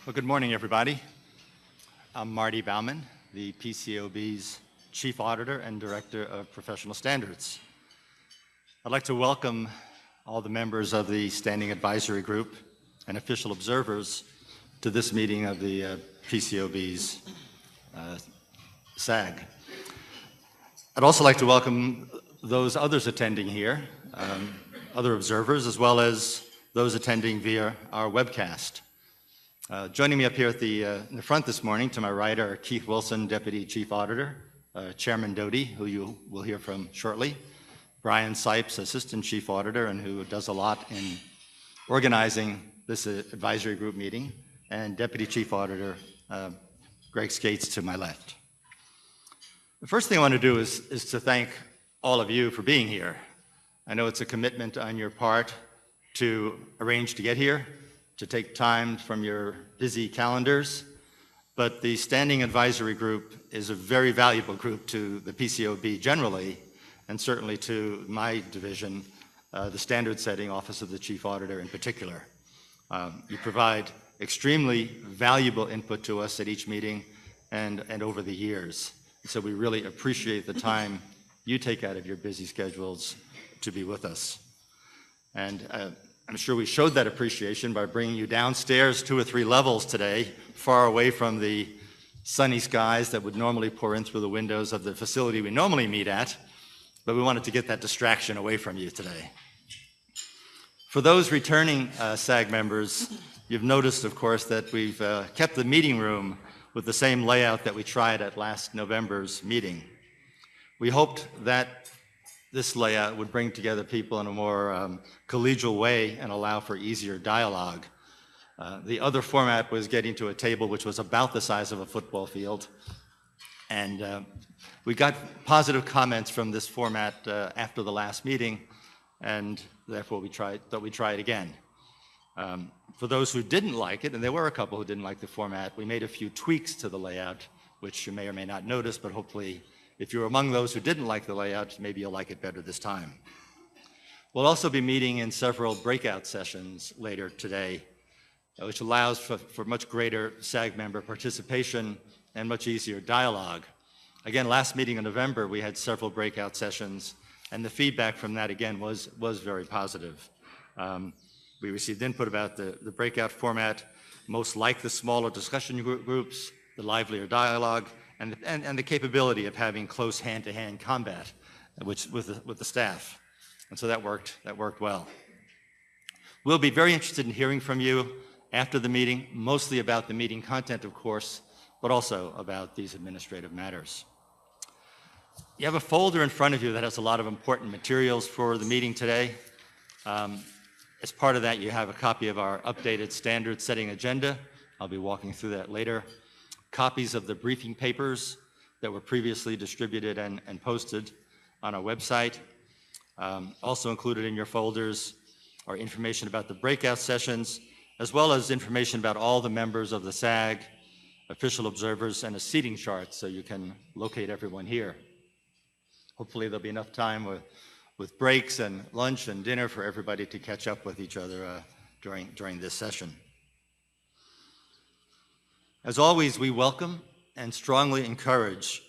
Well, good morning, everybody. I'm Marty Baumann, the PCAOB's Chief Auditor and Director of Professional Standards. I'd like to welcome all the members of the Standing Advisory Group and official observers to this meeting of the PCAOB's SAG. I'd also like to welcome those others attending here, other observers, as well as those attending via our webcast. Joining me up here in the front this morning, to my right, are Keith Wilson, Deputy Chief Auditor, Chairman Doty, who you will hear from shortly, Brian Sipes, Assistant Chief Auditor, and who does a lot in organizing this advisory group meeting, and Deputy Chief Auditor, Greg Skates, to my left. The first thing I want to do is to thank all of you for being here. I know it's a commitment on your part to arrange to get here, to take time from your busy calendars, but the Standing Advisory Group is a very valuable group to the PCAOB generally, and certainly to my division, the Standard Setting Office of the Chief Auditor in particular. You provide extremely valuable input to us at each meeting and over the years. So we really appreciate the time you take out of your busy schedules to be with us. And I'm sure we showed that appreciation by bringing you downstairs 2 or 3 levels today, far away from the sunny skies that would normally pour in through the windows of the facility we normally meet at, but we wanted to get that distraction away from you today. For those returning SAG members, you've noticed, of course, that we've kept the meeting room with the same layout that we tried at last November's meeting. We hoped that this layout would bring together people in a more collegial way and allow for easier dialogue. The other format was getting to a table which was about the size of a football field. And we got positive comments from this format after the last meeting, and therefore we thought we'd try it again. For those who didn't like it, and there were a couple who didn't like the format, we made a few tweaks to the layout, which you may or may not notice, but hopefully if you're among those who didn't like the layout, maybe you'll like it better this time. We'll also be meeting in several breakout sessions later today, which allows for much greater SAG member participation and much easier dialogue. Again, last meeting in November, we had several breakout sessions, and the feedback from that, again, was very positive. We received input about the breakout format, most like the smaller discussion groups, the livelier dialogue, and the capability of having close hand-to-hand combat with the staff. And so that worked well. We'll be very interested in hearing from you after the meeting, mostly about the meeting content, of course, but also about these administrative matters. You have a folder in front of you that has a lot of important materials for the meeting today. As part of that, you have a copy of our updated standard setting agenda. I'll be walking through that later. Copies of the briefing papers that were previously distributed and posted on our website. Also included in your folders are information about the breakout sessions, as well as information about all the members of the SAG, official observers, and a seating chart so you can locate everyone here. Hopefully there'll be enough time with breaks and lunch and dinner for everybody to catch up with each other during this session. As always, we welcome and strongly encourage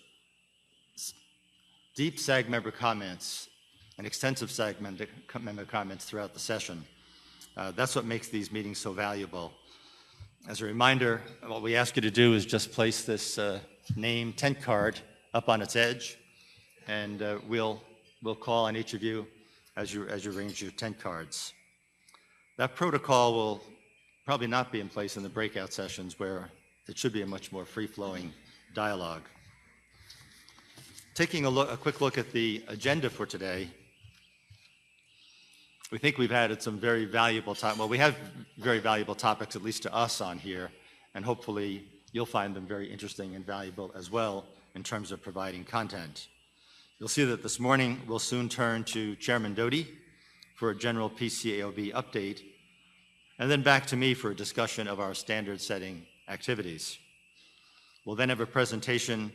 deep SAG member comments and extensive SAG member comments throughout the session. That's what makes these meetings so valuable. As a reminder, what we ask you to do is just place this name tent card up on its edge, and we'll call on each of you as you arrange your tent cards. That protocol will probably not be in place in the breakout sessions, where it should be a much more free-flowing dialogue. Taking a quick look at the agenda for today, we think we've added some very valuable we have very valuable topics, at least to us, on here, and hopefully you'll find them very interesting and valuable as well in terms of providing content. You'll see that this morning we'll soon turn to Chairman Doty for a general PCAOB update, and then back to me for a discussion of our standard setting activities. We'll then have a presentation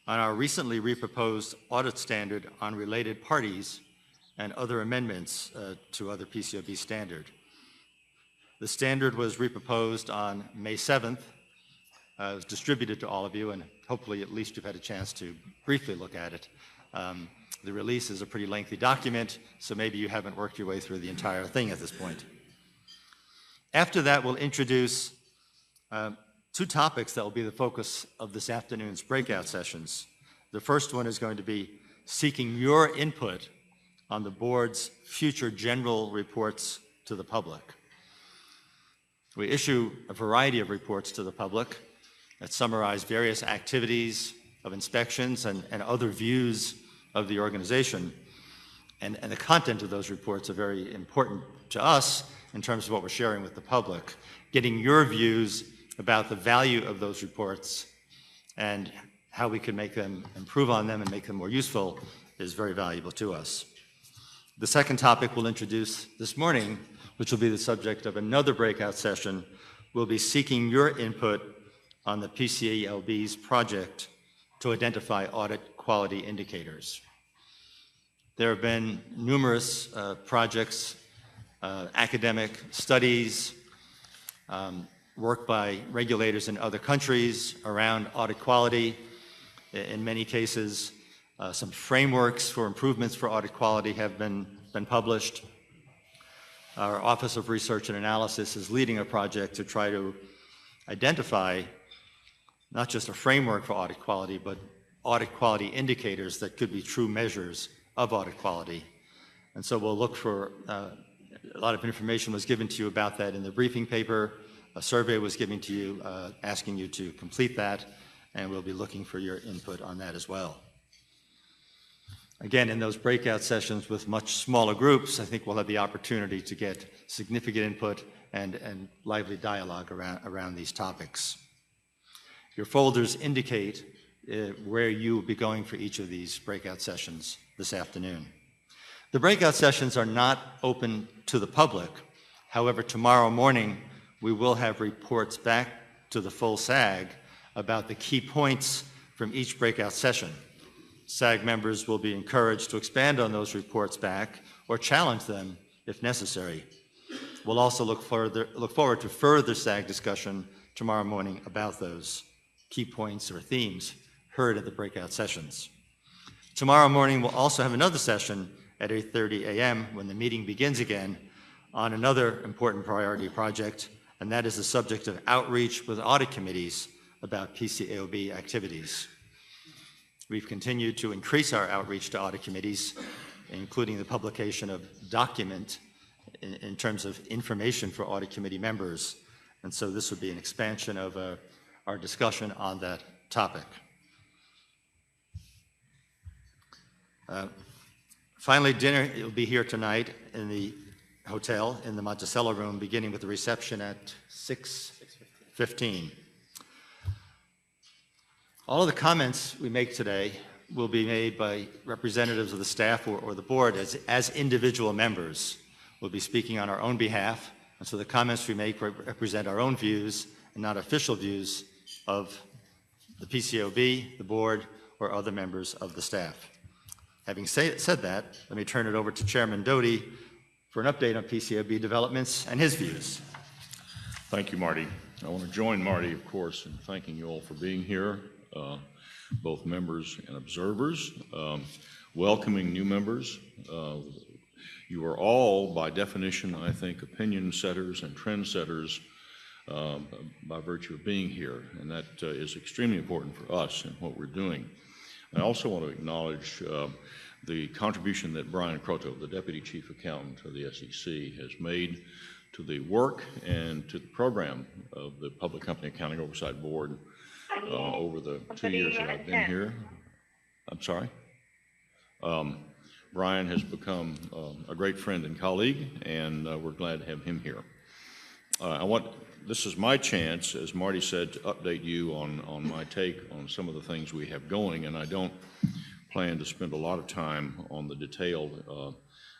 on our recently reproposed audit standard on related parties and other amendments to other PCAOB standard. The standard was reproposed on May 7th. It was distributed to all of you, and hopefully at least you've had a chance to briefly look at it. The release is a pretty lengthy document, so maybe you haven't worked your way through the entire thing at this point. After that, we'll introduce two topics that will be the focus of this afternoon's breakout sessions. The first one is going to be seeking your input on the board's future general reports to the public. We issue a variety of reports to the public that summarize various activities of inspections and other views of the organization. And the content of those reports are very important to us in terms of what we're sharing with the public. Getting your views about the value of those reports and how we can make them, improve on them and make them more useful is very valuable to us. The second topic we'll introduce this morning, which will be the subject of another breakout session, will be seeking your input on the PCAOB's project to identify audit quality indicators. There have been numerous projects, academic studies, work by regulators in other countries around audit quality. In many cases, some frameworks for improvements for audit quality have been published. Our Office of Research and Analysis is leading a project to try to identify not just a framework for audit quality, but audit quality indicators that could be true measures of audit quality. And so we'll look for, a lot of information was given to you about that in the briefing paper. A survey was given to you asking you to complete that, and we'll be looking for your input on that as well. Again, in those breakout sessions with much smaller groups, I think we'll have the opportunity to get significant input and lively dialogue around these topics. Your folders indicate where you will be going for each of these breakout sessions this afternoon. The breakout sessions are not open to the public. However, tomorrow morning, we will have reports back to the full SAG about the key points from each breakout session. SAG members will be encouraged to expand on those reports back or challenge them if necessary. We'll also look forward to further SAG discussion tomorrow morning about those key points or themes heard at the breakout sessions. Tomorrow morning, we'll also have another session at 8:30 a.m. when the meeting begins again on another important priority project, and that is the subject of outreach with audit committees about PCAOB activities. We've continued to increase our outreach to audit committees, including the publication of document in terms of information for audit committee members. And so this would be an expansion of our discussion on that topic. Finally, dinner will be here tonight in the hotel in the Monticello room, beginning with the reception at 6:15. All of the comments we make today will be made by representatives of the staff or the board as individual members. We'll be speaking on our own behalf, and so the comments we make represent our own views and not official views of the PCAOB, the board, or other members of the staff. Having said that, let me turn it over to Chairman Doty for an update on PCAOB developments and his views. Thank you, Marty. I want to join Marty, of course, in thanking you all for being here, both members and observers, welcoming new members. You are all, by definition, I think, opinion setters and trend setters by virtue of being here, and that is extremely important for us in what we're doing. I also want to acknowledge the contribution that Brian Croto, the Deputy Chief Accountant of the SEC, has made to the work and to the program of the Public Company Accounting Oversight Board over the 2 years that I've been here. I'm sorry. Brian has become a great friend and colleague, and we're glad to have him here. This is my chance, as Marty said, to update you on my take on some of the things we have going, and I don't plan to spend a lot of time on the detailed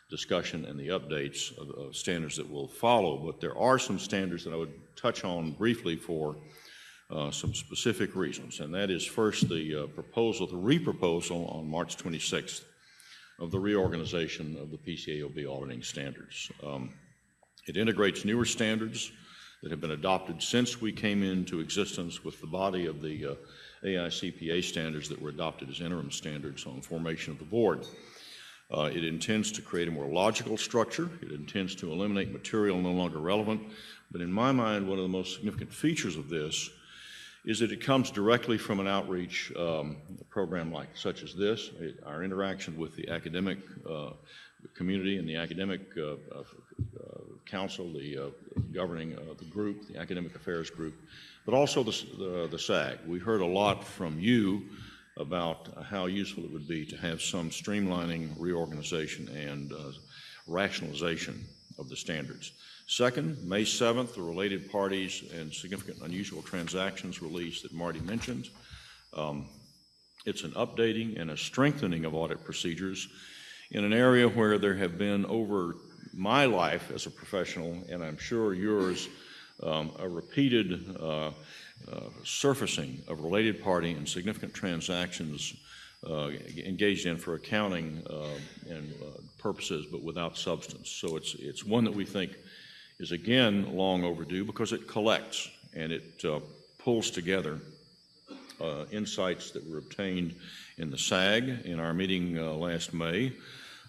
discussion and the updates of standards that will follow, but there are some standards that I would touch on briefly for some specific reasons, and that is first the reproposal on March 26th of the reorganization of the PCAOB auditing standards. It integrates newer standards that have been adopted since we came into existence with the body of the AICPA standards that were adopted as interim standards on formation of the board. It intends to create a more logical structure. It intends to eliminate material no longer relevant. But in my mind, one of the most significant features of this is that it comes directly from an outreach program such as this. Our interaction with the academic community and the academic council, the governing the group, the academic affairs group, but also the SAG. We heard a lot from you about how useful it would be to have some streamlining, reorganization, and rationalization of the standards. Second, May 7th, the related parties and significant unusual transactions release that Marty mentioned. It's an updating and a strengthening of audit procedures in an area where there have been over my life as a professional, and I'm sure yours, a repeated surfacing of related party and significant transactions engaged in for accounting and purposes, but without substance. So it's one that we think is again long overdue because it collects and it pulls together insights that were obtained in the SAG in our meeting last May.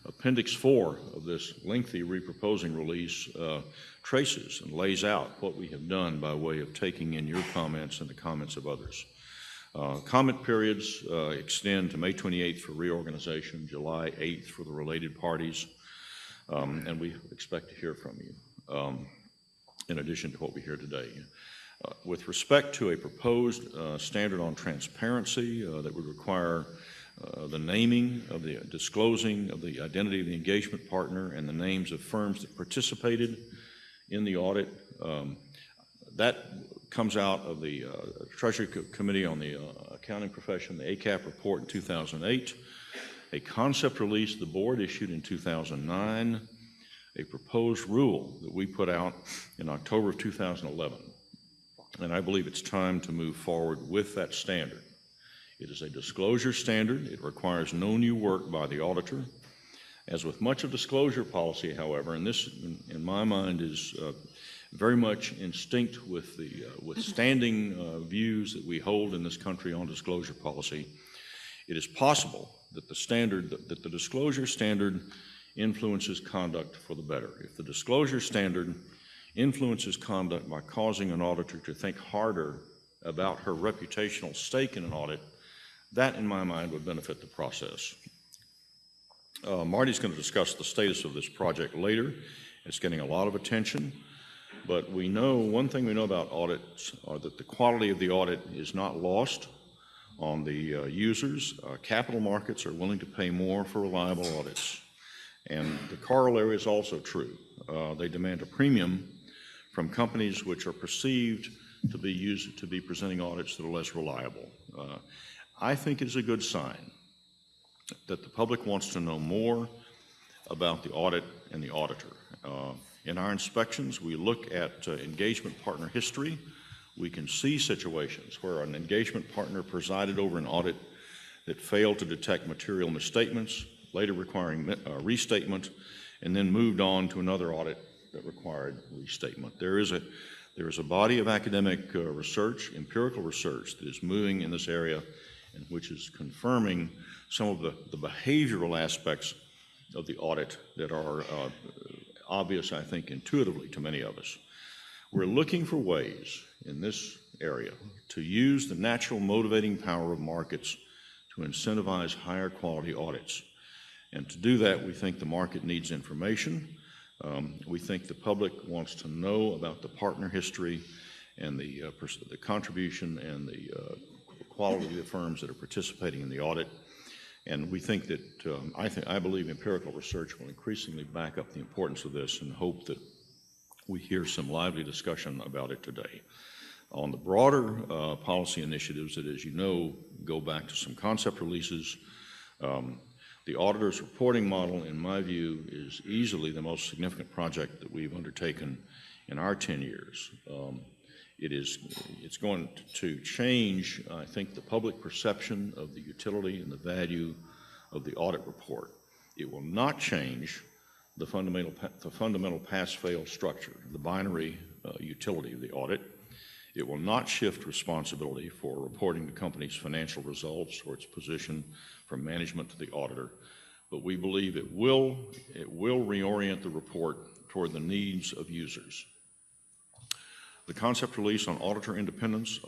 Appendix 4 of this lengthy reproposing release traces and lays out what we have done by way of taking in your comments and the comments of others. Comment periods extend to May 28th for reorganization, July 8th for the related parties, and we expect to hear from you in addition to what we hear today. With respect to a proposed standard on transparency that would require the naming of the disclosing of the identity of the engagement partner and the names of firms that participated in the audit, that comes out of the Treasury Committee on the Accounting Profession, the ACAP report in 2008, a concept release the board issued in 2009, a proposed rule that we put out in October of 2011. And I believe it's time to move forward with that standard. It is a disclosure standard. It requires no new work by the auditor. As with much of disclosure policy, however, and this, in my mind, is very much instinct with the standing views that we hold in this country on disclosure policy, it is possible that the disclosure standard influences conduct for the better. If the disclosure standard influences conduct by causing an auditor to think harder about her reputational stake in an audit, that, in my mind, would benefit the process. Marty's going to discuss the status of this project later. It's getting a lot of attention, but we know, one thing we know about audits are that the quality of the audit is not lost on the users. Capital markets are willing to pay more for reliable audits. And the corollary is also true. They demand a premium from companies which are perceived to be presenting audits that are less reliable. I think it is a good sign that the public wants to know more about the audit and the auditor. In our inspections, we look at engagement partner history. We can see situations where an engagement partner presided over an audit that failed to detect material misstatements, later requiring restatement, and then moved on to another audit that required restatement. There is a body of academic research, empirical research, that is moving in this area and which is confirming some of the behavioral aspects of the audit that are obvious, I think, intuitively to many of us. We're looking for ways in this area to use the natural motivating power of markets to incentivize higher quality audits. And to do that, we think the market needs information. We think the public wants to know about the partner history and the contribution and the quality of the firms that are participating in the audit. And we think that, I believe empirical research will increasingly back up the importance of this, and hope that we hear some lively discussion about it today. On the broader policy initiatives that, as you know, go back to some concept releases, the auditor's reporting model, in my view, is easily the most significant project that we've undertaken in our 10 years. It's going to change, I think, the public perception of the utility and the value of the audit report. It will not change the fundamental pass-fail structure, the binary utility of the audit. It will not shift responsibility for reporting the company's financial results or its position from management to the auditor, but we believe it will reorient the report toward the needs of users. The concept release on auditor independence,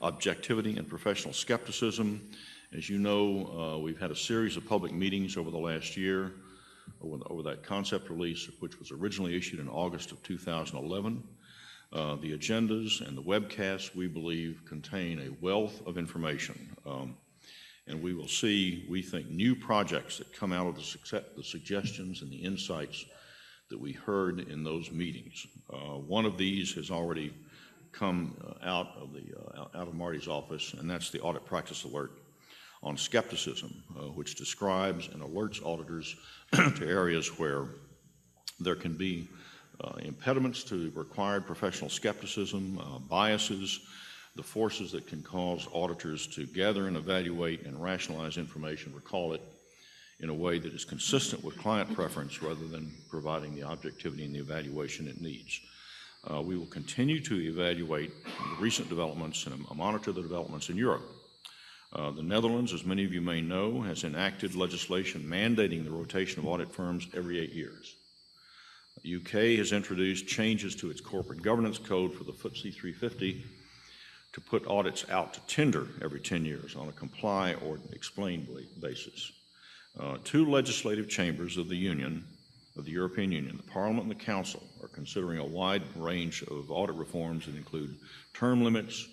objectivity, and professional skepticism. As you know, we've had a series of public meetings over the last year over that concept release, which was originally issued in August of 2011. The agendas and the webcasts, we believe, contain a wealth of information. And we will see, we think, new projects that come out of the suggestions and the insights that we heard in those meetings. One of these has already come out of Marty's office, and that's the audit practice alert on skepticism, which describes and alerts auditors to areas where there can be impediments to required professional skepticism, biases, the forces that can cause auditors to gather and evaluate and rationalize information, recall it, in a way that is consistent with client preference rather than providing the objectivity and the evaluation it needs. We will continue to evaluate the recent developments and monitor the developments in Europe. The Netherlands, as many of you may know, has enacted legislation mandating the rotation of audit firms every 8 years. The UK has introduced changes to its corporate governance code for the FTSE 350 to put audits out to tender every 10 years on a comply or explain basis. 2 legislative chambers of the European Union, the Parliament and the Council, are considering a wide range of audit reforms that include term limits,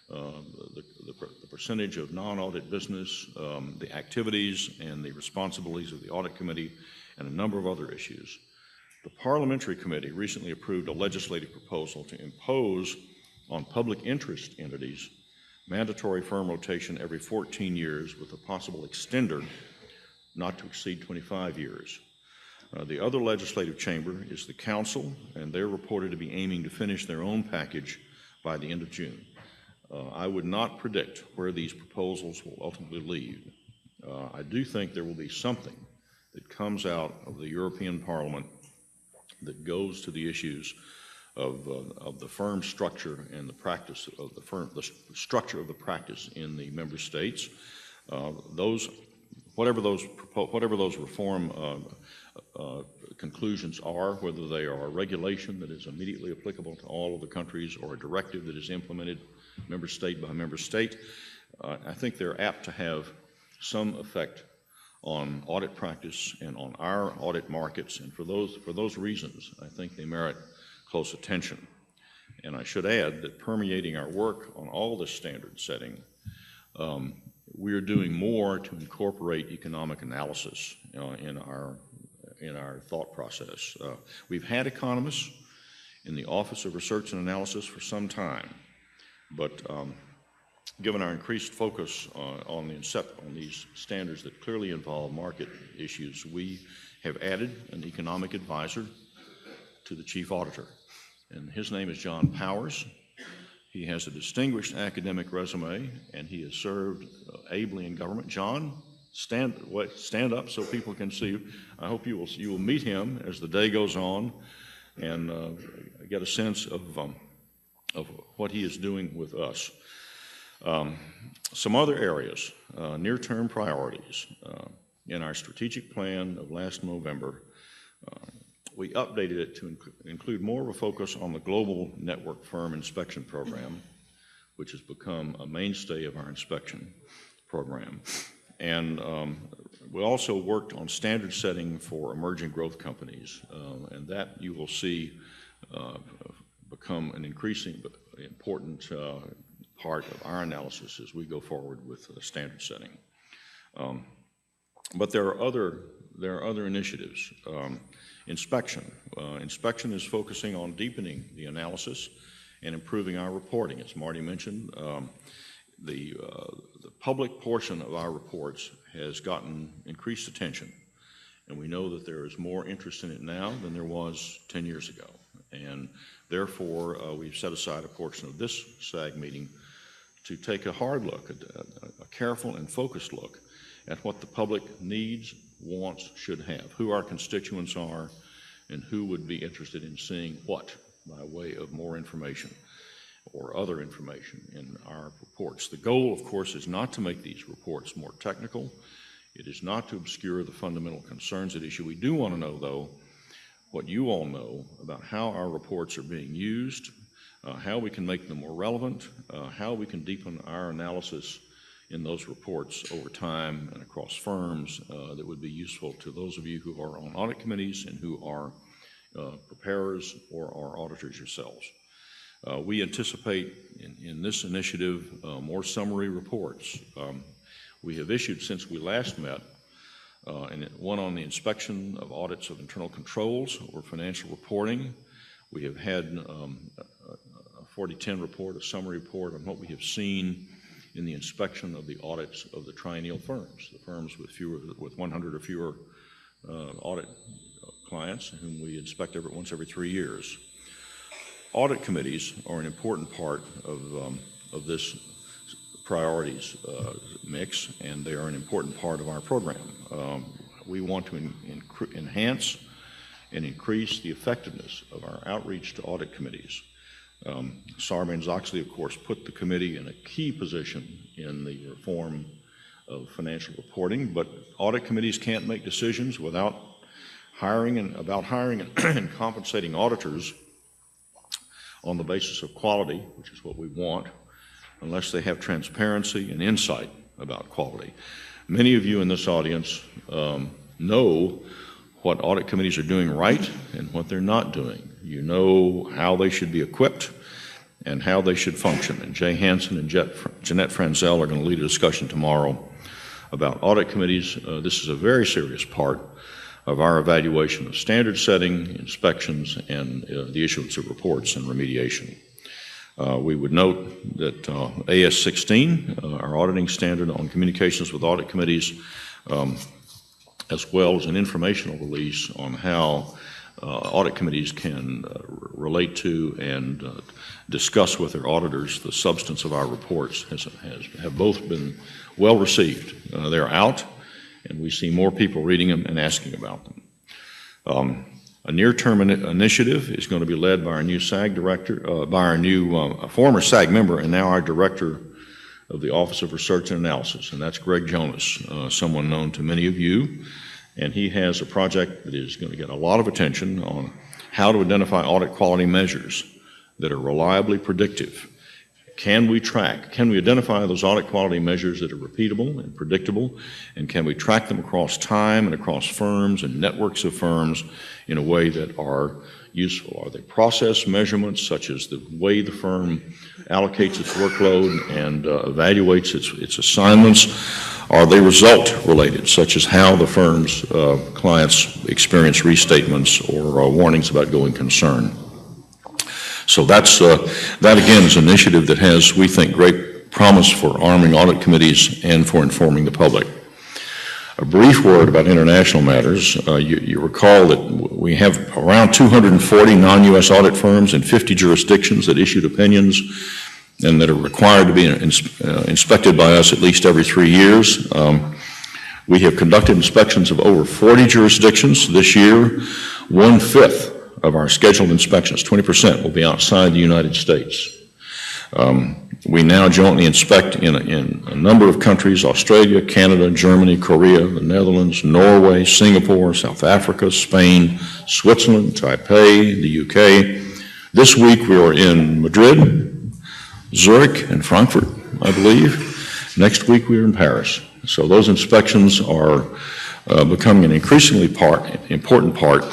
the percentage of non-audit business, the activities and the responsibilities of the audit committee, and a number of other issues. The Parliamentary Committee recently approved a legislative proposal to impose on public interest entities mandatory firm rotation every 14 years with a possible extender not to exceed 25 years. The other legislative chamber is the Council, and they're reported to be aiming to finish their own package by the end of June. I would not predict where these proposals will ultimately lead. I do think there will be something that comes out of the European Parliament that goes to the issues of the firm structure and the practice of the structure of the practice in the member states. Whatever those reform conclusions are, whether they are a regulation that is immediately applicable to all of the countries or a directive that is implemented member state by member state, I think they're apt to have some effect on audit practice and on our audit markets, and for those reasons, I think they merit close attention. And I should add that permeating our work on all this standard setting, we are doing more to incorporate economic analysis in our thought process. We've had economists in the Office of Research and Analysis for some time, but given our increased focus on these standards that clearly involve market issues, we have added an economic advisor to the chief auditor, and his name is John Powers. He has a distinguished academic resume, and he has served ably in government. John, stand up so people can see you. I hope you will meet him as the day goes on and get a sense of what he is doing with us. Some other areas, near-term priorities. In our strategic plan of last November, we updated it to include more of a focus on the global network firm inspection program, which has become a mainstay of our inspection program. And we also worked on standard setting for emerging growth companies, and that you will see become an increasing but important part of our analysis as we go forward with standard setting. But there are other initiatives. Inspection. Inspection is focusing on deepening the analysis and improving our reporting. As Marty mentioned, the public portion of our reports has gotten increased attention, and we know that there is more interest in it now than there was 10 years ago. And therefore, we've set aside a portion of this SAG meeting to take a hard look, a careful and focused look at what the public needs wants, should have, who our constituents are, and who would be interested in seeing what by way of more information or other information in our reports. The goal, of course, is not to make these reports more technical. It is not to obscure the fundamental concerns at issue. We do want to know, though, what you all know about how our reports are being used, how we can make them more relevant, how we can deepen our analysis in those reports over time and across firms that would be useful to those of you who are on audit committees and who are preparers or are auditors yourselves. We anticipate in this initiative more summary reports. We have issued since we last met and one on the inspection of audits of internal controls or financial reporting. We have had a 4010 report, a summary report on what we have seen in the inspection of the audits of the triennial firms, the firms with 100 or fewer audit clients whom we inspect once every 3 years. Audit committees are an important part of this priorities mix, and they are an important part of our program. We want to enhance and increase the effectiveness of our outreach to audit committees. Sarbanes-Oxley, of course, put the committee in a key position in the reform of financial reporting, but audit committees can't make decisions without hiring and compensating auditors on the basis of quality, which is what we want, unless they have transparency and insight about quality. Many of you in this audience know what audit committees are doing right and what they're not doing. You know how they should be equipped and how they should function. And Jay Hansen and Jeanette Franzel are going to lead a discussion tomorrow about audit committees. This is a very serious part of our evaluation of standard setting, inspections, and the issuance of reports and remediation. We would note that AS 16, our auditing standard on communications with audit committees, as well as an informational release on how audit committees can relate to and discuss with their auditors the substance of our reports have both been well received. They're out, and we see more people reading them and asking about them. A near-term initiative is going to be led by our new SAG director, by our new former SAG member and now our director of the Office of Research and Analysis, and that's Greg Jonas, someone known to many of you. And he has a project that is going to get a lot of attention on how to identify audit quality measures that are reliably predictive. Can we identify those audit quality measures that are repeatable and predictable, and can we track them across time and across firms and networks of firms in a way that are useful? Are they process measurements, such as the way the firm allocates its workload and evaluates its assignments? Are they result related, such as how the firm's clients experience restatements or warnings about going concern? So that again is an initiative that has, we think, great promise for arming audit committees and for informing the public. A brief word about international matters. You recall that we have around 240 non-U.S. audit firms in 50 jurisdictions that issued opinions and that are required to be inspected by us at least every 3 years. We have conducted inspections of over 40 jurisdictions this year. 1/5 of our scheduled inspections, 20%, will be outside the United States. We now jointly inspect in a number of countries: Australia, Canada, Germany, Korea, the Netherlands, Norway, Singapore, South Africa, Spain, Switzerland, Taipei, the UK. This week we are in Madrid, Zurich, and Frankfurt, I believe. Next week we are in Paris. So those inspections are becoming an increasingly important part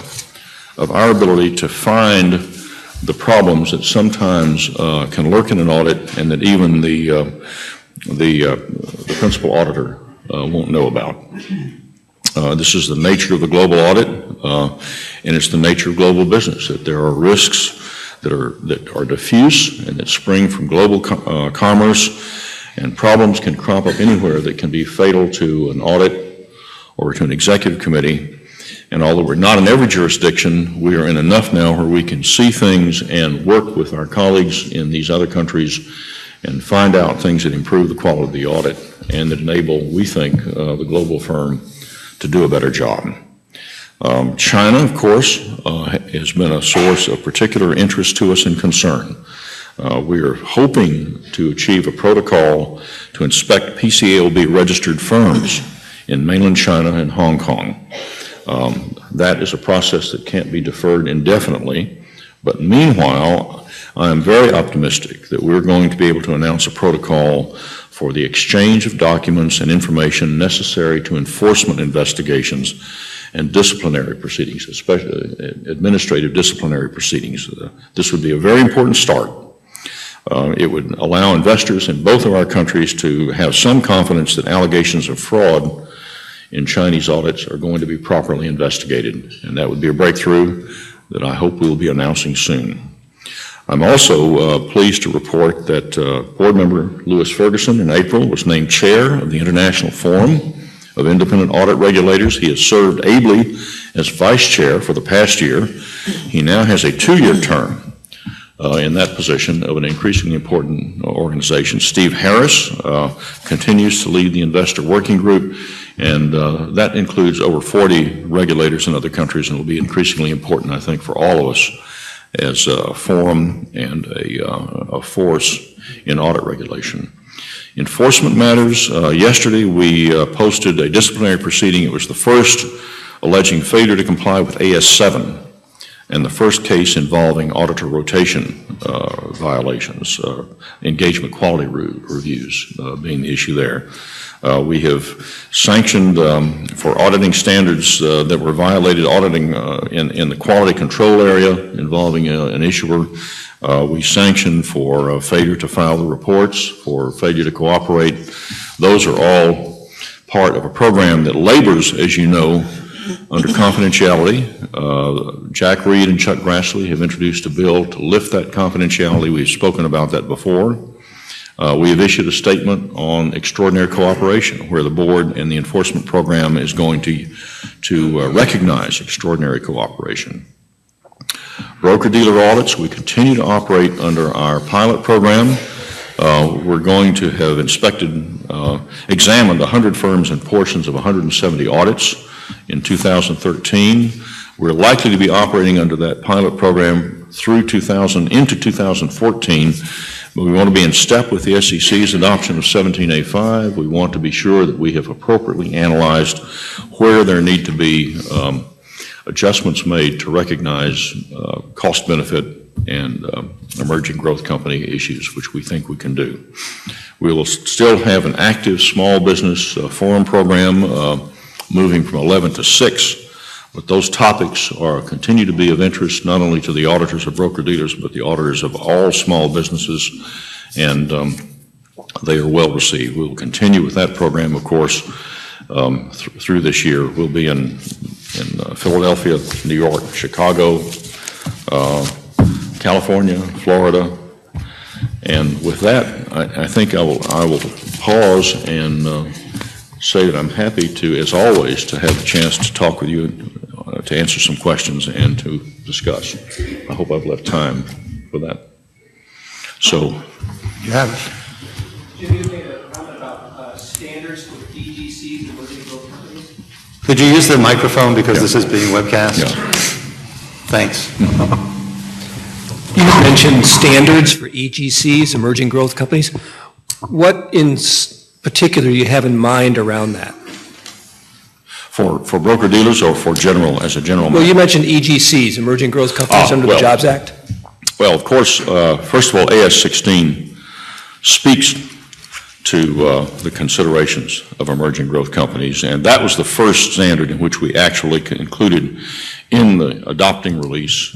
of our ability to find the problems that sometimes can lurk in an audit and that even the principal auditor won't know about. This is the nature of the global audit, and it's the nature of global business, that there are risks that are diffuse and that spring from global commerce, and problems can crop up anywhere that can be fatal to an audit or to an executive committee. And although we're not in every jurisdiction, we are in enough now where we can see things and work with our colleagues in these other countries and find out things that improve the quality of the audit and that enable, we think, the global firm to do a better job. China, of course, has been a source of particular interest to us and concern. We are hoping to achieve a protocol to inspect PCAOB registered firms in mainland China and Hong Kong. That is a process that can't be deferred indefinitely, but meanwhile, I am very optimistic that we're going to be able to announce a protocol for the exchange of documents and information necessary to enforcement investigations and disciplinary proceedings, especially administrative disciplinary proceedings. This would be a very important start. It would allow investors in both of our countries to have some confidence that allegations of fraud in Chinese audits are going to be properly investigated, and that would be a breakthrough that I hope we will be announcing soon. I'm also pleased to report that board member Louis Ferguson in April was named chair of the International Forum of Independent Audit Regulators. He has served ably as vice chair for the past year. He now has a 2-year term in that position of an increasingly important organization. Steve Harris continues to lead the Investor Working Group, and that includes over 40 regulators in other countries, and will be increasingly important, I think, for all of us as a forum and a force in audit regulation. Enforcement matters. Yesterday we posted a disciplinary proceeding. It was the first alleging failure to comply with AS7 and the first case involving auditor rotation violations, engagement quality reviews being the issue there. We have sanctioned for auditing standards that were violated, auditing in the quality control area involving an issuer. We sanctioned for failure to file the reports, for failure to cooperate. Those are all part of a program that labors, as you know, under confidentiality. Jack Reed and Chuck Grassley have introduced a bill to lift that confidentiality. We've spoken about that before. We have issued a statement on extraordinary cooperation, where the board and the enforcement program is going to recognize extraordinary cooperation. Broker-dealer audits, we continue to operate under our pilot program. We're going to have examined 100 firms and portions of 170 audits in 2013. We're likely to be operating under that pilot program through into 2014, but we want to be in step with the SEC's adoption of 17A5. We want to be sure that we have appropriately analyzed where there need to be adjustments made to recognize cost benefit and emerging growth company issues, which we think we can do. We will still have an active small business forum program moving from 11 to 6, but those topics continue to be of interest not only to the auditors of broker-dealers, but the auditors of all small businesses, and they are well received. We will continue with that program, of course, through this year. We'll be in Philadelphia, New York, Chicago, California, Florida, and with that, I think I will pause and say that I'm happy to, as always, to have the chance to talk with you, to answer some questions and to discuss. I hope I've left time for that. So, you have it. Jim, you made a comment about standards for EGCs, emerging growth companies. Could you use the microphone because this is being webcast? Yeah. Thanks. You mentioned standards for EGCs, emerging growth companies. What in particular do you have in mind around that? For broker-dealers or for as a general matter? Well, you mentioned EGCs, emerging growth companies under the Jobs Act. Well, of course, first of all, AS16 speaks to the considerations of emerging growth companies, and that was the first standard in which we actually included in the adopting release,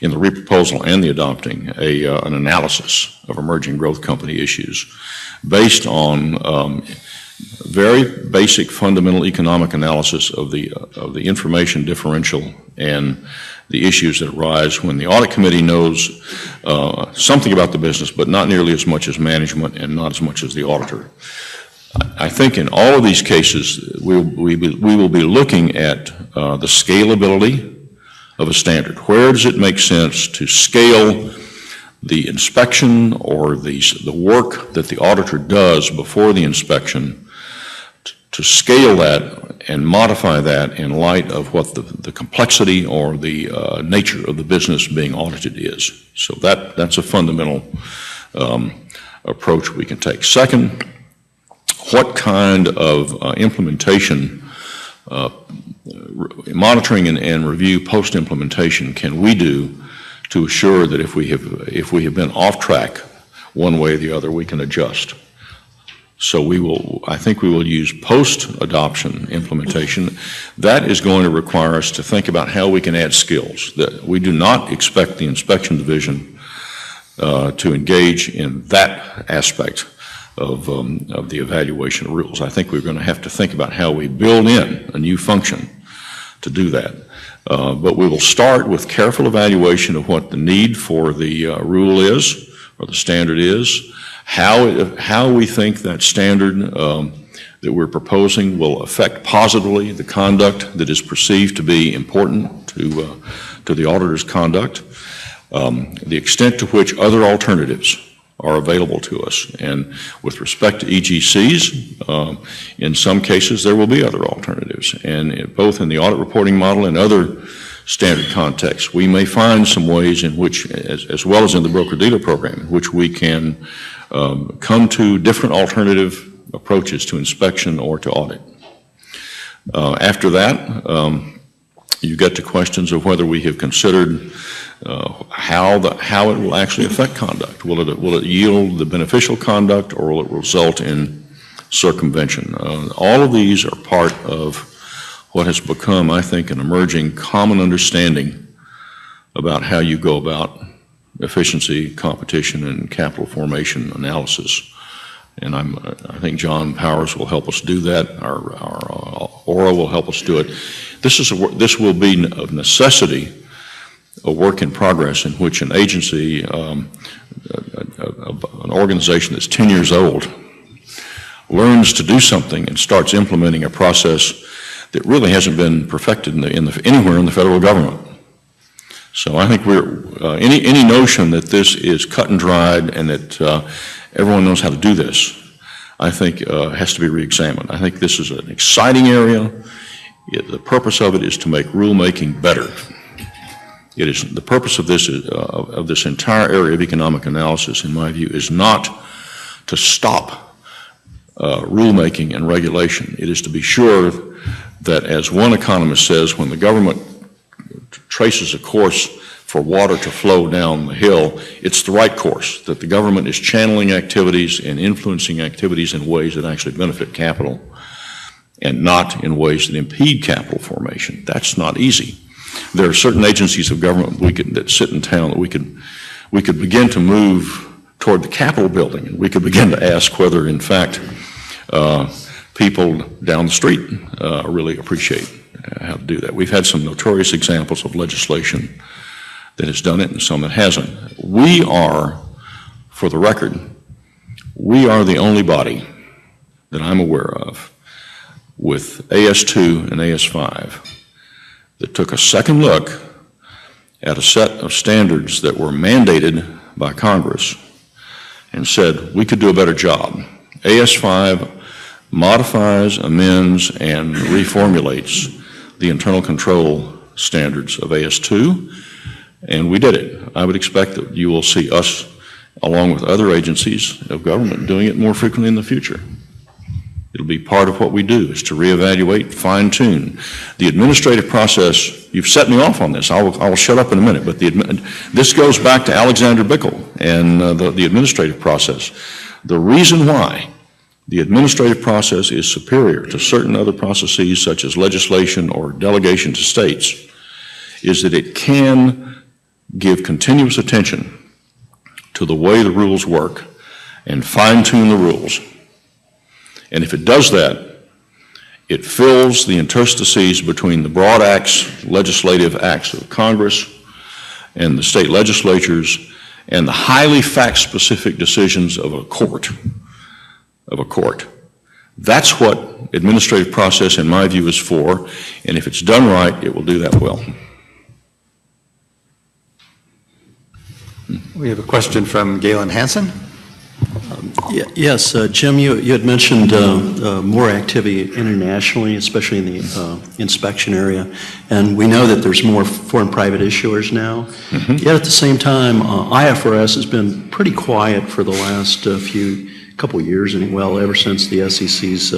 in the reproposal and the adopting, an analysis of emerging growth company issues based on very basic fundamental economic analysis of the information differential and the issues that arise when the audit committee knows something about the business, but not nearly as much as management and not as much as the auditor. I think in all of these cases, we will be looking at the scalability of a standard. Where does it make sense to scale the inspection or the work that the auditor does before the inspection to scale that and modify that in light of what the complexity or the nature of the business being audited is. So that's a fundamental approach we can take. Second, what kind of implementation, monitoring and review post-implementation can we do to assure that if we have been off track one way or the other, we can adjust? So I think we will use post-adoption implementation. That is going to require us to think about how we can add skills. That we do not expect the inspection division to engage in that aspect of the evaluation rules. I think we're going to have to think about how we build in a new function to do that. But we will start with careful evaluation of what the need for the rule is, or the standard is, how we think that standard that we're proposing will affect positively the conduct that is perceived to be important to the auditor's conduct, the extent to which other alternatives are available to us. And with respect to EGCs, in some cases there will be other alternatives. And both in the audit reporting model and other standard contexts, we may find some ways in which, as well as in the broker-dealer program, in which we can come to different alternative approaches to inspection or to audit. After that, you get to questions of whether we have considered how it will actually affect conduct. Will it yield the beneficial conduct, or will it result in circumvention? All of these are part of what has become, I think, an emerging common understanding about how you go about efficiency, competition, and capital formation analysis. And I think John Powers will help us do that. Our Aura will help us do it. This will be of necessity a work in progress in which an agency, an organization that's 10 years old, learns to do something and starts implementing a process that really hasn't been perfected anywhere in the federal government. So I think any notion that this is cut and dried and that everyone knows how to do this, I think has to be reexamined. I think this is an exciting area. The purpose of it is to make rulemaking better. It is the purpose of this entire area of economic analysis, in my view, is not to stop rulemaking and regulation. It is to be sure that, as one economist says, when the government traces a course for water to flow down the hill, it's the right course, that the government is channeling activities and influencing activities in ways that actually benefit capital and not in ways that impede capital formation. That's not easy. There are certain agencies of government that sit in town that we could begin to move toward the Capitol building, and we could begin to ask whether, in fact, people down the street really appreciate how to do that. We've had some notorious examples of legislation that has done it and some that hasn't. We are, for the record, we are the only body that I'm aware of with AS2 and AS5 that took a second look at a set of standards that were mandated by Congress and said we could do a better job. AS5 modifies, amends, and reformulates the internal control standards of AS2, and we did it. I would expect that you will see us, along with other agencies of government, doing it more frequently in the future. It'll be part of what we do, is to reevaluate, fine-tune. The administrative process, you've set me off on this, I will shut up in a minute, but this goes back to Alexander Bickel and the administrative process. The reason why the administrative process is superior to certain other processes, such as legislation or delegation to states, is that it can give continuous attention to the way the rules work and fine-tune the rules. And if it does that, it fills the interstices between the broad acts, legislative acts of Congress and the state legislatures and the highly fact-specific decisions of a court. That's what administrative process, in my view, is for, and if it's done right, it will do that well. We have a question from Galen Hansen. Yes, Jim, you had mentioned more activity internationally, especially in the inspection area, and we know that there's more foreign private issuers now. Yet at the same time, IFRS has been pretty quiet for the last couple of years, and well, ever since the SEC's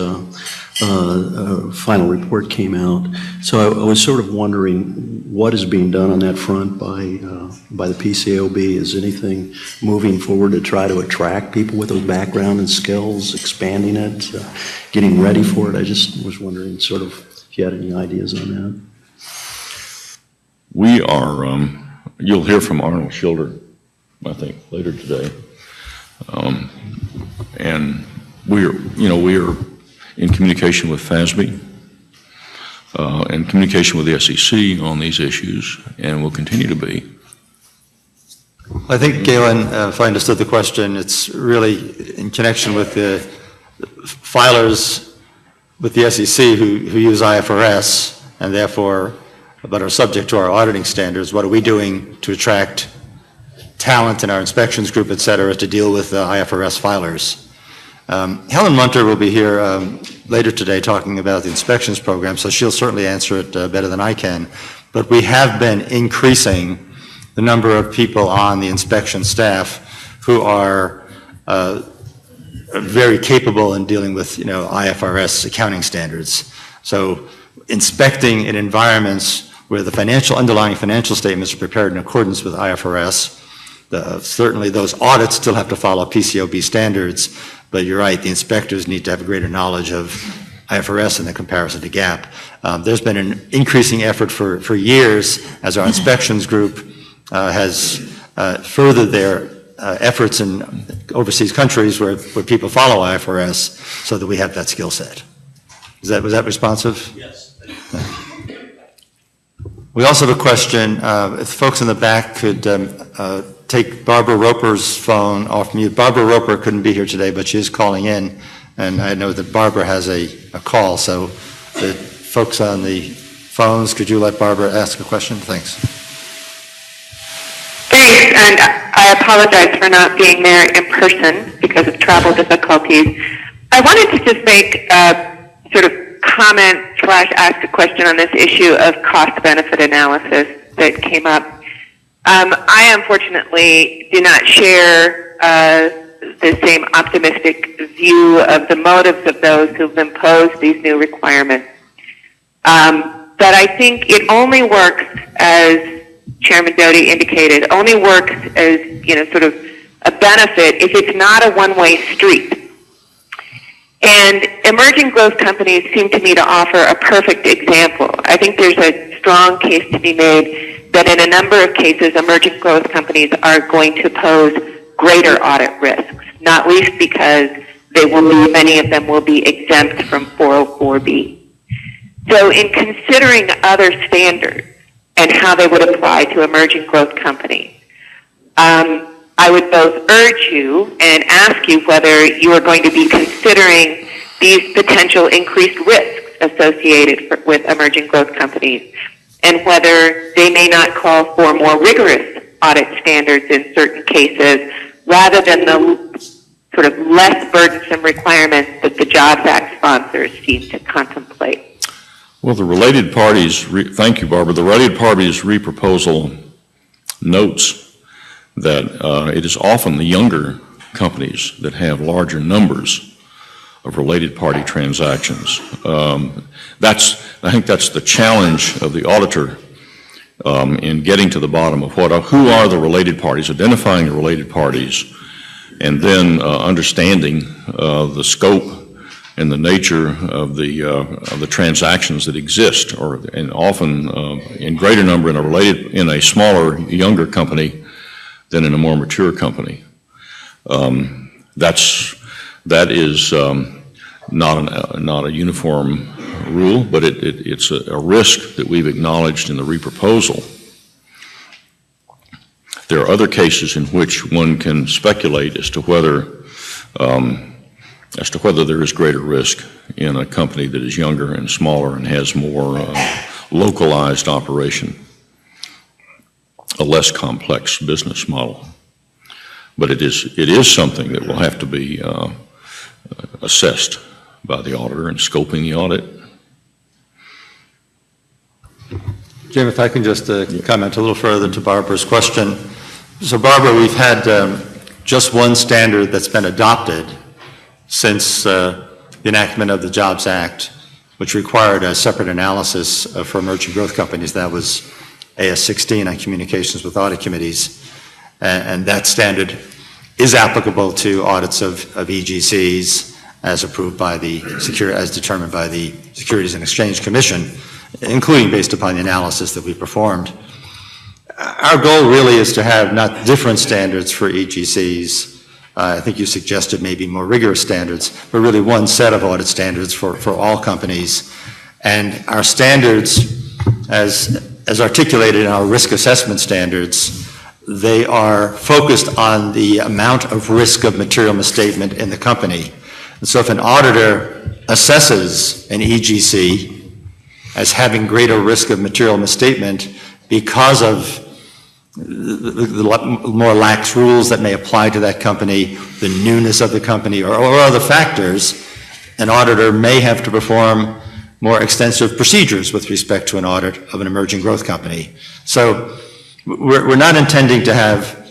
final report came out. So I was sort of wondering what is being done on that front by the PCAOB. Is anything moving forward to try to attract people with those background and skills, expanding it, getting ready for it? I just was wondering sort of if you had any ideas on that. We are, you'll hear from Arnold Schilder, I think, later today. And we are in communication with FASB and communication with the SEC on these issues, and will continue to be. I think, Galen, if I understood the question, it's really in connection with the filers with the SEC who use IFRS and therefore but are subject to our auditing standards. What are we doing to attract talent in our inspections group, et cetera, to deal with the IFRS filers? Helen Munter will be here later today talking about the inspections program, so she'll certainly answer it better than I can. But we have been increasing the number of people on the inspection staff who are very capable in dealing with, IFRS accounting standards. So inspecting in environments where the underlying financial statements are prepared in accordance with IFRS, certainly those audits still have to follow PCAOB standards, but you're right, the inspectors need to have a greater knowledge of IFRS in the comparison to GAAP. There's been an increasing effort for years as our inspections group has furthered their efforts in overseas countries where people follow IFRS so that we have that skill set. Was that responsive? Yes. We also have a question. If folks in the back could take Barbara Roper's phone off mute. Barbara Roper couldn't be here today, but she is calling in, and I know that Barbara has a call, so the folks on the phones, could you let Barbara ask a question? Thanks. Thanks, and I apologize for not being there in person because of travel difficulties. I wanted to just make a sort of comment / ask a question on this issue of cost-benefit analysis that came up. I unfortunately do not share the same optimistic view of the motives of those who've imposed these new requirements. But I think it only works, as Chairman Doty indicated, only works as, sort of a benefit if it's not a one-way street. And emerging growth companies seem to me to offer a perfect example. I think there's a strong case to be made that in a number of cases, emerging growth companies are going to pose greater audit risks, not least because many of them will be exempt from 404B. So in considering other standards and how they would apply to emerging growth companies, I would both urge you and ask you whether you are going to be considering these potential increased risks associated with emerging growth companies, and whether they may not call for more rigorous audit standards in certain cases rather than the sort of less burdensome requirements that the Jobs Act sponsors seem to contemplate. Well, the related parties, thank you, Barbara, the related parties reproposal notes that it is often the younger companies that have larger numbers of related party transactions. I think that's the challenge of the auditor in getting to the bottom of who are the related parties, identifying the related parties, and then understanding the scope and the nature of the transactions that exist, and often in greater number in a smaller, younger company than in a more mature company. That is not a uniform rule, but it's a risk that we've acknowledged in the reproposal. There are other cases in which one can speculate as to whether there is greater risk in a company that is younger and smaller and has more localized operation, a less complex business model. But it is something that will have to be assessed by the auditor in scoping the audit. Jim, if I can just comment a little further to Barbara's question. So Barbara, we've had just one standard that's been adopted since the enactment of the Jobs Act, which required a separate analysis for emerging growth companies. That was AS 16 on communications with audit committees. And that standard is applicable to audits of EGCs as approved by as determined by the Securities and Exchange Commission, including based upon the analysis that we performed. Our goal really is to have not different standards for EGCs. I think you suggested maybe more rigorous standards, but really one set of audit standards for all companies. And our standards, as articulated in our risk assessment standards, they are focused on the amount of risk of material misstatement in the company. And so if an auditor assesses an EGC as having greater risk of material misstatement because of the more lax rules that may apply to that company, the newness of the company, or other factors, an auditor may have to perform more extensive procedures with respect to an audit of an emerging growth company. So we're not intending to have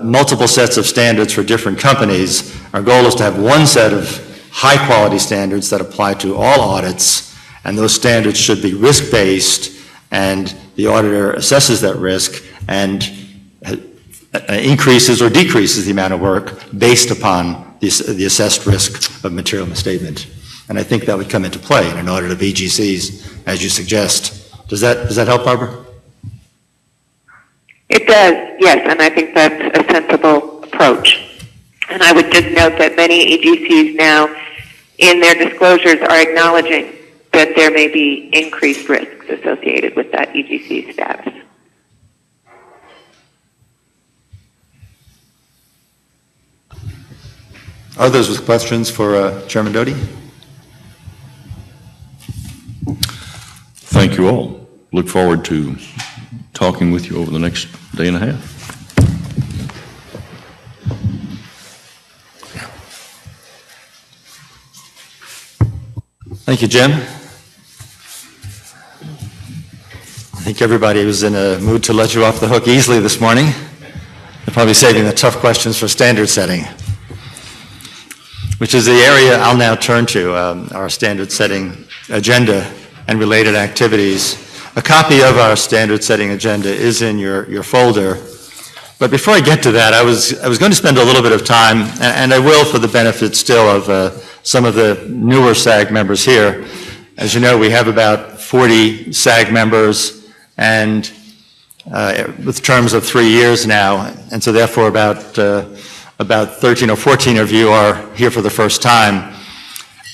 multiple sets of standards for different companies. Our goal is to have one set of high-quality standards that apply to all audits, and those standards should be risk-based, and the auditor assesses that risk and increases or decreases the amount of work based upon the assessed risk of material misstatement. And I think that would come into play in an audit of EGCs, as you suggest. Does that help, Barbara? It does, yes, and I think that's a sensible approach. And I would just note that many EGCs now, in their disclosures, are acknowledging that there may be increased risks associated with that EGC status. Others with questions for Chairman Doty? Thank you all. Look forward to talking with you over the next day and a half. Thank you, Jim. I think everybody was in a mood to let you off the hook easily this morning. They're probably saving the tough questions for standard setting, which is the area I'll now turn to, our standard setting agenda and related activities. A copy of our standard setting agenda is in your folder. But before I get to that, I was going to spend a little bit of time, and I will for the benefit still of some of the newer SAG members here. As you know, we have about 40 SAG members, and with terms of 3 years now, and so therefore about 13 or 14 of you are here for the first time.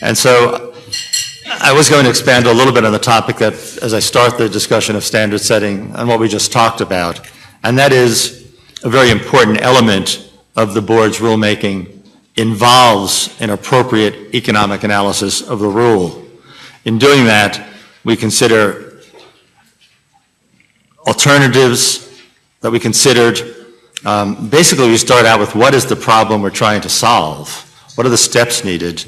And so I was going to expand a little bit on the topic that, as I start the discussion of standard setting, on what we just talked about, and that is a very important element of the board's rulemaking involves an appropriate economic analysis of the rule. In doing that, we consider alternatives that we considered. Basically, we start out with what is the problem we're trying to solve? What are the steps needed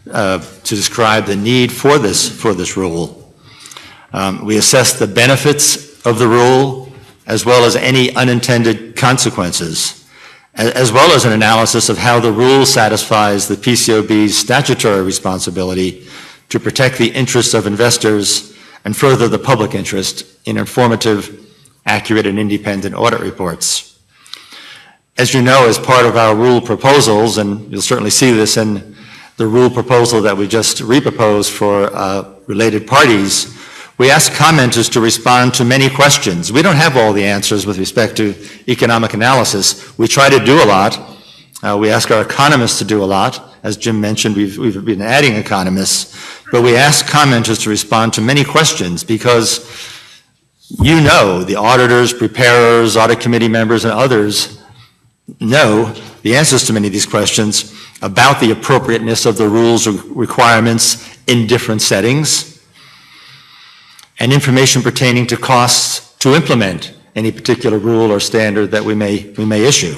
to describe the need for this rule? We assess the benefits of the rule as well as any unintended consequences, as well as an analysis of how the rule satisfies the PCAOB's statutory responsibility to protect the interests of investors and further the public interest in informative, accurate, and independent audit reports. As you know, as part of our rule proposals, and you'll certainly see this in the rule proposal that we just reproposed for related parties, we ask commenters to respond to many questions. We don't have all the answers with respect to economic analysis. We try to do a lot. We ask our economists to do a lot. As Jim mentioned, we've been adding economists, but we ask commenters to respond to many questions because you know, the auditors, preparers, audit committee members, and others know the answers to many of these questions about the appropriateness of the rules or requirements in different settings, and information pertaining to costs to implement any particular rule or standard that we may issue.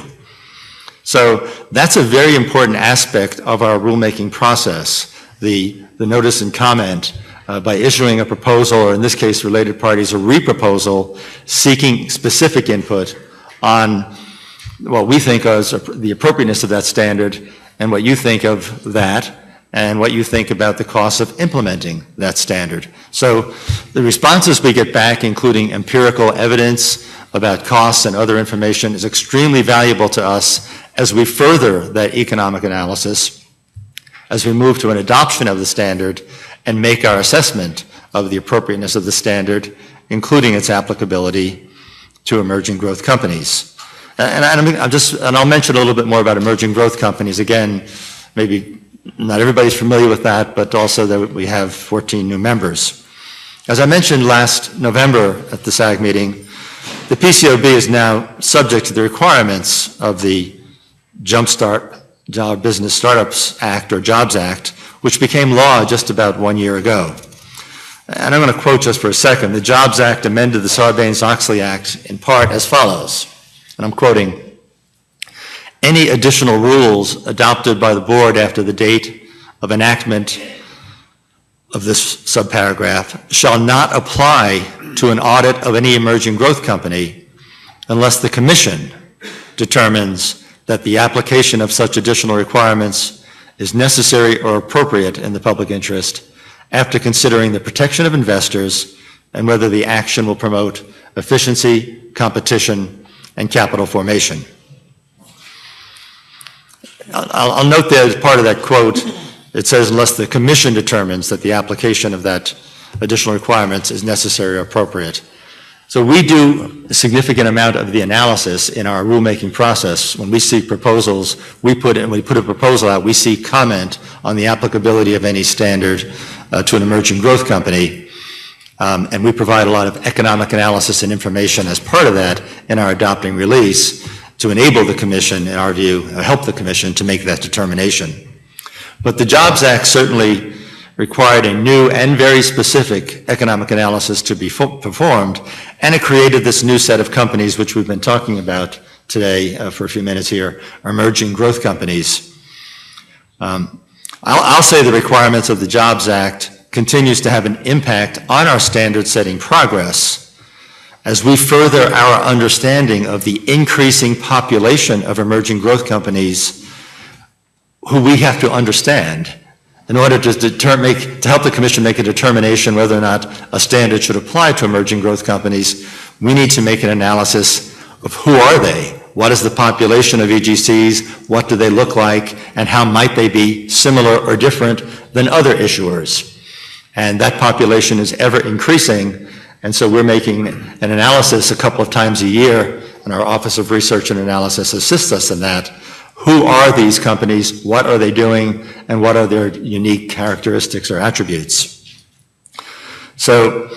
So that's a very important aspect of our rulemaking process, the notice and comment by issuing a proposal, or in this case, related parties, a reproposal, seeking specific input on what we think is the appropriateness of that standard and what you think of that and what you think about the cost of implementing that standard. So the responses we get back, including empirical evidence about costs and other information, is extremely valuable to us as we further that economic analysis, as we move to an adoption of the standard and make our assessment of the appropriateness of the standard, including its applicability to emerging growth companies. And I'll mention a little bit more about emerging growth companies. Again, maybe not everybody's familiar with that, but also that we have 14 new members. As I mentioned last November at the SAG meeting, the PCAOB is now subject to the requirements of the Jumpstart Business Startups Act, or JOBS Act, which became law just about 1 year ago. And I'm going to quote just for a second. The JOBS Act amended the Sarbanes-Oxley Act in part as follows, and I'm quoting, "Any additional rules adopted by the board after the date of enactment of this subparagraph shall not apply to an audit of any emerging growth company unless the Commission determines that the application of such additional requirements is necessary or appropriate in the public interest after considering the protection of investors and whether the action will promote efficiency, competition, and capital formation." I'll note that as part of that quote, it says, unless the Commission determines that the application of that additional requirements is necessary or appropriate. So we do a significant amount of the analysis in our rulemaking process. When we seek proposals, when we put a proposal out, we seek comment on the applicability of any standard to an emerging growth company. And we provide a lot of economic analysis and information as part of that in our adopting release to enable the Commission, in our view, help the Commission to make that determination. But the JOBS Act certainly required a new and very specific economic analysis to be performed, and it created this new set of companies, which we've been talking about today for a few minutes here, emerging growth companies. I'll say the requirements of the JOBS Act continues to have an impact on our standard-setting progress as we further our understanding of the increasing population of emerging growth companies who we have to understand in order to help the Commission make a determination whether or not a standard should apply to emerging growth companies. We need to make an analysis of who are they, what is the population of EGCs, what do they look like, and how might they be similar or different than other issuers. And that population is ever increasing, and so we're making an analysis a couple of times a year, and our Office of Research and Analysis assists us in that. Who are these companies, what are they doing, and what are their unique characteristics or attributes? So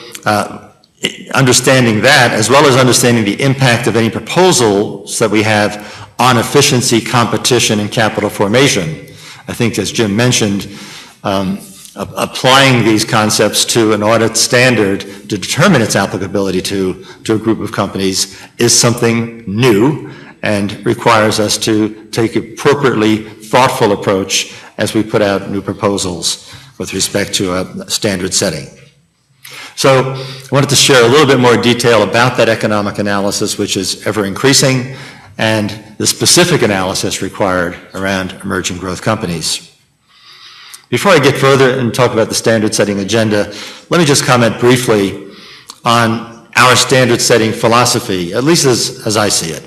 understanding that, as well as understanding the impact of any proposals that we have on efficiency, competition, and capital formation. I think, as Jim mentioned, applying these concepts to an audit standard to determine its applicability to a group of companies is something new and requires us to take appropriately thoughtful approach as we put out new proposals with respect to a standard setting. So I wanted to share a little bit more detail about that economic analysis, which is ever increasing, and the specific analysis required around emerging growth companies. Before I get further and talk about the standard setting agenda, let me just comment briefly on our standard setting philosophy, at least as I see it.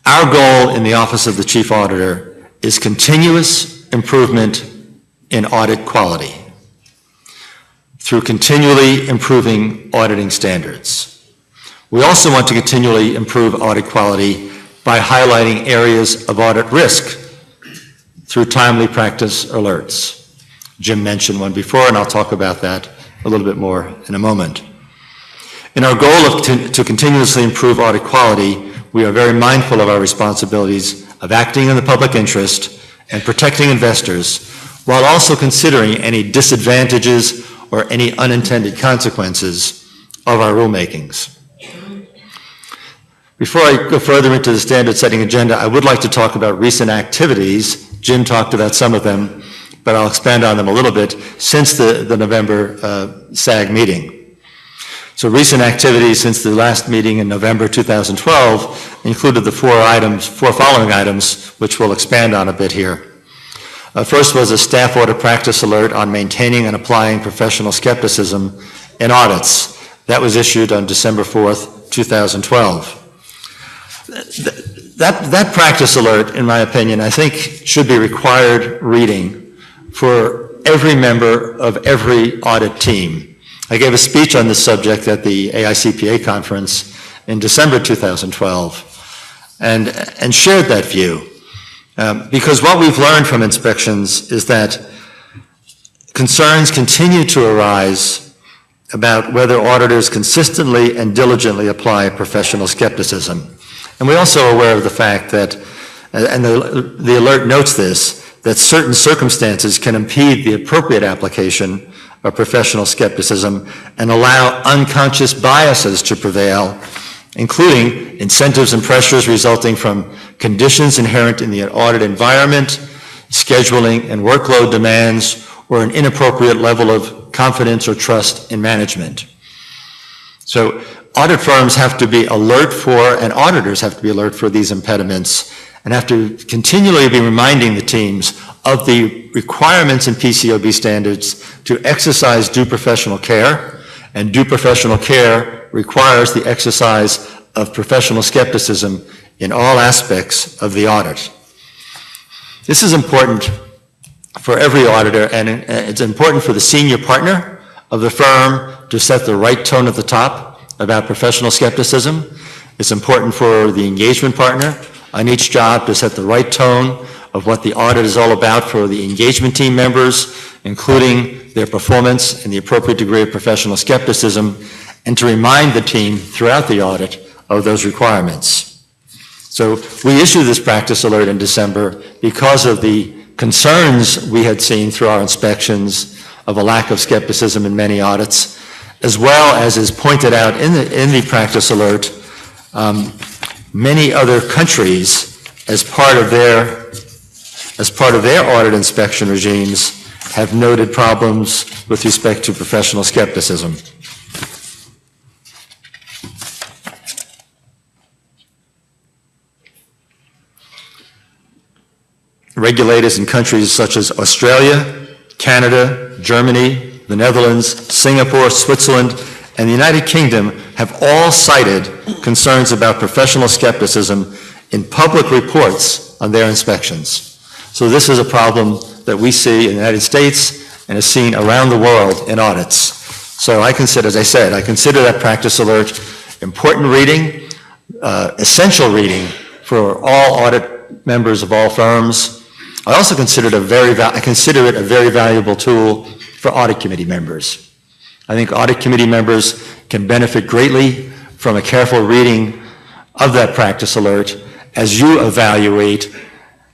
Our goal in the Office of the Chief Auditor is continuous improvement in audit quality through continually improving auditing standards. We also want to continually improve audit quality by highlighting areas of audit risk through timely practice alerts. Jim mentioned one before, and I'll talk about that a little bit more in a moment. In our goal to continuously improve audit quality, we are very mindful of our responsibilities of acting in the public interest and protecting investors, while also considering any disadvantages or any unintended consequences of our rulemakings. Before I go further into the standard setting agenda, I would like to talk about recent activities. Jim talked about some of them, but I'll expand on them a little bit since the November SAG meeting. So recent activities since the last meeting in November 2012 included the four following items, which we'll expand on a bit here. First was a staff audit practice alert on maintaining and applying professional skepticism in audits. That was issued on December 4th, 2012. That practice alert, in my opinion, I think should be required reading for every member of every audit team. I gave a speech on this subject at the AICPA conference in December 2012 and shared that view. Because what we've learned from inspections is that concerns continue to arise about whether auditors consistently and diligently apply professional skepticism. And we're also aware of the fact that, and the alert notes this, that certain circumstances can impede the appropriate application of professional skepticism and allow unconscious biases to prevail, including incentives and pressures resulting from conditions inherent in the audit environment, scheduling and workload demands, or an inappropriate level of confidence or trust in management. So audit firms have to be alert for, and auditors have to be alert for these impediments, and have to continually be reminding the teams of the requirements in PCAOB standards to exercise due professional care, and due professional care requires the exercise of professional skepticism in all aspects of the audit. This is important for every auditor, and it's important for the senior partner of the firm to set the right tone at the top about professional skepticism. It's important for the engagement partner on each job to set the right tone of what the audit is all about for the engagement team members, including their performance and the appropriate degree of professional skepticism, and to remind the team throughout the audit of those requirements. So we issued this practice alert in December because of the concerns we had seen through our inspections of a lack of skepticism in many audits, as well as is pointed out in the practice alert, many other countries, as part of their audit inspection regimes, have noted problems with respect to professional skepticism. Regulators in countries such as Australia, Canada, Germany, the Netherlands, Singapore, Switzerland, and the United Kingdom have all cited concerns about professional skepticism in public reports on their inspections. So this is a problem that we see in the United States and is seen around the world in audits. So I consider, as I said, I consider that practice alert important reading, essential reading for all audit members of all firms. I also consider it a very valuable tool for audit committee members. I think audit committee members can benefit greatly from a careful reading of that practice alert as you evaluate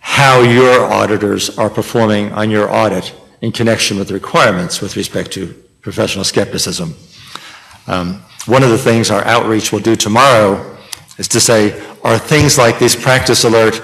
how your auditors are performing on your audit in connection with the requirements with respect to professional skepticism. One of the things our outreach will do tomorrow is to say, are things like this practice alert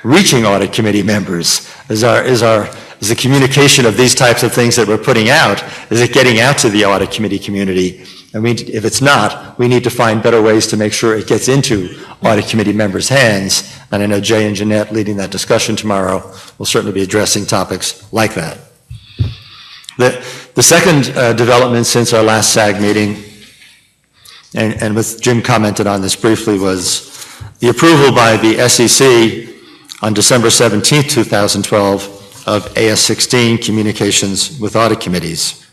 reaching audit committee members? Is the communication of these types of things that we're putting out, is it getting out to the audit committee community? And if it's not, we need to find better ways to make sure it gets into audit committee members' hands. And I know Jay and Jeanette, leading that discussion tomorrow, will certainly be addressing topics like that. The second development since our last SAG meeting, and with Jim commented on this briefly, was the approval by the SEC on December 17, 2012, of AS-16, Communications with Audit Committees.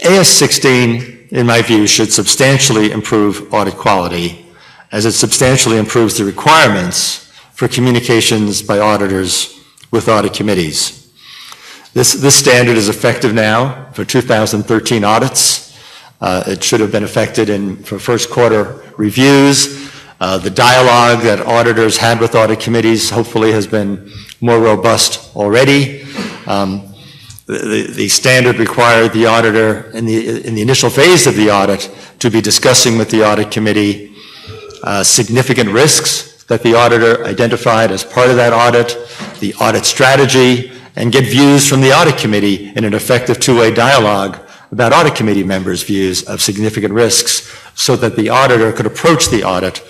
AS-16, in my view, should substantially improve audit quality, as it substantially improves the requirements for communications by auditors with audit committees. This standard is effective now for 2013 audits. It should have been effective for first quarter reviews. The dialogue that auditors had with audit committees hopefully has been more robust already. The standard required the auditor in the initial phase of the audit to be discussing with the audit committee significant risks that the auditor identified as part of that audit, the audit strategy, and get views from the audit committee in an effective two-way dialogue about audit committee members' views of significant risks so that the auditor could approach the audit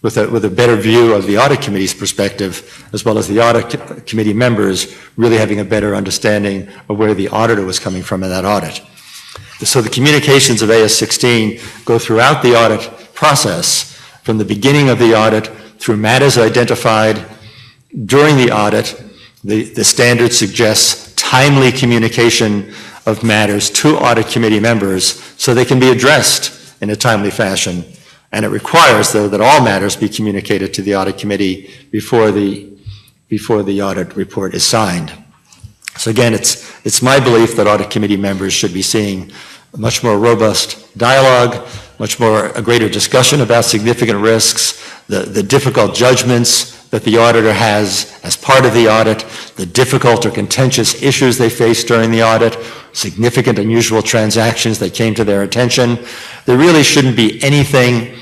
with a better view of the audit committee's perspective, as well as the audit committee members really having a better understanding of where the auditor was coming from in that audit. So the communications of AS16 go throughout the audit process, from the beginning of the audit through matters identified during the audit. The standard suggests timely communication of matters to audit committee members so they can be addressed in a timely fashion. And it requires, though, that all matters be communicated to the audit committee before the audit report is signed. So again, it's my belief that audit committee members should be seeing a much more robust dialogue, a greater discussion about significant risks, the difficult judgments that the auditor has as part of the audit, the difficult or contentious issues they face during the audit, significant unusual transactions that came to their attention. There really shouldn't be anything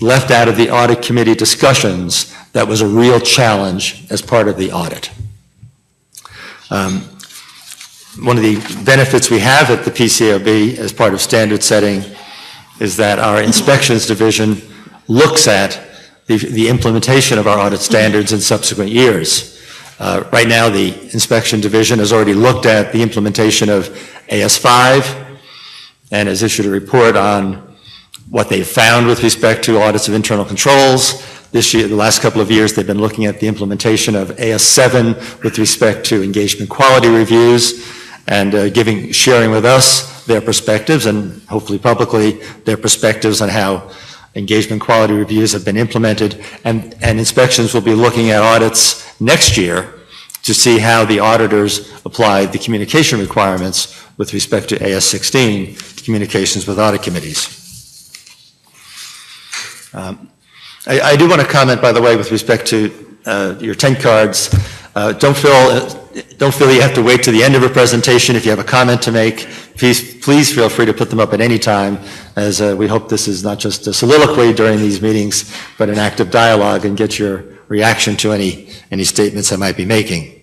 left out of the audit committee discussions that was a real challenge as part of the audit. One of the benefits we have at the PCAOB as part of standard setting is that our inspections division looks at the implementation of our audit standards in subsequent years. Right now, the inspection division has already looked at the implementation of AS5 and has issued a report on what they've found with respect to audits of internal controls. This year, the last couple of years, they've been looking at the implementation of AS7 with respect to engagement quality reviews and sharing with us their perspectives and hopefully publicly their perspectives on how engagement quality reviews have been implemented. And inspections will be looking at audits next year to see how the auditors applied the communication requirements with respect to AS16, communications with audit committees. I do want to comment, by the way, with respect to your 10 cards. Don't feel you have to wait to the end of a presentation. If you have a comment to make, please feel free to put them up at any time, as we hope this is not just a soliloquy during these meetings, but an active dialogue, and get your reaction to any statements I might be making.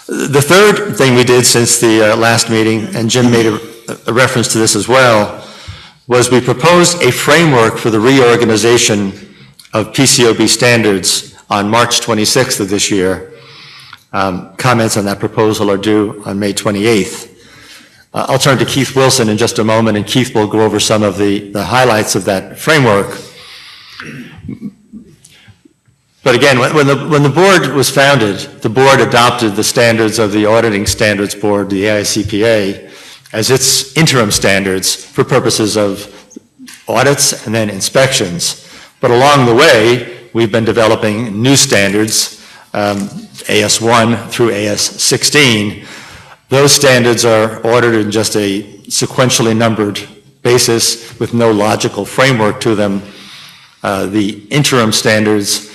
The third thing we did since the last meeting, and Jim made a reference to this as well, was we proposed a framework for the reorganization of PCAOB standards on March 26th of this year. Comments on that proposal are due on May 28th. I'll turn to Keith Wilson in just a moment, and Keith will go over some of the highlights of that framework. But again, when the board was founded, the board adopted the standards of the Auditing Standards Board, the AICPA, as its interim standards for purposes of audits and then inspections. But along the way, we've been developing new standards, AS1 through AS16. Those standards are ordered in just a sequentially numbered basis with no logical framework to them. The interim standards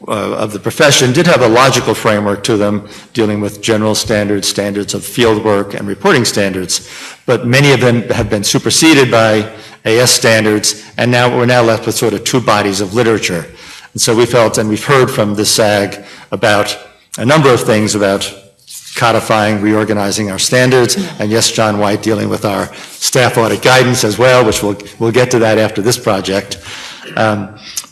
of the profession did have a logical framework to them, dealing with general standards, standards of field work, and reporting standards. But many of them have been superseded by AS standards, and we're now left with sort of two bodies of literature. And so we felt, and we've heard from the SAG about a number of things about codifying, reorganizing our standards, and yes, John White dealing with our staff audit guidance as well, which we'll get to that after this project.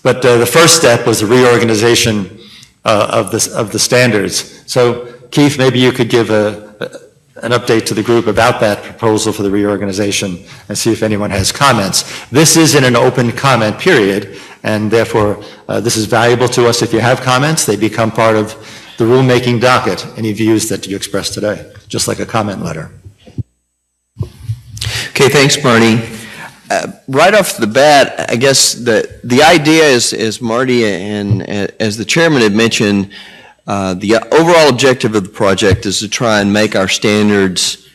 But the first step was the reorganization of the standards. So Keith, maybe you could give an update to the group about that proposal for the reorganization and see if anyone has comments. This is in an open comment period, and therefore this is valuable to us. If you have comments, they become part of the rulemaking docket, any views that you express today, just like a comment letter. Okay, thanks, Marty. Right off the bat, I guess the idea is, as Marty and as the chairman had mentioned, the overall objective of the project is to try and make our standards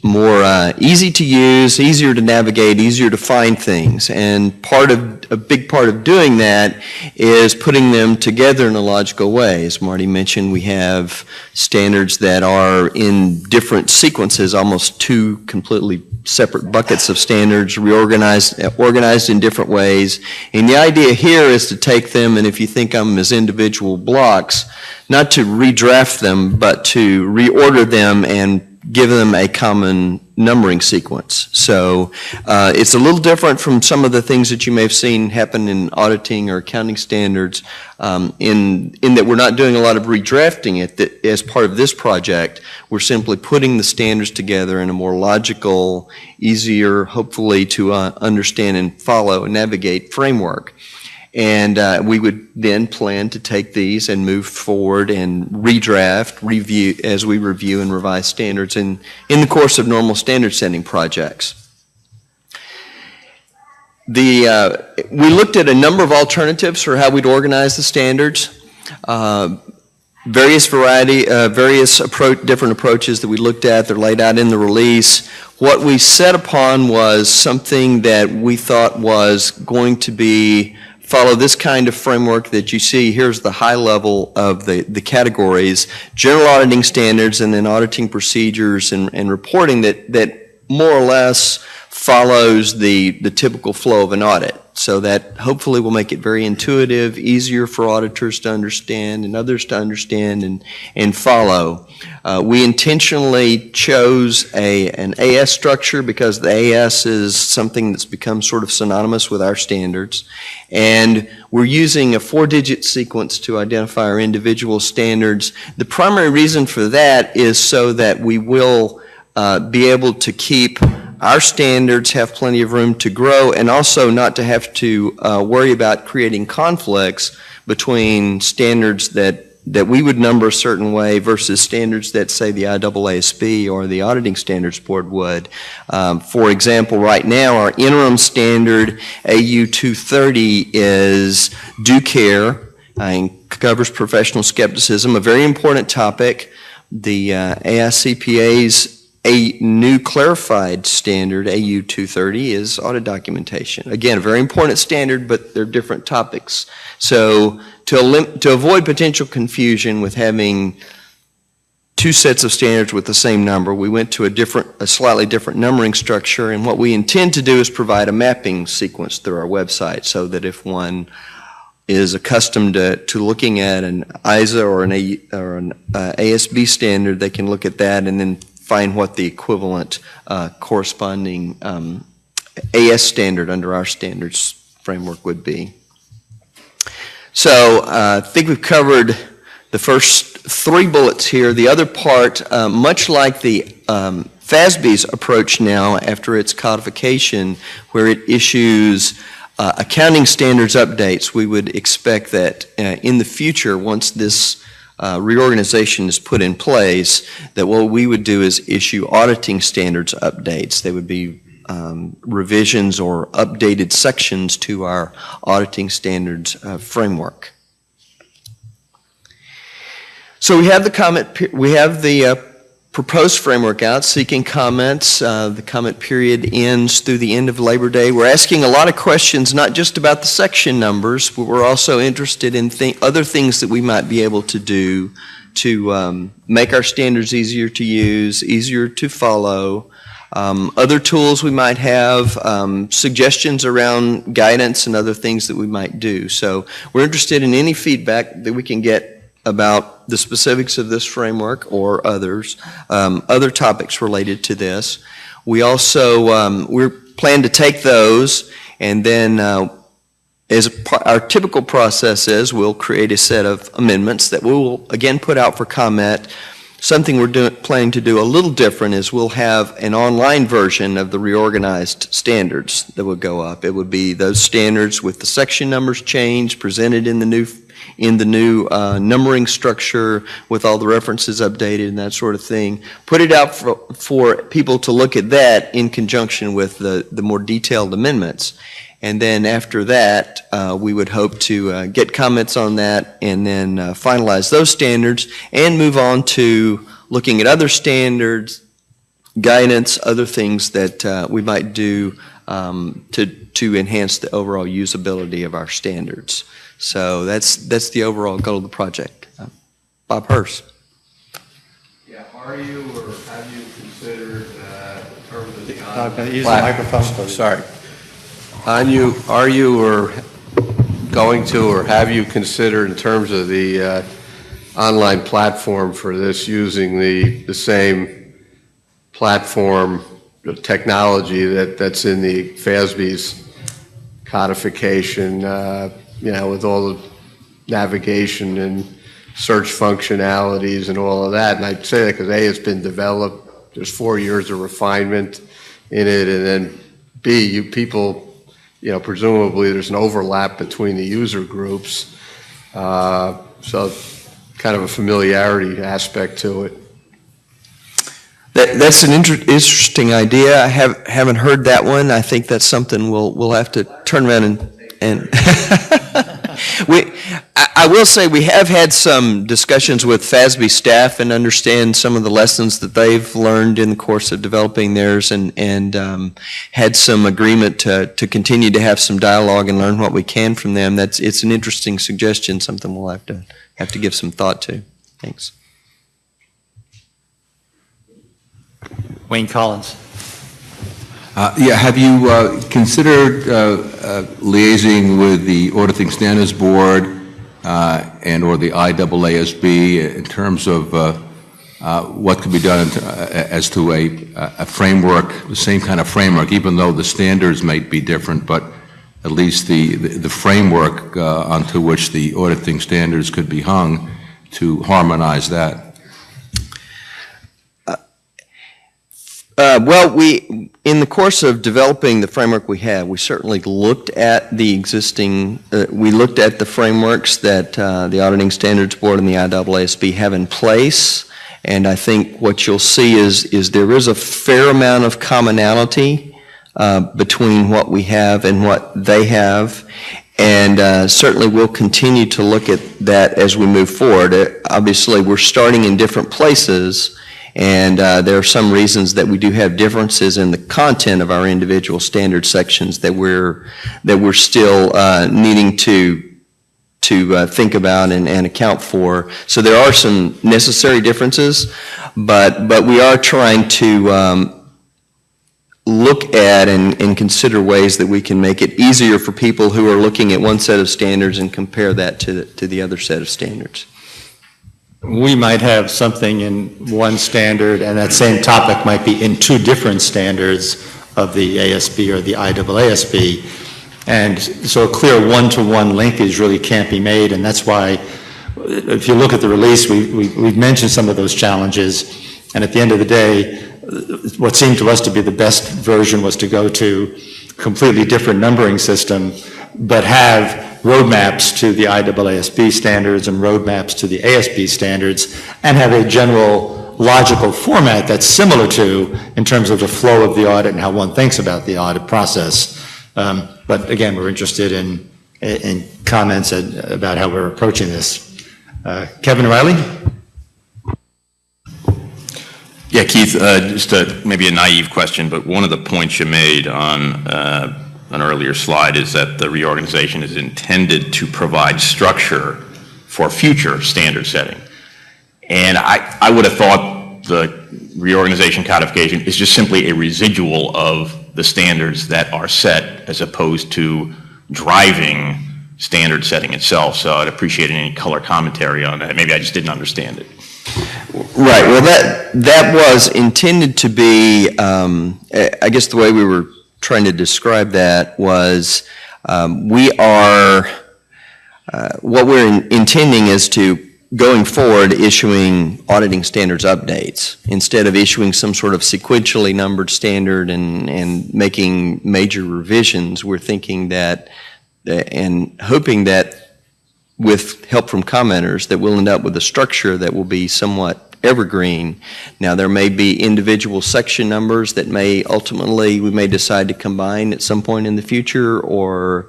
more easy to use, easier to navigate, easier to find things. And part of a big part of doing that is putting them together in a logical way. As Marty mentioned, we have standards that are in different sequences, almost two completely separate buckets of standards, organized in different ways. And the idea here is to take them, and if you think of them as individual blocks, not to redraft them, but to reorder them and give them a common numbering sequence. So it's a little different from some of the things that you may have seen happen in auditing or accounting standards in that we're not doing a lot of redrafting it. That as part of this project, we're simply putting the standards together in a more logical, easier, hopefully to understand and follow and navigate framework. And we would then plan to take these and move forward and redraft, review, as we review and revise standards in the course of normal standard setting projects. We looked at a number of alternatives for how we'd organize the standards. Various different approaches that we looked at. They're laid out in the release. What we set upon was something that we thought was going to follow this kind of framework that you see. Here's the high level of the categories: general auditing standards, and then auditing procedures and reporting that more or less follows the typical flow of an audit. So that hopefully will make it very intuitive, easier for auditors to understand and others to understand and follow. We intentionally chose an AS structure because the AS is something that's become sort of synonymous with our standards. And we're using a 4-digit sequence to identify our individual standards. The primary reason for that is so that we will be able to keep our standards, have plenty of room to grow, and also not to have to worry about creating conflicts between standards that we would number a certain way versus standards that, say, the IAASB or the Auditing Standards Board would. For example, right now, our interim standard, AU 230, is due care and covers professional skepticism, a very important topic. The AICPA's new clarified standard, AU 230, is audit documentation. Again, a very important standard, but they're different topics. So to avoid potential confusion with having two sets of standards with the same number, we went to a slightly different numbering structure, and what we intend to do is provide a mapping sequence through our website so that if one is accustomed to looking at an ISA or an ASB standard, they can look at that and then find what the equivalent corresponding AS standard under our standards framework would be. So I think we've covered the first 3 bullets here. The other part, much like the FASB's approach now after its codification, where it issues accounting standards updates, we would expect that in the future, once this reorganization is put in place, that what we would do is issue auditing standards updates. They would be revisions or updated sections to our auditing standards framework. So we have the proposed framework out, seeking comments. The comment period ends through the end of Labor Day. We're asking a lot of questions, not just about the section numbers, but we're also interested in other things that we might be able to do to make our standards easier to use, easier to follow. Other tools we might have, suggestions around guidance and other things that we might do. So we're interested in any feedback that we can get about the specifics of this framework or others, other topics related to this. We also, we plan to take those and then as our typical process is, we'll create a set of amendments that we will again put out for comment. Something we're planning to do a little different is we'll have an online version of the reorganized standards that will go up. It would be those standards with the section numbers changed, presented in the new numbering structure with all the references updated and that sort of thing. Put it out for people to look at that in conjunction with the more detailed amendments. And then after that, we would hope to get comments on that and then finalize those standards and move on to looking at other standards, guidance, other things that we might do to enhance the overall usability of our standards. So that's the overall goal of the project. Bob Hurst. Yeah, are you or have you considered in terms of the Use the microphone. Sorry. Are you or going to or have you considered in terms of the online platform for this using the same platform technology that's in the FASB's codification, with all the navigation and search functionalities and all of that? And I'd say that because A, it's been developed, there's 4 years of refinement in it, and then B, you people, presumably there's an overlap between the user groups, so kind of a familiarity aspect to it. That's an interesting idea. I haven't heard that one. I think that's something we'll have to turn around and I will say we have had some discussions with FASB staff and understand some of the lessons that they've learned in the course of developing theirs, and had some agreement to continue to have some dialogue and learn what we can from them. It's an interesting suggestion, something we'll have to give some thought to. Thanks. Wayne Collins. Have you considered liaising with the Auditing Standards Board and or the IAASB in terms of what could be done as to a framework, the same kind of framework, even though the standards might be different, but at least the framework onto which the auditing standards could be hung to harmonize that? Well, in the course of developing the framework we certainly looked at the existing, we looked at the frameworks that the Auditing Standards Board and the IAASB have in place, and I think what you'll see is there is a fair amount of commonality between what we have and what they have, and certainly we'll continue to look at that as we move forward. Obviously, we're starting in different places, and there are some reasons that we do have differences in the content of our individual standard sections that we're still needing to think about and account for. So there are some necessary differences, but we are trying to look at and consider ways that we can make it easier for people who are looking at one set of standards and compare that to the other set of standards. We might have something in one standard, and that same topic might be in two different standards of the ASB or the IAASB. And so a clear one-to-one linkage really can't be made, and that's why, if you look at the release, we've mentioned some of those challenges, and at the end of the day, what seemed to us to be the best version was to go to a completely different numbering system, but have roadmaps to the IAASB standards and roadmaps to the ASB standards, and have a general logical format that's similar to in terms of the flow of the audit and how one thinks about the audit process. But again, we're interested in comments about how we're approaching this. Kevin Riley? Yeah, Keith, just maybe a naive question, but one of the points you made on an earlier slide is that the reorganization is intended to provide structure for future standard setting. And I would have thought the reorganization codification is just simply a residual of the standards that are set as opposed to driving standard setting itself. So I'd appreciate any color commentary on that. Maybe I just didn't understand it. Right. Well, that was intended to be, I guess the way we were trying to describe that was what we're intending is to, going forward, issuing auditing standards updates instead of issuing some sort of sequentially numbered standard and making major revisions. We're thinking that and hoping that with help from commenters that we'll end up with a structure that will be somewhat evergreen. Now, there may be individual section numbers that we may decide to combine at some point in the future or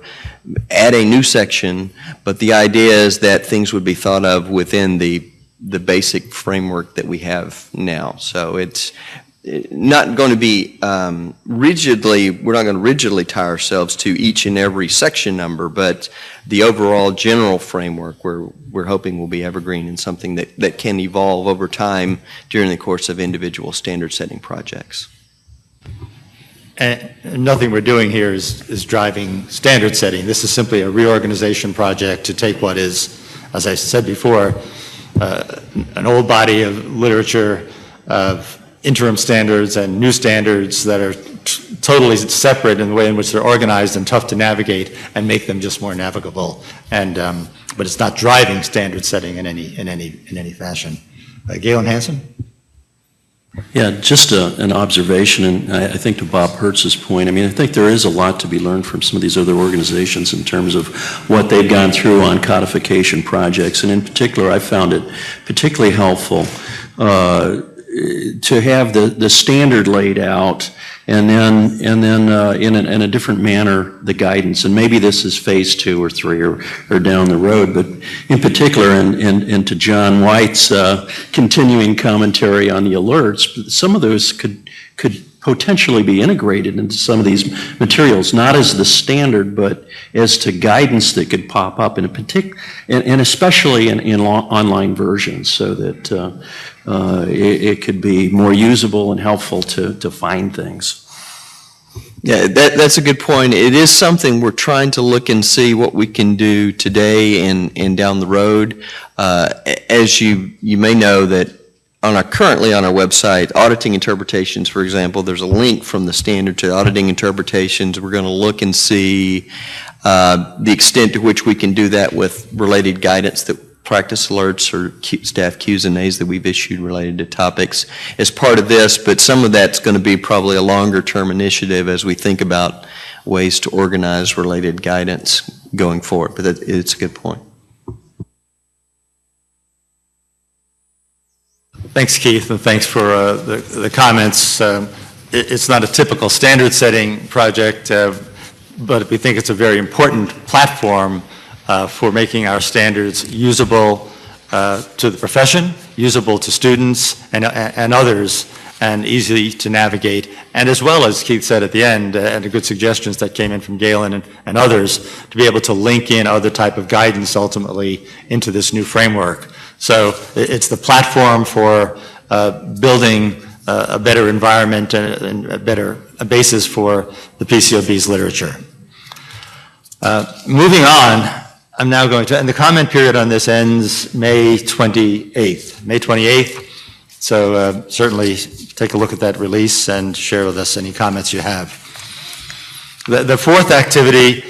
add a new section, but the idea is that things would be thought of within the basic framework that we have now. So not going to be we're not going to rigidly tie ourselves to each and every section number, but the overall general framework we're hoping will be evergreen and something that can evolve over time during the course of individual standard setting projects. And nothing we're doing here is driving standard setting. This is simply a reorganization project to take what is, as I said before, an old body of literature of interim standards and new standards that are totally separate in the way in which they're organized and tough to navigate, and make them just more navigable. And but it's not driving standard setting in any fashion. Galen Hansen. Yeah, just an observation, and I think to Bob Hertz's point, I mean, I think there is a lot to be learned from some of these other organizations in terms of what they've gone through on codification projects, and in particular, I found it particularly helpful to have the standard laid out, and then in a different manner the guidance. And maybe this is phase 2 or 3 or down the road, but in particular, and to John White's continuing commentary on the alerts, some of those could potentially be integrated into some of these materials, not as the standard, but as to guidance that could pop up in a particular, and especially in online versions, so that it could be more usable and helpful to find things. Yeah, that's a good point. It is something we're trying to look and see what we can do today and down the road. As you may know, that currently on our website, auditing interpretations, for example, there's a link from the standard to auditing interpretations. We're going to look and see the extent to which we can do that with related guidance, that practice alerts or staff Q's and A's that we've issued related to topics as part of this, but some of that's going to be probably a longer term initiative as we think about ways to organize related guidance going forward. But it's a good point. Thanks, Keith, and thanks for the comments. It's not a typical standard setting project, but we think it's a very important platform for making our standards usable to the profession, usable to students and others, and easy to navigate. And as well, as Keith said at the end, and the good suggestions that came in from Galen and others, to be able to link in other type of guidance ultimately into this new framework. So it's the platform for building a better environment and a basis for the PCAOB's literature. Moving on, I'm now going to, and the comment period on this ends May 28th. May 28th, so certainly take a look at that release and share with us any comments you have. The fourth activity,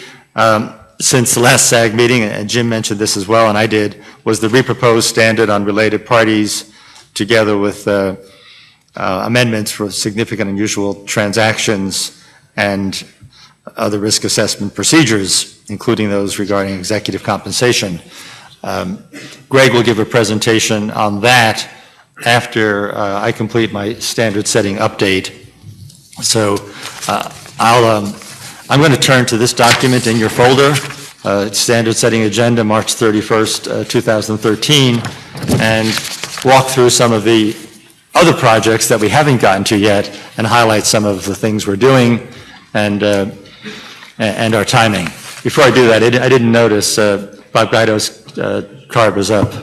since the last SAG meeting, and Jim mentioned this as well, and I did, was the reproposed standard on related parties, together with amendments for significant unusual transactions and other risk assessment procedures, including those regarding executive compensation. Greg will give a presentation on that after I complete my standard setting update. So I'm going to turn to this document in your folder, Standard Setting Agenda, March 31st, 2013, and walk through some of the other projects that we haven't gotten to yet and highlight some of the things we're doing and our timing. Before I do that, I didn't notice Bob Guido's card was up.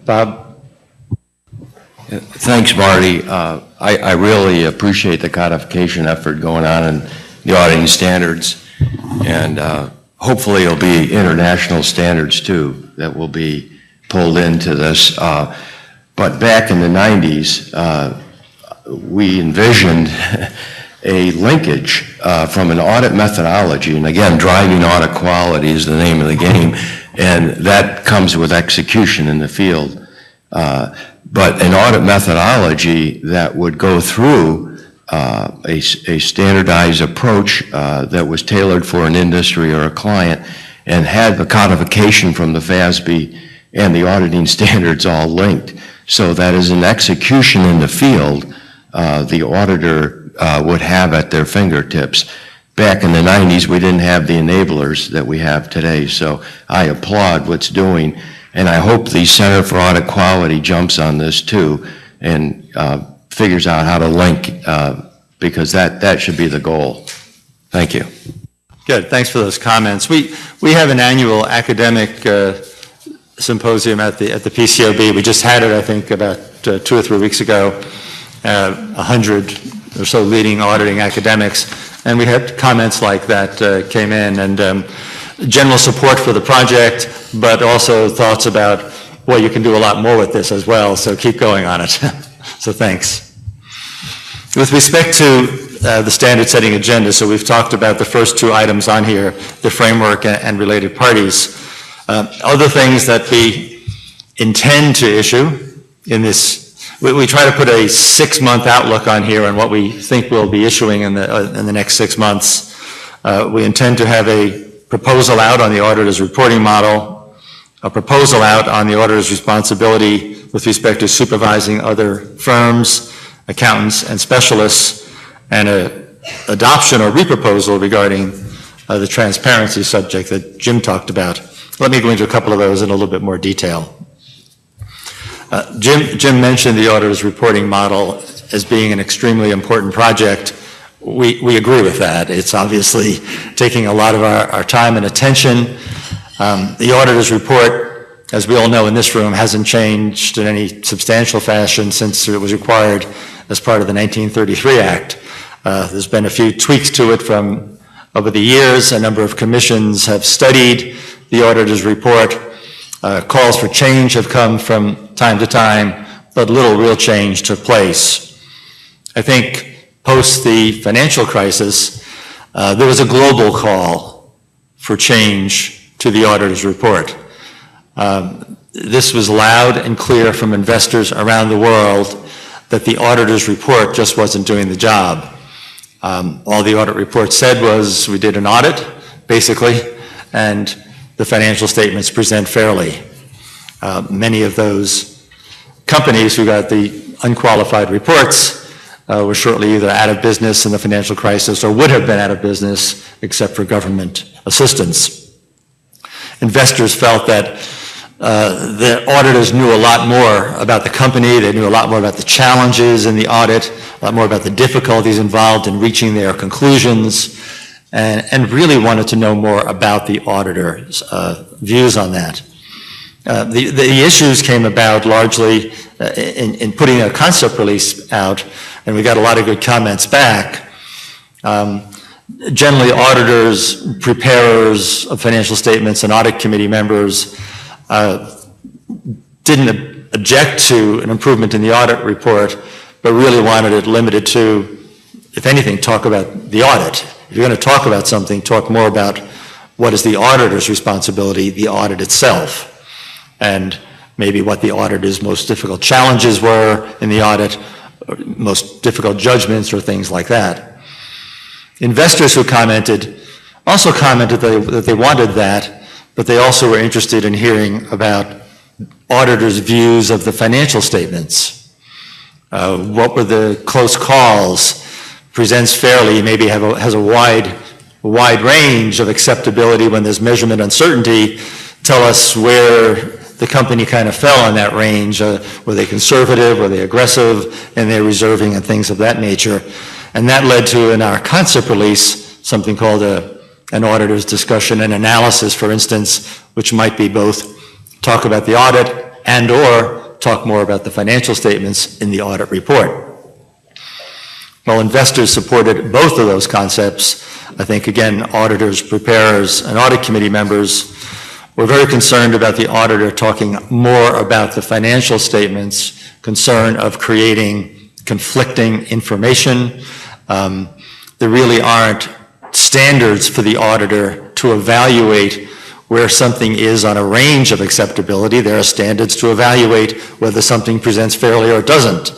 Bob? Thanks, Marty. I really appreciate the codification effort going on in the auditing standards, and hopefully it'll be international standards too that will be pulled into this. But back in the 90s, we envisioned a linkage from an audit methodology, and again, driving audit quality is the name of the game, and that comes with execution in the field. But an audit methodology that would go through a standardized approach that was tailored for an industry or a client, and had the codification from the FASB and the auditing standards all linked, so that as an execution in the field, the auditor would have at their fingertips. Back in the 90s, we didn't have the enablers that we have today, so I applaud what's doing, and I hope the Center for Audit Quality jumps on this too, and figures out how to link, because that should be the goal. Thank you. Good, thanks for those comments. We have an annual academic symposium at the PCAOB. We just had it, I think, about 2 or 3 weeks ago. 100 or so leading auditing academics, and we had comments like that came in, and general support for the project, but also thoughts about, well, you can do a lot more with this as well, so keep going on it. So thanks. With respect to the standard setting agenda, so we've talked about the first 2 items on here, the framework and related parties. Other things that we intend to issue in this, we try to put a 6-month outlook on here on what we think we'll be issuing in the next 6 months. We intend to have a proposal out on the auditor's reporting model, a proposal out on the auditor's responsibility with respect to supervising other firms, accountants, and specialists, and an adoption or reproposal regarding the transparency subject that Jim talked about. Let me go into a couple of those in a little bit more detail. Jim mentioned the auditor's reporting model as being an extremely important project. We agree with that. It's obviously taking a lot of our time and attention. The auditor's report, as we all know in this room, hasn't changed in any substantial fashion since it was required as part of the 1933 Act. There's been a few tweaks to it from over the years. A number of commissions have studied the auditor's report. Calls for change have come from time to time, but little real change took place. I think post the financial crisis, there was a global call for change to the auditor's report. This was loud and clear from investors around the world that the auditor's report just wasn't doing the job. All the audit report said was we did an audit, basically, and the financial statements present fairly. Many of those companies who got the unqualified reports were shortly either out of business in the financial crisis or would have been out of business except for government assistance. Investors felt that the auditors knew a lot more about the company, they knew a lot more about the challenges in the audit, a lot more about the difficulties involved in reaching their conclusions, and really wanted to know more about the auditor's views on that. The issues came about largely in putting a concept release out, and we got a lot of good comments back. Generally, auditors, preparers of financial statements, and audit committee members didn't object to an improvement in the audit report, but really wanted it limited to, if anything, talk about the audit. If you're going to talk about something, talk more about what is the auditor's responsibility, the audit itself, and maybe what the auditor's most difficult challenges were in the audit, or most difficult judgments, or things like that. Investors who commented also commented that they wanted that, but they also were interested in hearing about auditors' views of the financial statements. What were the close calls? Presents fairly, maybe has a wide range of acceptability when there's measurement uncertainty. Tell us where the company kind of fell in that range. Were they conservative? Were they aggressive in their reserving and things of that nature? And that led to, in our concept release, something called an auditor's discussion and analysis, for instance, which might be both talk about the audit and or talk more about the financial statements in the audit report. Well, investors supported both of those concepts. I think, again, auditors, preparers, and audit committee members were very concerned about the auditor talking more about the financial statements, concern of creating conflicting information. There really aren't standards for the auditor to evaluate where something is on a range of acceptability. There are standards to evaluate whether something presents fairly or doesn't.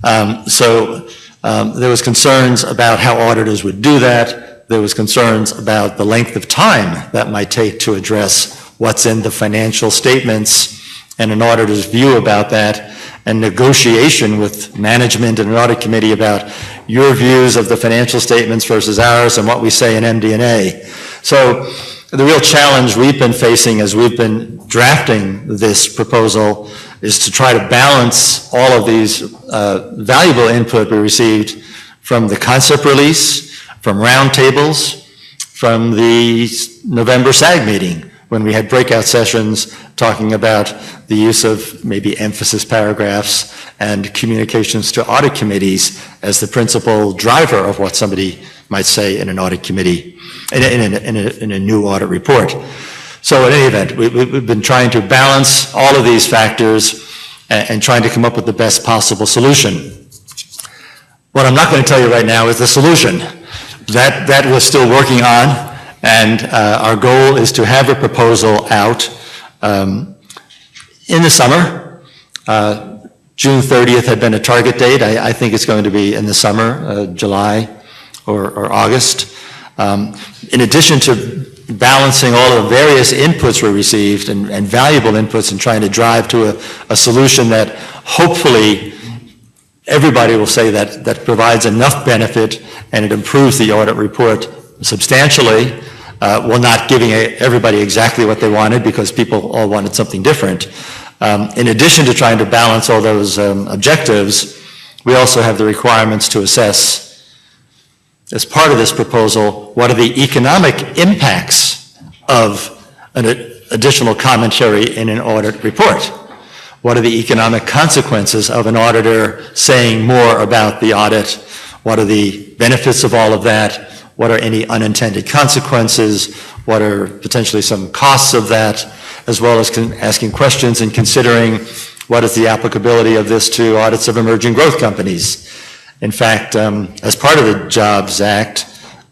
There was concerns about how auditors would do that. There was concerns about the length of time that might take to address what's in the financial statements and an auditor's view about that, and negotiation with management and an audit committee about your views of the financial statements versus ours and what we say in MD&A. So the real challenge we've been facing as we've been drafting this proposal is to try to balance all of these valuable input we received from the concept release, from roundtables, from the November SAG meeting, when we had breakout sessions talking about the use of maybe emphasis paragraphs and communications to audit committees as the principal driver of what somebody might say in an audit committee, in a new audit report. So in any event, we've been trying to balance all of these factors and trying to come up with the best possible solution. What I'm not going to tell you right now is the solution. That we're still working on, and our goal is to have a proposal out in the summer. June 30th had been a target date. I think it's going to be in the summer, July or August. In addition to balancing all the various inputs we received and valuable inputs and trying to drive to a solution that hopefully everybody will say that provides enough benefit and it improves the audit report substantially, while not giving everybody exactly what they wanted because people all wanted something different. In addition to trying to balance all those objectives, we also have the requirements to assess, as part of this proposal, what are the economic impacts of an additional commentary in an audit report? What are the economic consequences of an auditor saying more about the audit? What are the benefits of all of that? What are any unintended consequences? What are potentially some costs of that? As well as asking questions and considering what is the applicability of this to audits of emerging growth companies. In fact, as part of the Jobs Act,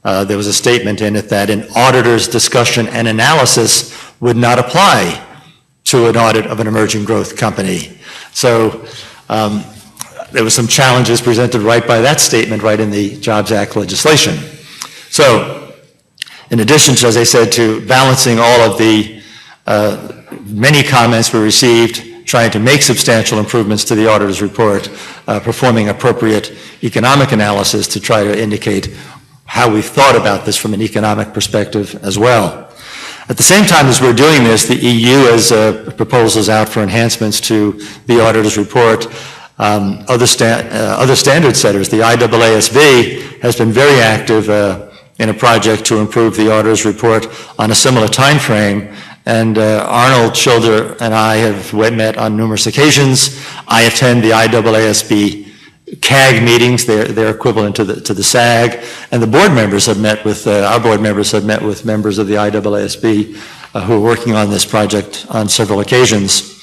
there was a statement in it that an auditor's discussion and analysis would not apply to an audit of an emerging growth company. So there were some challenges presented right by that statement right in the Jobs Act legislation. So in addition to, as I said, to balancing all of the many comments we received, trying to make substantial improvements to the auditor's report, performing appropriate economic analysis to try to indicate how we thought about this from an economic perspective as well. At the same time as we're doing this, the EU has proposals out for enhancements to the auditor's report. Other standard setters, the IAASB, has been very active in a project to improve the auditor's report on a similar time frame. And Arnold Schilder and I have met on numerous occasions. I attend the IAASB CAG meetings, they're equivalent to the SAG, and the board members have met with, our board members have met with members of the IAASB who are working on this project on several occasions.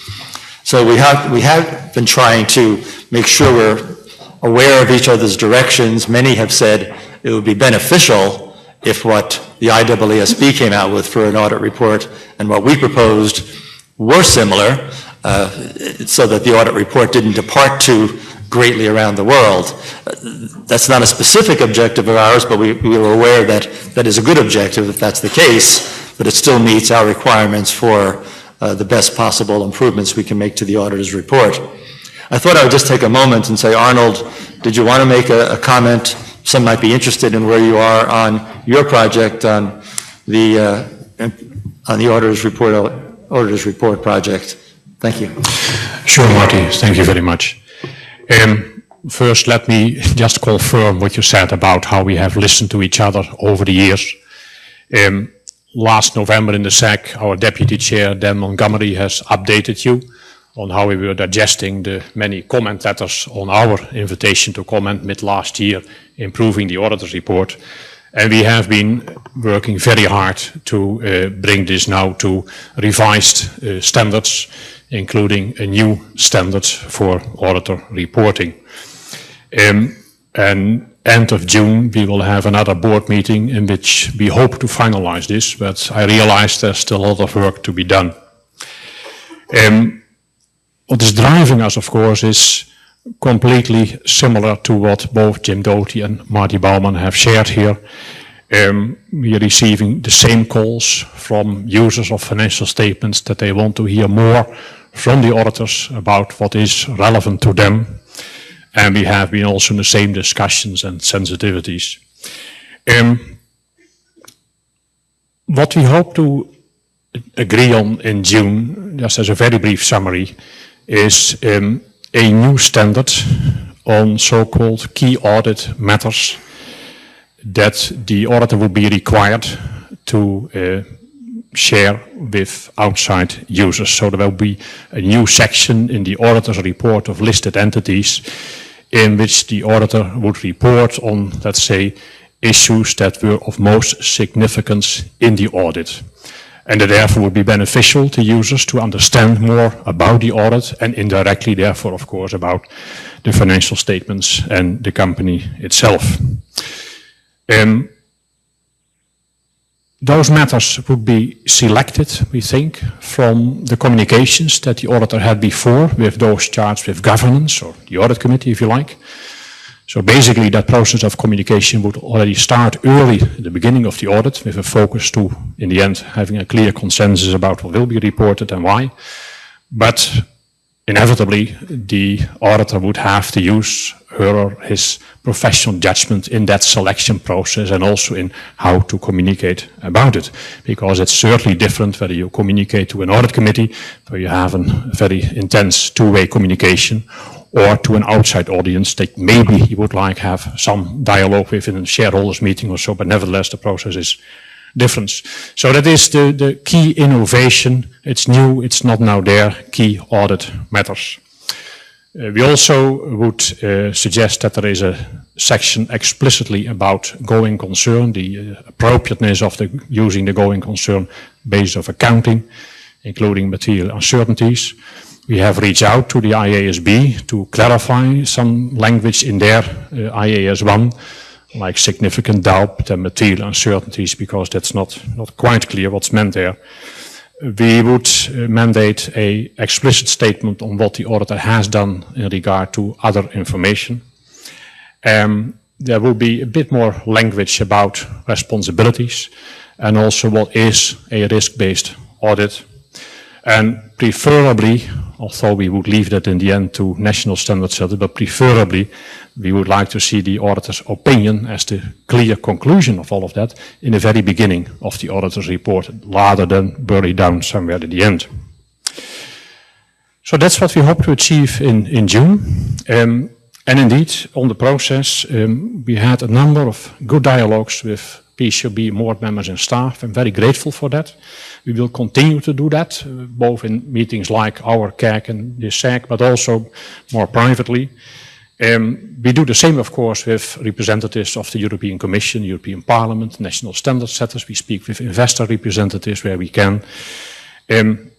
So we have been trying to make sure we're aware of each other's directions. Many have said it would be beneficial if what the IAASB came out with for an audit report and what we proposed were similar, so that the audit report didn't depart too greatly around the world. That's not a specific objective of ours, but we were aware that that is a good objective if that's the case, but it still meets our requirements for the best possible improvements we can make to the auditor's report. I thought I would just take a moment and say, Arnold, did you want to make a comment? Some might be interested in where you are on your project on the auditor's report project. Thank you. Sure, Marty. Thank you very much. First, let me just confirm what you said about how we have listened to each other over the years. Last November in the SAC, our Deputy Chair, Dan Montgomery, has updated you on how we were digesting the many comment letters on our invitation to comment mid-last year, improving the auditor's report. And we have been working very hard to bring this now to revised standards, including a new standard for auditor reporting. And end of June, we will have another board meeting in which we hope to finalize this, but I realize there's still a lot of work to be done. What is driving us, of course, is completely similar to what both Jim Doty and Marty Baumann have shared here. We are receiving the same calls from users of financial statements that they want to hear more from the auditors about what is relevant to them. And we have been also in the same discussions and sensitivities. What we hope to agree on in June, just as a very brief summary, is a new standard on so-called key audit matters that the auditor will be required to share with outside users. So there will be a new section in the auditor's report of listed entities in which the auditor would report on, let's say, issues that were of most significance in the audit. And that therefore would be beneficial to users to understand more about the audit and indirectly, therefore, of course, about the financial statements and the company itself. Those matters would be selected, we think, from the communications that the auditor had before with those charged with governance, or the audit committee, if you like. So basically that process of communication would already start early at the beginning of the audit with a focus to, in the end, having a clear consensus about what will be reported and why. But inevitably, the auditor would have to use her or his professional judgment in that selection process and also in how to communicate about it. Because it's certainly different whether you communicate to an audit committee, where you have a very intense two-way communication, or to an outside audience that maybe you would like have some dialogue with in a shareholders meeting or so, but nevertheless the process is different. So that is the key innovation. It's new, it's not now there, key audit matters. We also would suggest that there is a section explicitly about going concern, the appropriateness of using the going concern basis of accounting, including material uncertainties. We have reached out to the IASB to clarify some language in their IAS 1, like significant doubt and material uncertainties, because that's not quite clear what's meant there. We would mandate an explicit statement on what the auditor has done in regard to other information. There will be a bit more language about responsibilities and also what is a risk-based audit. And preferably, although we would leave that in the end to national standard setters, but preferably we would like to see the auditor's opinion as the clear conclusion of all of that in the very beginning of the auditor's report, rather than buried down somewhere at the end. So that's what we hope to achieve in June. And indeed, on the process, we had a number of good dialogues with PCAOB board members and staff. I'm very grateful for that. We will continue to do that, both in meetings like our CAC and the SAC, but also more privately. We do the same, of course, with representatives of the European Commission, European Parliament, national standard setters. We speak with investor representatives where we can. And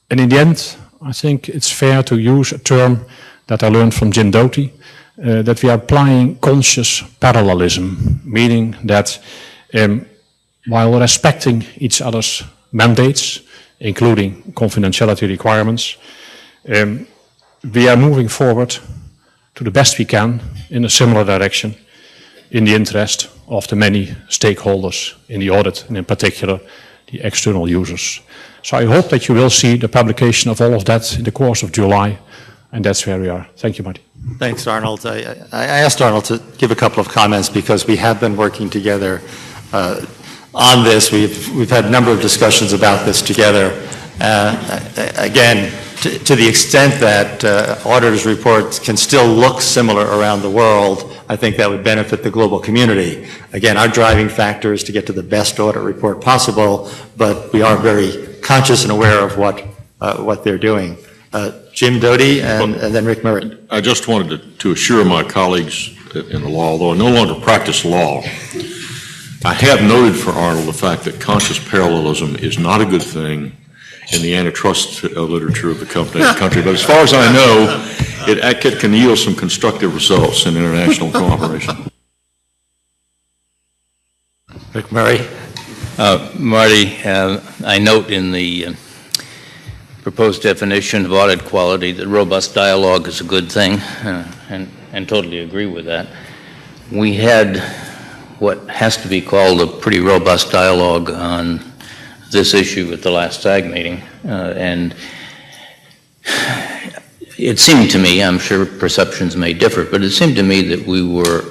in the end, I think it's fair to use a term that I learned from Jim Doty, that we are applying conscious parallelism, meaning that while respecting each other's mandates, including confidentiality requirements, we are moving forward to the best we can in a similar direction in the interest of the many stakeholders in the audit, and in particular the external users. So I hope that you will see the publication of all of that in the course of July, and that's where we are. Thank you, Marty. Thanks, Arnold. I asked Arnold to give a couple of comments because we have been working together on this. We've had a number of discussions about this together. Again, to the extent that auditors' reports can still look similar around the world, I think that would benefit the global community. Again, our driving factor is to get to the best audit report possible, but we are very conscious and aware of what they're doing. Jim Doty and then Rick Murray. I just wanted to assure my colleagues in the law, although I no longer practice law, I have noted for Arnold the fact that conscious parallelism is not a good thing in the antitrust literature of the country, but as far as I know, it can yield some constructive results in international cooperation. Rick Murray. Marty, I note in the proposed definition of audit quality that robust dialogue is a good thing, and totally agree with that. We had what has to be called a pretty robust dialogue on this issue at the last SAG meeting, and it seemed to me, I'm sure perceptions may differ, but it seemed to me that we were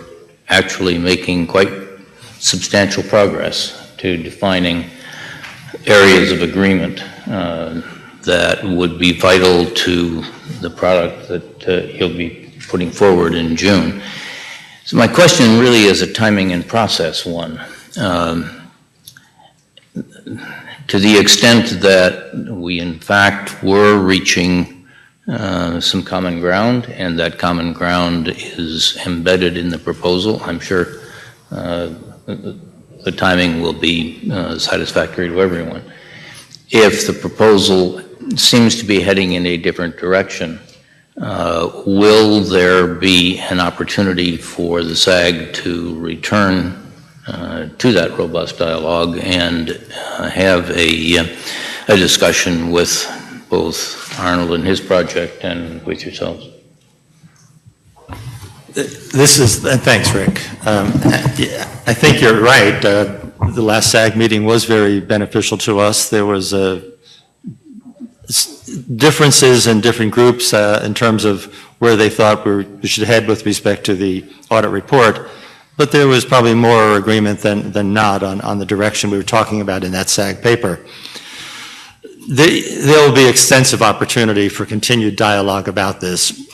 actually making quite substantial progress to defining areas of agreement that would be vital to the product that he'll be putting forward in June. So my question really is a timing and process one. To the extent that we in fact were reaching some common ground, and that common ground is embedded in the proposal, I'm sure the timing will be satisfactory to everyone. If the proposal seems to be heading in a different direction, will there be an opportunity for the SAG to return to that robust dialogue and have a discussion with both Arnold and his project and with yourselves? Thanks, Rick. I think you're right. The last SAG meeting was very beneficial to us. There was differences in different groups in terms of where they thought we should head with respect to the audit report, but there was probably more agreement than not on the direction we were talking about in that SAG paper. There will be extensive opportunity for continued dialogue about this.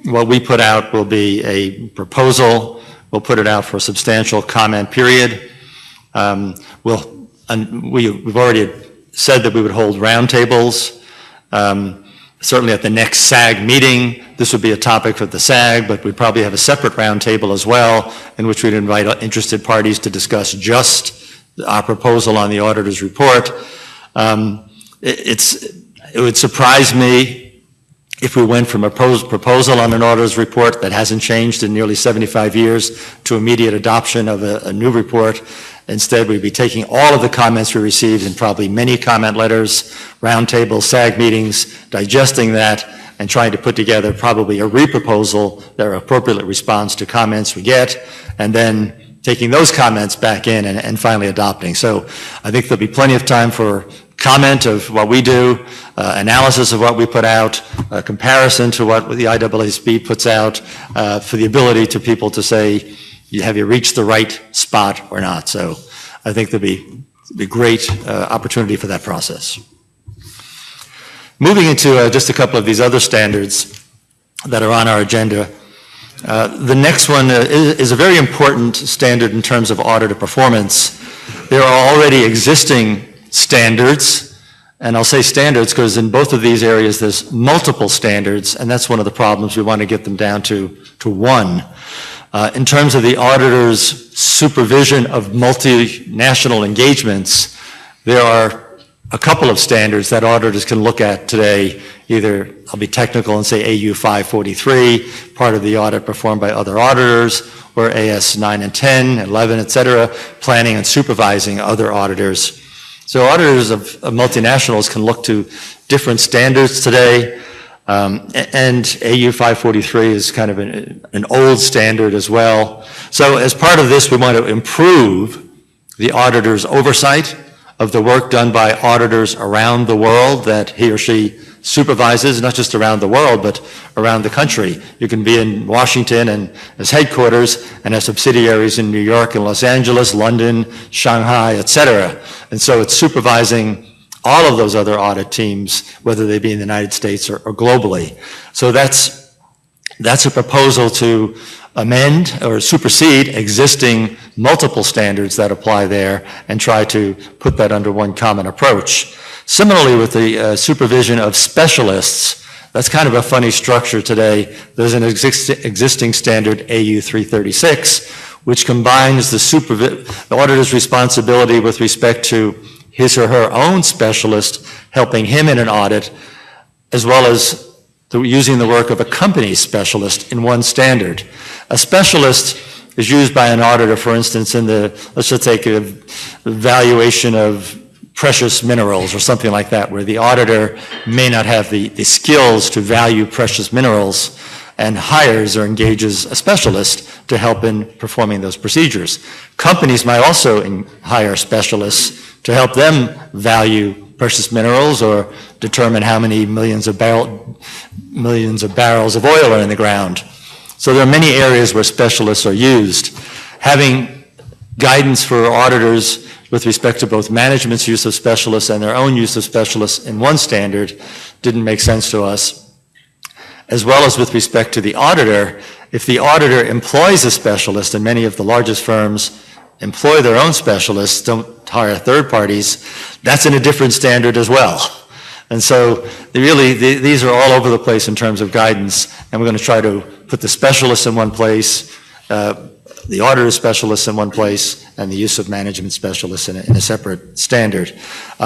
What we put out will be a proposal. We'll put it out for a substantial comment period. We've already said that we would hold roundtables. Certainly at the next SAG meeting, this would be a topic for the SAG, but we'd probably have a separate roundtable as well, in which we'd invite interested parties to discuss just our proposal on the auditor's report. It would surprise me if we went from a proposal on an auditor's report that hasn't changed in nearly 75 years to immediate adoption of a new report. Instead, we'd be taking all of the comments we received in probably many comment letters, roundtables, SAG meetings, digesting that, and trying to put together probably a reproposal that appropriately responds to comments we get, and then taking those comments back in and finally adopting. So I think there'll be plenty of time for comment of what we do, analysis of what we put out, comparison to what the IAASB puts out, for the ability to people to say, have you reached the right spot or not? So I think there'll be great opportunity for that process. Moving into just a couple of these other standards that are on our agenda. The next one is a very important standard in terms of auditor performance. There are already existing standards, and I'll say standards because in both of these areas there's multiple standards, and that's one of the problems. We want to get them down to one. In terms of the auditor's supervision of multinational engagements, there are a couple of standards that auditors can look at today. Either, I'll be technical and say AU 543, part of the audit performed by other auditors, or AS 9 and 10, 11, et cetera, planning and supervising other auditors. So auditors of multinationals can look to different standards today, and AU 543 is kind of an old standard as well. So as part of this, we want to improve the auditor's oversight of the work done by auditors around the world that he or she supervises, not just around the world, but around the country. You can be in Washington and as headquarters and have subsidiaries in New York and Los Angeles, London, Shanghai, et cetera. And so it's supervising all of those other audit teams, whether they be in the United States or globally. So that's a proposal to amend or supersede existing multiple standards that apply there and try to put that under one common approach. Similarly, with the supervision of specialists, that's kind of a funny structure today. There's an existing standard, AU 336, which combines the auditor's responsibility with respect to his or her own specialist helping him in an audit, as well as using the work of a company specialist in one standard. A specialist is used by an auditor, for instance, in let's just take a valuation of precious minerals or something like that, where the auditor may not have the skills to value precious minerals and hires or engages a specialist to help in performing those procedures. Companies might also hire specialists to help them value precious minerals or determine how many millions of barrels of oil are in the ground. So there are many areas where specialists are used. Having guidance for auditors with respect to both management's use of specialists and their own use of specialists in one standard didn't make sense to us, as well as with respect to the auditor. If the auditor employs a specialist, and many of the largest firms employ their own specialists, don't hire third parties, that's in a different standard as well. And so these are all over the place in terms of guidance, and we're going to try to put the specialists in one place, the auditor specialists in one place, and the use of management specialists in a separate standard.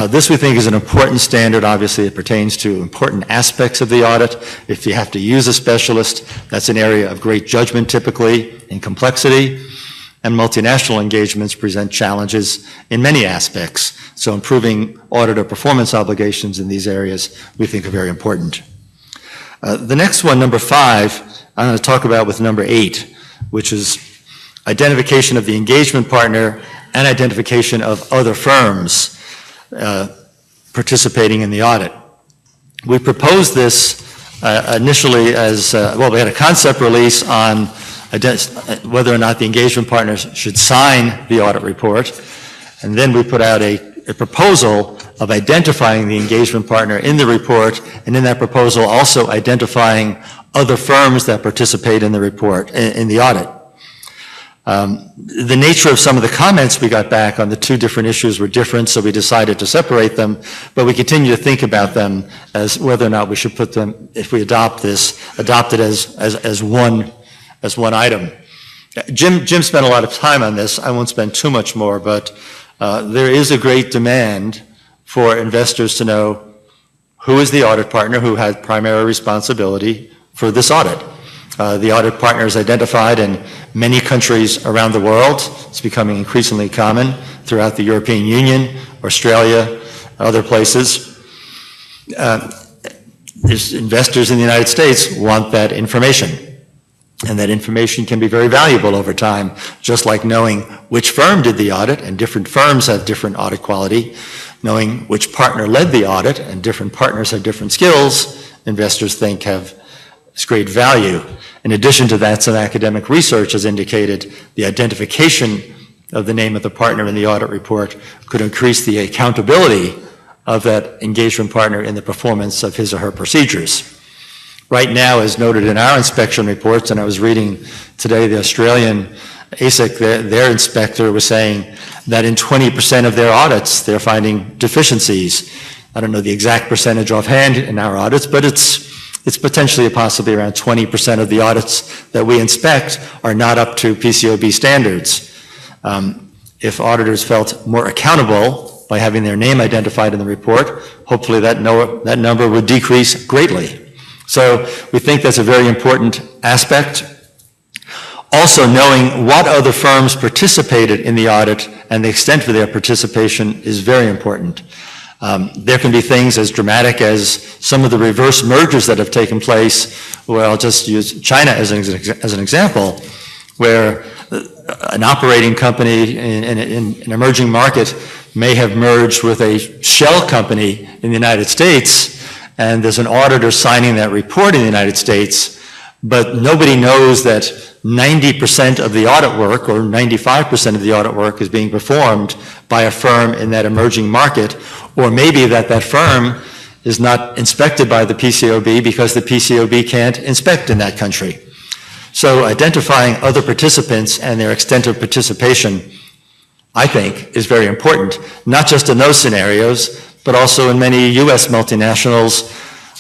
This, we think, is an important standard. Obviously, it pertains to important aspects of the audit. If you have to use a specialist, that's an area of great judgment typically in complexity, and multinational engagements present challenges in many aspects. So improving auditor performance obligations in these areas, we think, are very important. The next one, number 5, I'm going to talk about with number 8, which is identification of the engagement partner and identification of other firms participating in the audit. We proposed this initially as, we had a concept release on whether or not the engagement partners should sign the audit report, and then we put out a proposal of identifying the engagement partner in the report, and in that proposal also identifying other firms that participate in the report, in the audit. The nature of some of the comments we got back on the two different issues were different, so we decided to separate them, but we continue to think about them as whether or not we should put them, if we adopt it as one item. Jim spent a lot of time on this. I won't spend too much more, but there is a great demand for investors to know who is the audit partner who had primary responsibility for this audit. The audit partner is identified in many countries around the world. It's becoming increasingly common throughout the European Union, Australia, other places. Investors in the United States want that information. And that information can be very valuable over time, just like knowing which firm did the audit, and different firms have different audit quality. Knowing which partner led the audit, and different partners have different skills, investors think has great value. In addition to that, some academic research has indicated the identification of the name of the partner in the audit report could increase the accountability of that engagement partner in the performance of his or her procedures. Right now, as noted in our inspection reports, and I was reading today the Australian ASIC, their inspector was saying that in 20% of their audits, they're finding deficiencies. I don't know the exact percentage offhand in our audits, but it's potentially possibly around 20% of the audits that we inspect are not up to PCAOB standards. If auditors felt more accountable by having their name identified in the report, hopefully that number would decrease greatly. So we think that's a very important aspect. Also, knowing what other firms participated in the audit and the extent of their participation is very important. There can be things as dramatic as some of the reverse mergers that have taken place. Well, I'll just use China as an example, where an operating company in an emerging market may have merged with a shell company in the United States, and there's an auditor signing that report in the United States, but nobody knows that 90% of the audit work or 95% of the audit work is being performed by a firm in that emerging market, or maybe that firm is not inspected by the PCAOB because the PCAOB can't inspect in that country. So identifying other participants and their extent of participation, I think, is very important, not just in those scenarios, but also in many U.S. multinationals.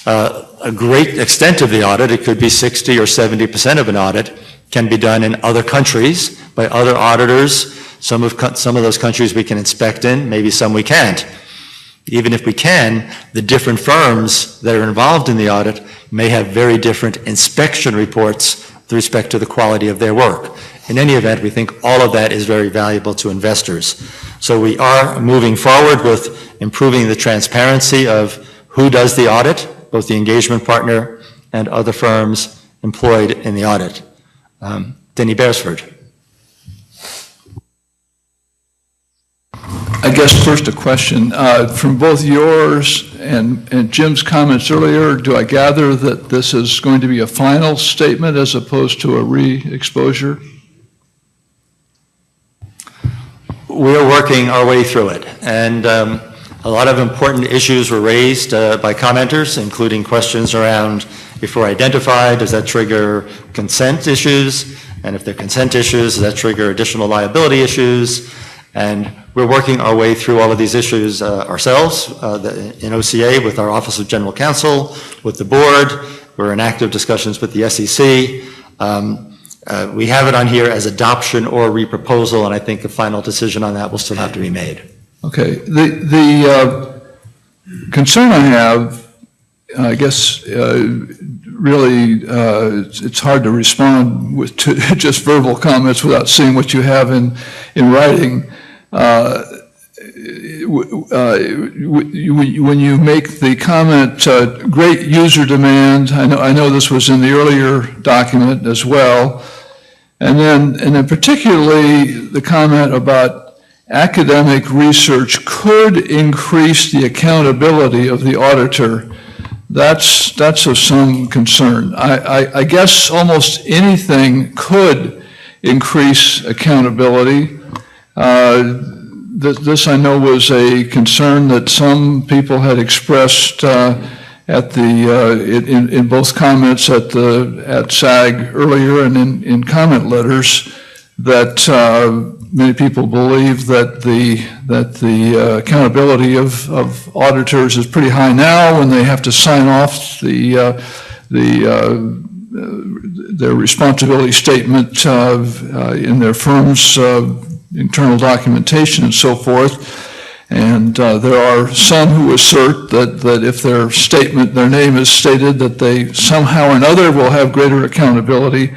A great extent of the audit, it could be 60 or 70% of an audit, can be done in other countries by other auditors. Some of those countries we can inspect in, maybe some we can't. Even if we can, the different firms that are involved in the audit may have very different inspection reports with respect to the quality of their work. In any event, we think all of that is very valuable to investors. So we are moving forward with improving the transparency of who does the audit, both the engagement partner and other firms employed in the audit. Denny Beresford. I guess first a question. From both yours and Jim's comments earlier, do I gather that this is going to be a final statement as opposed to a re-exposure? we're working our way through it. And a lot of important issues were raised by commenters, including questions around if we're identified, does that trigger consent issues? And if they're consent issues, does that trigger additional liability issues? And we're working our way through all of these issues ourselves in OCA with our Office of General Counsel, with the board. We're in active discussions with the SEC. We have it on here as adoption or reproposal, and I think the final decision on that will still have to be made. Okay. The concern I have, I guess, really, it's hard to respond to just verbal comments without seeing what you have in writing. When you make the comment, great user demand, I know this was in the earlier document as well, and then particularly the comment about academic research could increase the accountability of the auditor. That's of some concern. I guess almost anything could increase accountability. This I know was a concern that some people had expressed in both comments at SAG earlier and in comment letters, that many people believe that the accountability of auditors is pretty high now when they have to sign off their responsibility statement in their firm's internal documentation and so forth. And there are some who assert that if their name is stated, that they somehow or another will have greater accountability.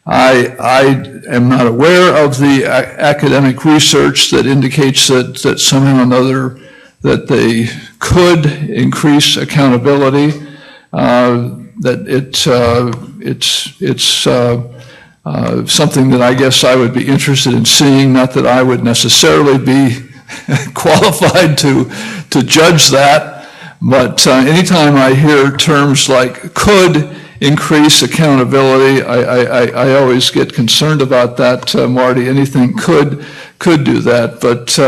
I am not aware of the academic research that indicates that somehow or another that they could increase accountability. That it's something that I guess I would be interested in seeing. Not that I would necessarily be qualified to judge that, but anytime I hear terms like could increase accountability, I always get concerned about that, Marty. Anything could do that, but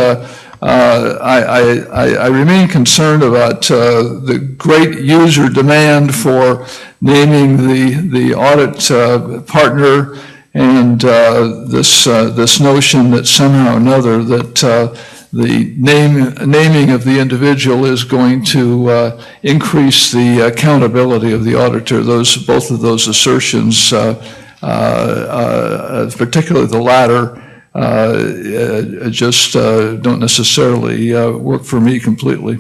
I remain concerned about the great user demand for naming the audit partner, and this notion that somehow or another that the naming of the individual is going to increase the accountability of the auditor. Both of those assertions, particularly the latter, just don't necessarily work for me completely.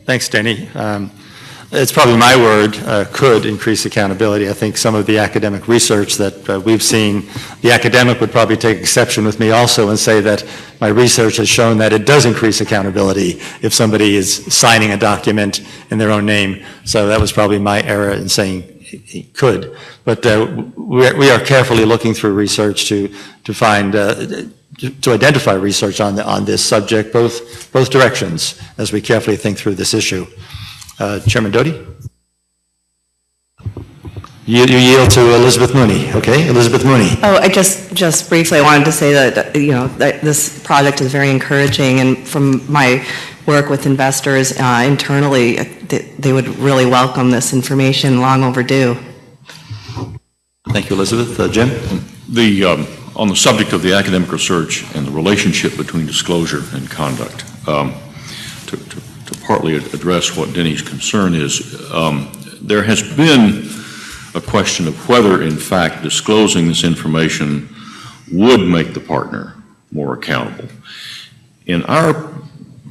Thanks, Denny. It's probably my word, could increase accountability. I think some of the academic research that we've seen, the academic would probably take exception with me also and say that my research has shown that it does increase accountability if somebody is signing a document in their own name. So that was probably my error in saying it could. But we are carefully looking through research to find to identify research on this subject, both directions, as we carefully think through this issue. Chairman Doty? You yield to Elizabeth Mooney. Okay, Elizabeth Mooney. Oh, I just briefly, I wanted to say that, that this project is very encouraging, and from my work with investors internally, they would really welcome this information, long overdue. Thank you, Elizabeth. Jim? On the subject of the academic research and the relationship between disclosure and conduct, to partly address what Denny's concern is, there has been a question of whether, in fact, disclosing this information would make the partner more accountable. In our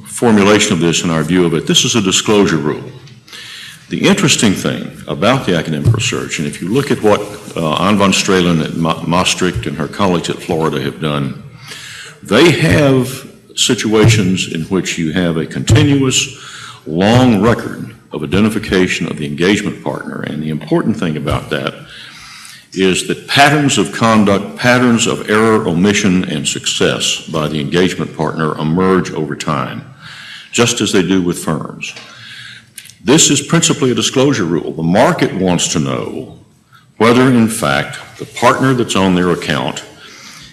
formulation of this and our view of it, this is a disclosure rule. The interesting thing about the academic research, and if you look at what Ann von Stralen at Maastricht and her colleagues at Florida have done, they have situations in which you have a continuous, long record of identification of the engagement partner. And the important thing about that is that patterns of conduct, patterns of error, omission, and success by the engagement partner emerge over time, just as they do with firms. This is principally a disclosure rule. The market wants to know whether, in fact, the partner that's on their account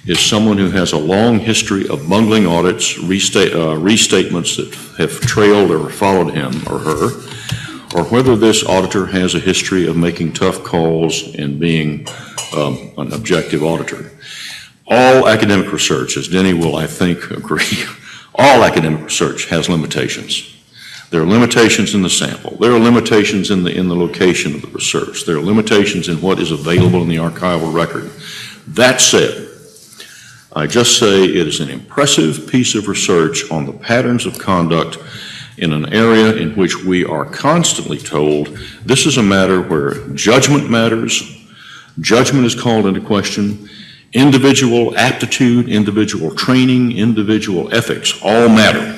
is someone who has a long history of bungling audits, restatements that have trailed or followed him or her, or whether this auditor has a history of making tough calls and being an objective auditor. All academic research, as Denny will, I think, agree, all academic research has limitations. There are limitations in the sample. There are limitations in the location of the research. There are limitations in what is available in the archival record. That said, I just say it is an impressive piece of research on the patterns of conduct in an area in which we are constantly told this is a matter where judgment matters, judgment is called into question, individual aptitude, individual training, individual ethics all matter.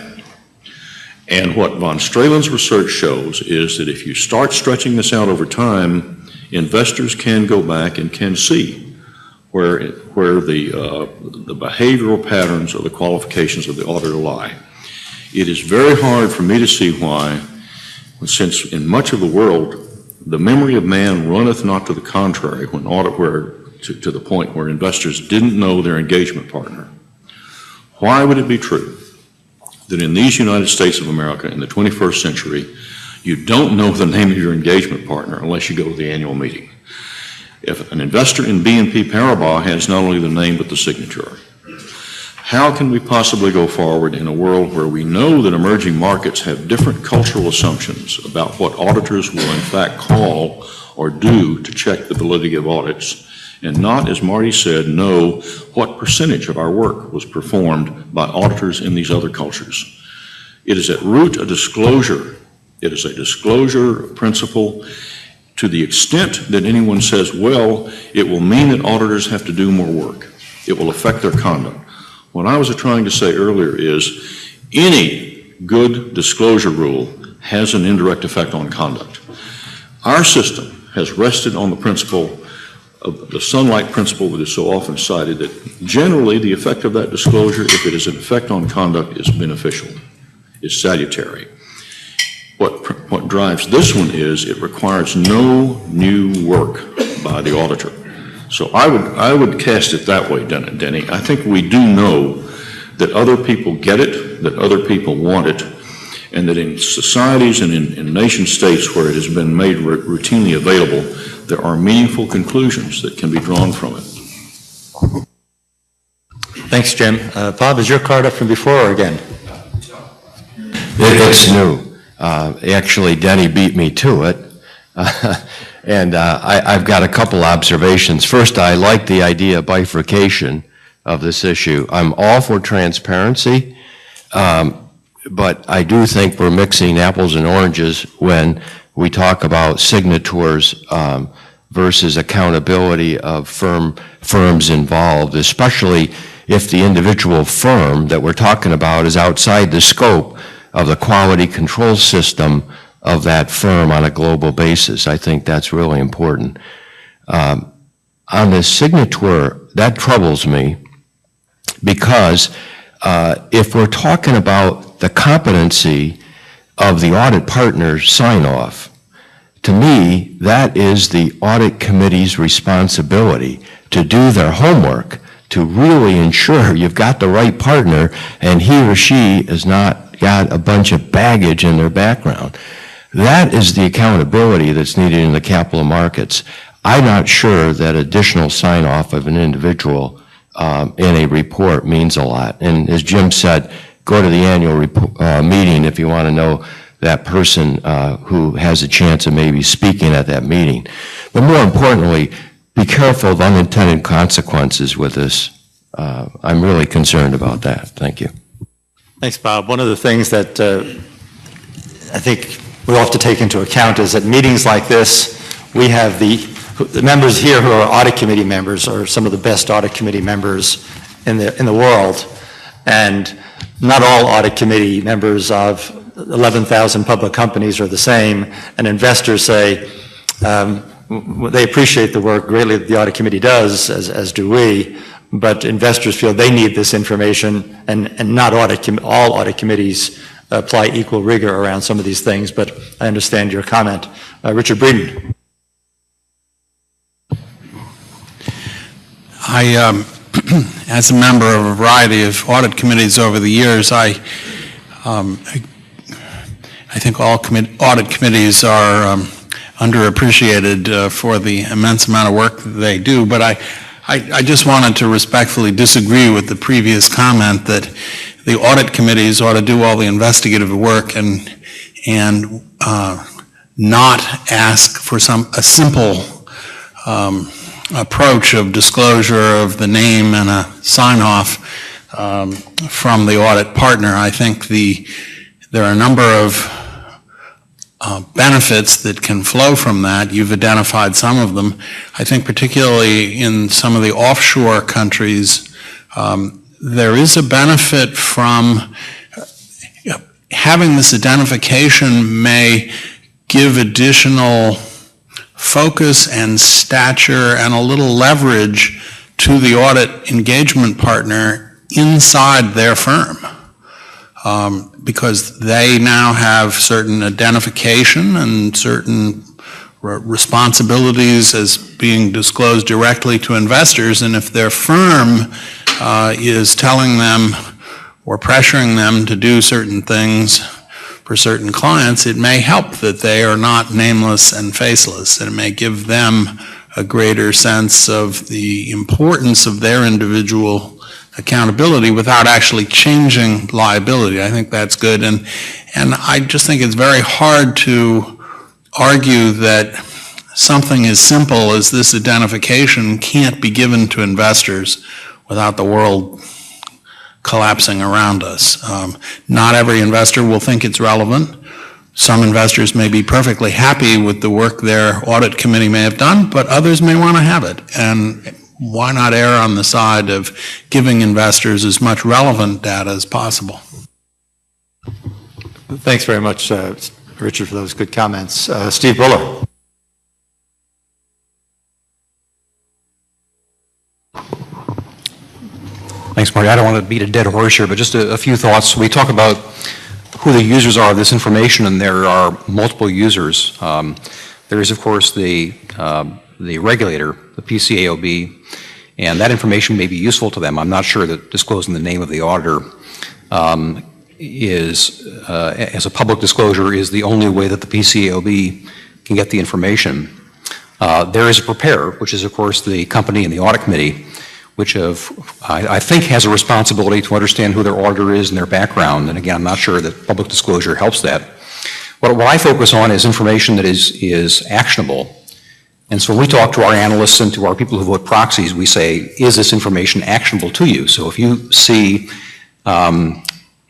And what von Stralen's research shows is that if you start stretching this out over time, investors can go back and can see where the behavioral patterns or the qualifications of the auditor lie. It is very hard for me to see why, since in much of the world, the memory of man runneth not to the contrary when to the point where investors didn't know their engagement partner. Why would it be true that in these United States of America in the 21st century, you don't know the name of your engagement partner unless you go to the annual meeting? If an investor in BNP Paribas has not only the name but the signature, how can we possibly go forward in a world where we know that emerging markets have different cultural assumptions about what auditors will in fact call or do to check the validity of audits, and not, as Marty said, know what percentage of our work was performed by auditors in these other cultures? It is at root a disclosure. It is a disclosure principle. To the extent that anyone says, well, it will mean that auditors have to do more work, it will affect their conduct. What I was trying to say earlier is any good disclosure rule has an indirect effect on conduct. Our system has rested on the principle of the sunlight principle that is so often cited, that generally the effect of that disclosure, if it is an effect on conduct, is beneficial, is salutary. What drives this one is it requires no new work by the auditor. So I would cast it that way, Denny. I think we do know that other people get it, that other people want it, and that in societies and in nation states where it has been made routinely available, there are meaningful conclusions that can be drawn from it. Thanks, Jim. Bob, is your card up from before or again? It's new. Actually, Denny beat me to it. And I've got a couple observations. First, I like the idea of bifurcation of this issue. I'm all for transparency, but I do think we're mixing apples and oranges when we talk about signators versus accountability of firms involved, especially if the individual firm that we're talking about is outside the scope of the quality control system of that firm on a global basis. I think that's really important. On the signature, that troubles me because if we're talking about the competency of the audit partner's sign-off, to me, that is the audit committee's responsibility to do their homework, to really ensure you've got the right partner and he or she has not got a bunch of baggage in their background. That is the accountability that's needed in the capital markets. I'm not sure that additional sign-off of an individual in a report means a lot. And as Jim said, go to the annual meeting if you want to know that person who has a chance of maybe speaking at that meeting. But more importantly, be careful of unintended consequences with this. I'm really concerned about that. Thank you. Thanks, Bob. One of the things that I think we all have to take into account is at meetings like this, we have the members here who are audit committee members are some of the best audit committee members in the world. And not all audit committee members of 11,000 public companies are the same. And investors say they appreciate the work greatly that the audit committee does, as do we. But investors feel they need this information, and not all audit committees apply equal rigor around some of these things, but I understand your comment. Richard as a member of a variety of audit committees over the years, I think all audit committees are underappreciated for the immense amount of work that they do, but I just wanted to respectfully disagree with the previous comment that the audit committees ought to do all the investigative work and not ask for a simple approach of disclosure of the name and a sign-off from the audit partner. I think there are a number of benefits that can flow from that. You've identified some of them. I think particularly in some of the offshore countries, there is a benefit from having this identification may give additional focus and stature and a little leverage to the audit engagement partner inside their firm. Because they now have certain identification and certain responsibilities as being disclosed directly to investors, and if their firm is telling them or pressuring them to do certain things for certain clients, it may help that they are not nameless and faceless, and it may give them a greater sense of the importance of their individual accountability without actually changing liability. I think that's good, and I just think it's very hard to argue that something as simple as this identification can't be given to investors without the world collapsing around us. Not every investor will think it's relevant. Some investors may be perfectly happy with the work their audit committee may have done, but others may want to have it. And why not err on the side of giving investors as much relevant data as possible? Thanks very much, Richard, for those good comments. Steve Buller. Thanks, Marty. I don't want to beat a dead horse here, but just a few thoughts. We talk about who the users are of this information, and there are multiple users. There is, of course, the regulator, the PCAOB, and that information may be useful to them. I'm not sure that disclosing the name of the auditor as a public disclosure is the only way that the PCAOB can get the information. There is a preparer, which is, of course, the company and the audit committee, which I think has a responsibility to understand who their auditor is and their background. And again, I'm not sure that public disclosure helps that. What I focus on is information that is actionable. And so when we talk to our analysts and to our people who vote proxies, we say, is this information actionable to you? So if you see an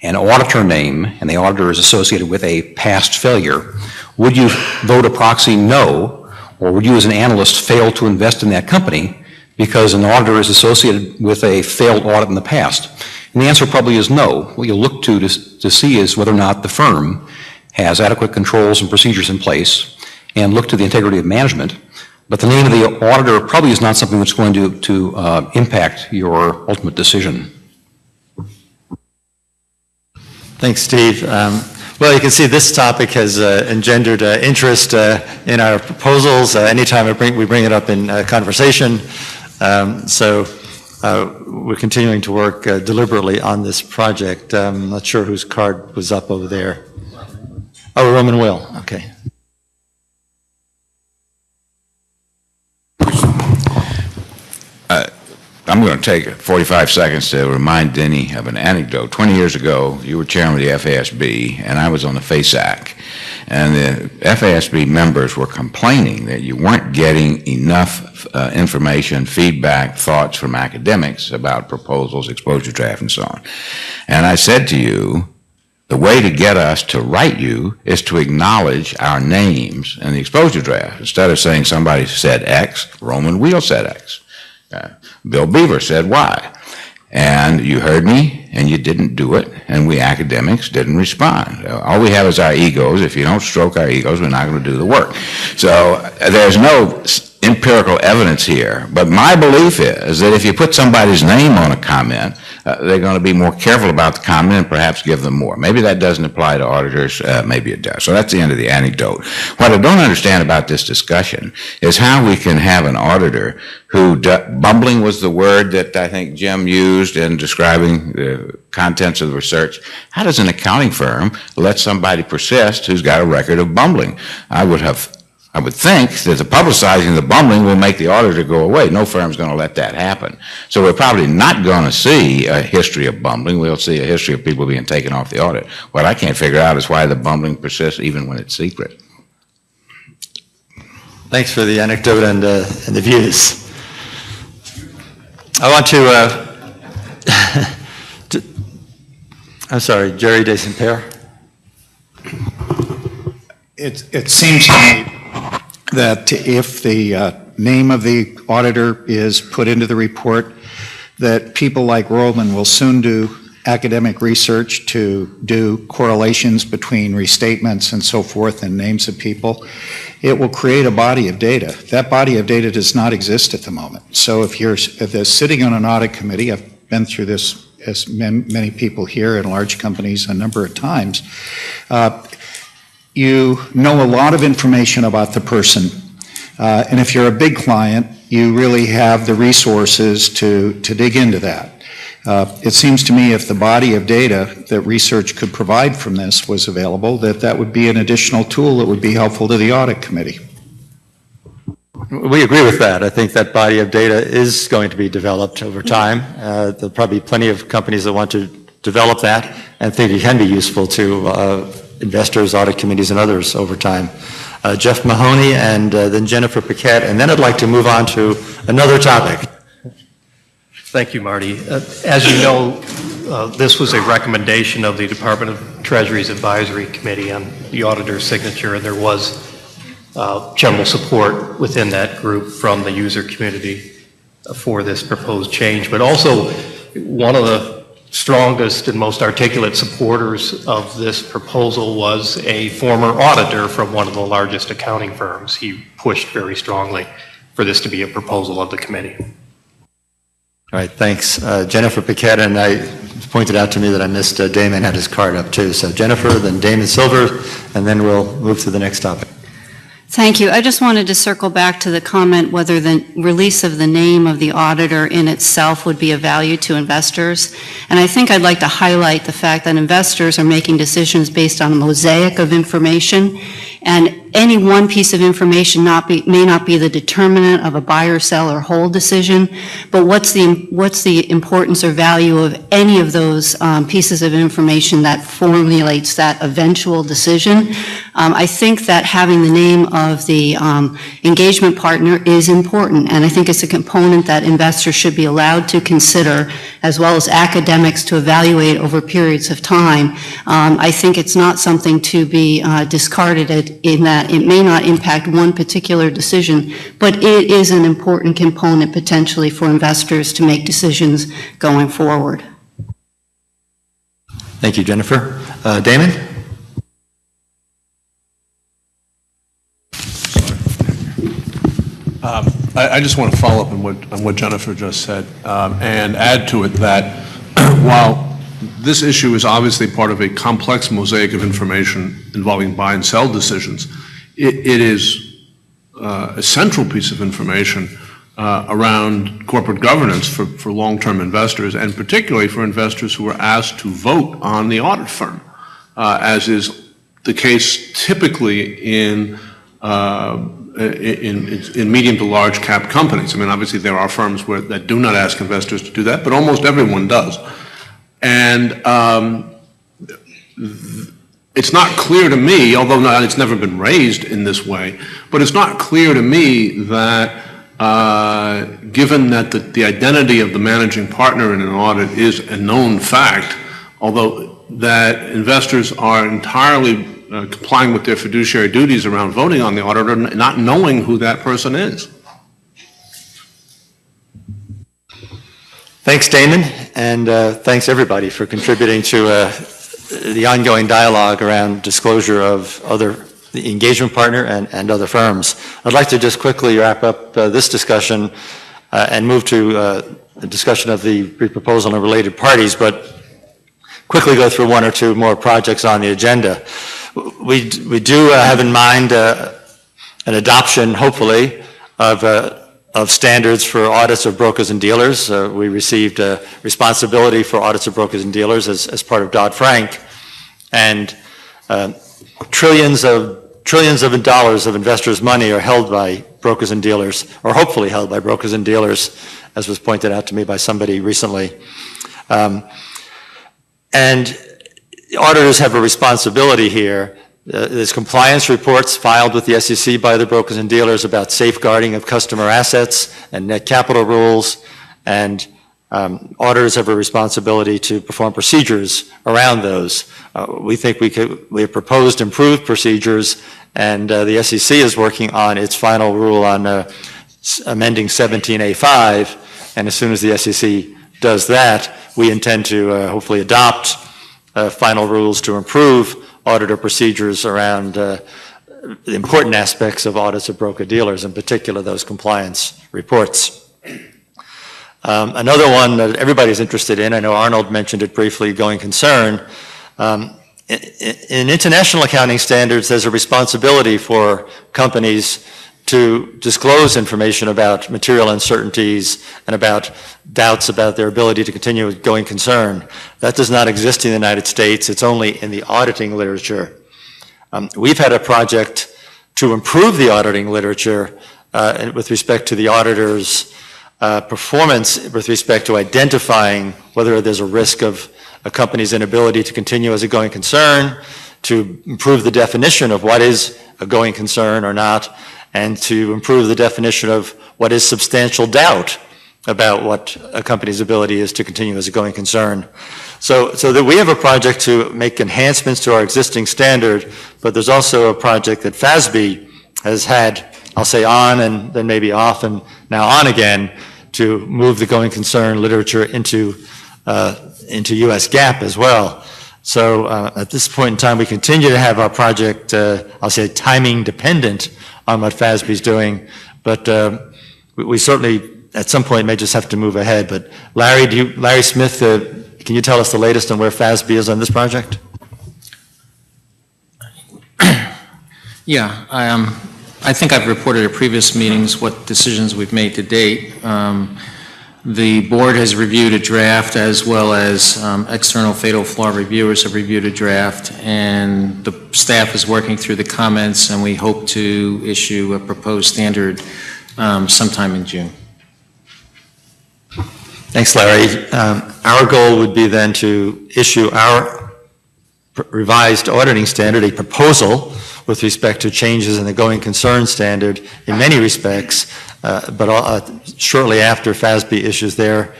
auditor name and the auditor is associated with a past failure, would you vote a proxy no, or would you as an analyst fail to invest in that company because an auditor is associated with a failed audit in the past? And the answer probably is no. What you'll look to see is whether or not the firm has adequate controls and procedures in place, and look to the integrity of management. But the name of the auditor probably is not something that's going to impact your ultimate decision. Thanks, Steve. Well, you can see this topic has engendered interest in our proposals anytime we bring it up in conversation. So we're continuing to work deliberately on this project. I'm not sure whose card was up over there. Oh, Roman Will. Okay. I'm going to take 45 seconds to remind Denny of an anecdote. 20 years ago, you were chairman of the FASB, and I was on the FASAC. And the FASB members were complaining that you weren't getting enough information, feedback, thoughts from academics about proposals, exposure draft, and so on. And I said to you, the way to get us to write you is to acknowledge our names in the exposure draft. Instead of saying somebody said X, Roman Wheel said X. Bill Beaver said Y. And you heard me, and you didn't do it, and we academics didn't respond. All we have is our egos. If you don't stroke our egos, we're not going to do the work. So there's no empirical evidence here, but my belief is that if you put somebody's name on a comment, they're going to be more careful about the comment and perhaps give them more. Maybe that doesn't apply to auditors, maybe it does. So that's the end of the anecdote. What I don't understand about this discussion is how we can have an auditor who, bumbling was the word that I think Jim used in describing the contents of the research. How does an accounting firm let somebody persist who's got a record of bumbling? I would think that the publicizing the bumbling will make the auditor go away. No firm's going to let that happen. So we're probably not going to see a history of bumbling. We'll see a history of people being taken off the audit. What I can't figure out is why the bumbling persists even when it's secret. Thanks for the anecdote and the views. I want to, I'm sorry, Jerry de Saint-Pere. It seems to me that if the name of the auditor is put into the report, that people like Roland will soon do academic research to do correlations between restatements and so forth and names of people. It will create a body of data. That body of data does not exist at the moment. So if you're sitting on an audit committee, I've been through this as many people here in large companies a number of times, you know a lot of information about the person. And if you're a big client, you really have the resources to dig into that. It seems to me if the body of data that research could provide from this was available, that would be an additional tool that would be helpful to the audit committee. We agree with that. I think that body of data is going to be developed over time. There'll probably be plenty of companies that want to develop that and think it can be useful to investors, audit committees, and others over time. Jeff Mahoney and then Jennifer Paquette, and then I'd like to move on to another topic. Thank you, Marty. As you know, this was a recommendation of the Department of Treasury's Advisory Committee on the auditor's signature, and there was general support within that group from the user community for this proposed change. But also, one of the strongest and most articulate supporters of this proposal was a former auditor from one of the largest accounting firms. He pushed very strongly for this to be a proposal of the committee. All right, thanks. Jennifer Paquette, and I pointed out to me that I missed Damon had his card up too. So Jennifer, then Damon Silver, and then we'll move to the next topic. Thank you. I just wanted to circle back to the comment whether the release of the name of the auditor in itself would be of value to investors. And I think I'd like to highlight the fact that investors are making decisions based on a mosaic of information, and any one piece of information may not be the determinant of a buy or sell or hold decision, but what's the importance or value of any of those pieces of information that formulates that eventual decision. I think that having the name of the engagement partner is important, and I think it's a component that investors should be allowed to consider, as well as academics to evaluate over periods of time. I think it's not something to be discarded in that it may not impact one particular decision, but it is an important component potentially for investors to make decisions going forward. Thank you, Jennifer. Damon? I just want to follow up on what Jennifer just said and add to it that while this issue is obviously part of a complex mosaic of information involving buy and sell decisions, it is a central piece of information around corporate governance for long-term investors, and particularly for investors who are asked to vote on the audit firm, as is the case typically in medium to large cap companies. I mean, obviously there are firms that do not ask investors to do that, but almost everyone does. And it's not clear to me, although it's never been raised in this way, but it's not clear to me that given that the identity of the managing partner in an audit is a known fact, although that investors are entirely complying with their fiduciary duties around voting on the auditor, not knowing who that person is. Thanks, Damon, and thanks everybody for contributing to the ongoing dialogue around disclosure of the engagement partner and other firms. I'd like to just quickly wrap up this discussion and move to a discussion of the reproposal and related parties, but quickly go through one or two more projects on the agenda. We do have in mind an adoption, hopefully, of standards for audits of brokers and dealers. We received a responsibility for audits of brokers and dealers as part of Dodd-Frank, and trillions of dollars of investors' money are held by brokers and dealers, or hopefully held by brokers and dealers, as was pointed out to me by somebody recently. And auditors have a responsibility here. There's compliance reports filed with the SEC by the brokers and dealers about safeguarding of customer assets and net capital rules, and auditors have a responsibility to perform procedures around those. We think we have proposed improved procedures, and the SEC is working on its final rule on amending 17A5, and as soon as the SEC does that, we intend to hopefully adopt final rules to improve auditor procedures around the important aspects of audits of broker-dealers, in particular those compliance reports. Another one that everybody's interested in, I know Arnold mentioned it briefly, going concern. In international accounting standards, there's a responsibility for companies to disclose information about material uncertainties and about doubts about their ability to continue with going concern. That does not exist in the United States. It's only in the auditing literature. We've had a project to improve the auditing literature with respect to the auditor's performance with respect to identifying whether there's a risk of a company's inability to continue as a going concern, to improve the definition of what is a going concern or not, and to improve the definition of what is substantial doubt about what a company's ability is to continue as a going concern. So that we have a project to make enhancements to our existing standard, but there's also a project that FASB has had, I'll say on and then maybe off and now on again, to move the going concern literature into U.S. GAAP as well. So at this point in time, we continue to have our project, I'll say timing dependent on what FASB is doing, but we certainly at some point may just have to move ahead. But Larry Smith, can you tell us the latest on where FASB is on this project? Yeah, I think I've reported at previous meetings what decisions we've made to date. The board has reviewed a draft, as well as external fatal flaw reviewers have reviewed a draft, and the staff is working through the comments, and we hope to issue a proposed standard sometime in June. Thanks, Larry. Our goal would be then to issue our revised auditing standard, a proposal with respect to changes in the going concern standard in many respects, but shortly after FASB issues their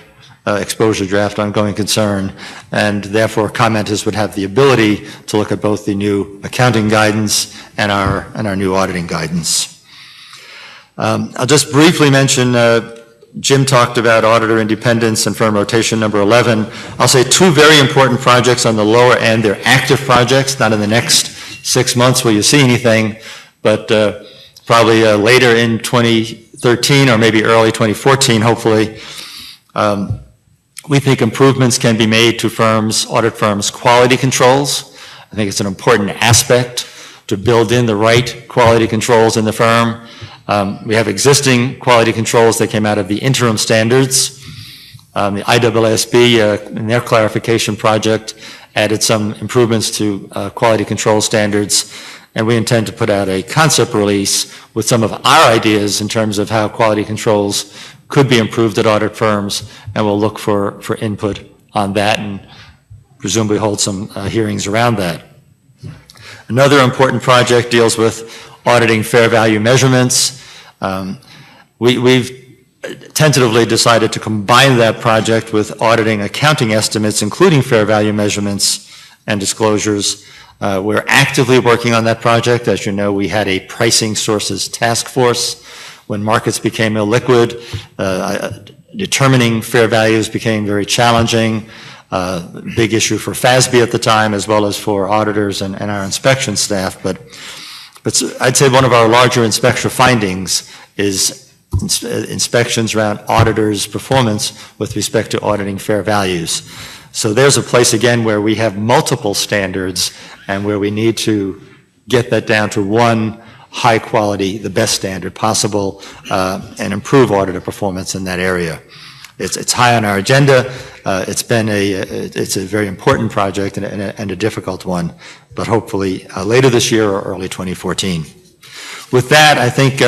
exposure draft on going concern, and therefore commenters would have the ability to look at both the new accounting guidance and our new auditing guidance. I'll just briefly mention Jim talked about auditor independence and firm rotation number 11. I'll say two very important projects on the lower end. They're active projects, not in the next 6 months will you see anything, but probably later in 2013 or maybe early 2014, hopefully. We think improvements can be made to audit firms' quality controls. I think it's an important aspect to build in the right quality controls in the firm. We have existing quality controls that came out of the interim standards. The IAASB, in their clarification project, added some improvements to quality control standards, and we intend to put out a concept release with some of our ideas in terms of how quality controls could be improved at audit firms, and we'll look for input on that and presumably hold some hearings around that. Another important project deals with auditing fair value measurements. We've tentatively decided to combine that project with auditing accounting estimates, including fair value measurements and disclosures. We're actively working on that project. As you know, we had a pricing sources task force. When markets became illiquid, determining fair values became very challenging. Big issue for FASB at the time, as well as for auditors and our inspection staff. But I'd say one of our larger inspection findings is inspections around auditors' performance with respect to auditing fair values. So there's a place again where we have multiple standards and where we need to get that down to one high quality, the best standard possible, and improve auditor performance in that area. It's high on our agenda. It's a very important project and a difficult one, but hopefully later this year or early 2014. With that, I think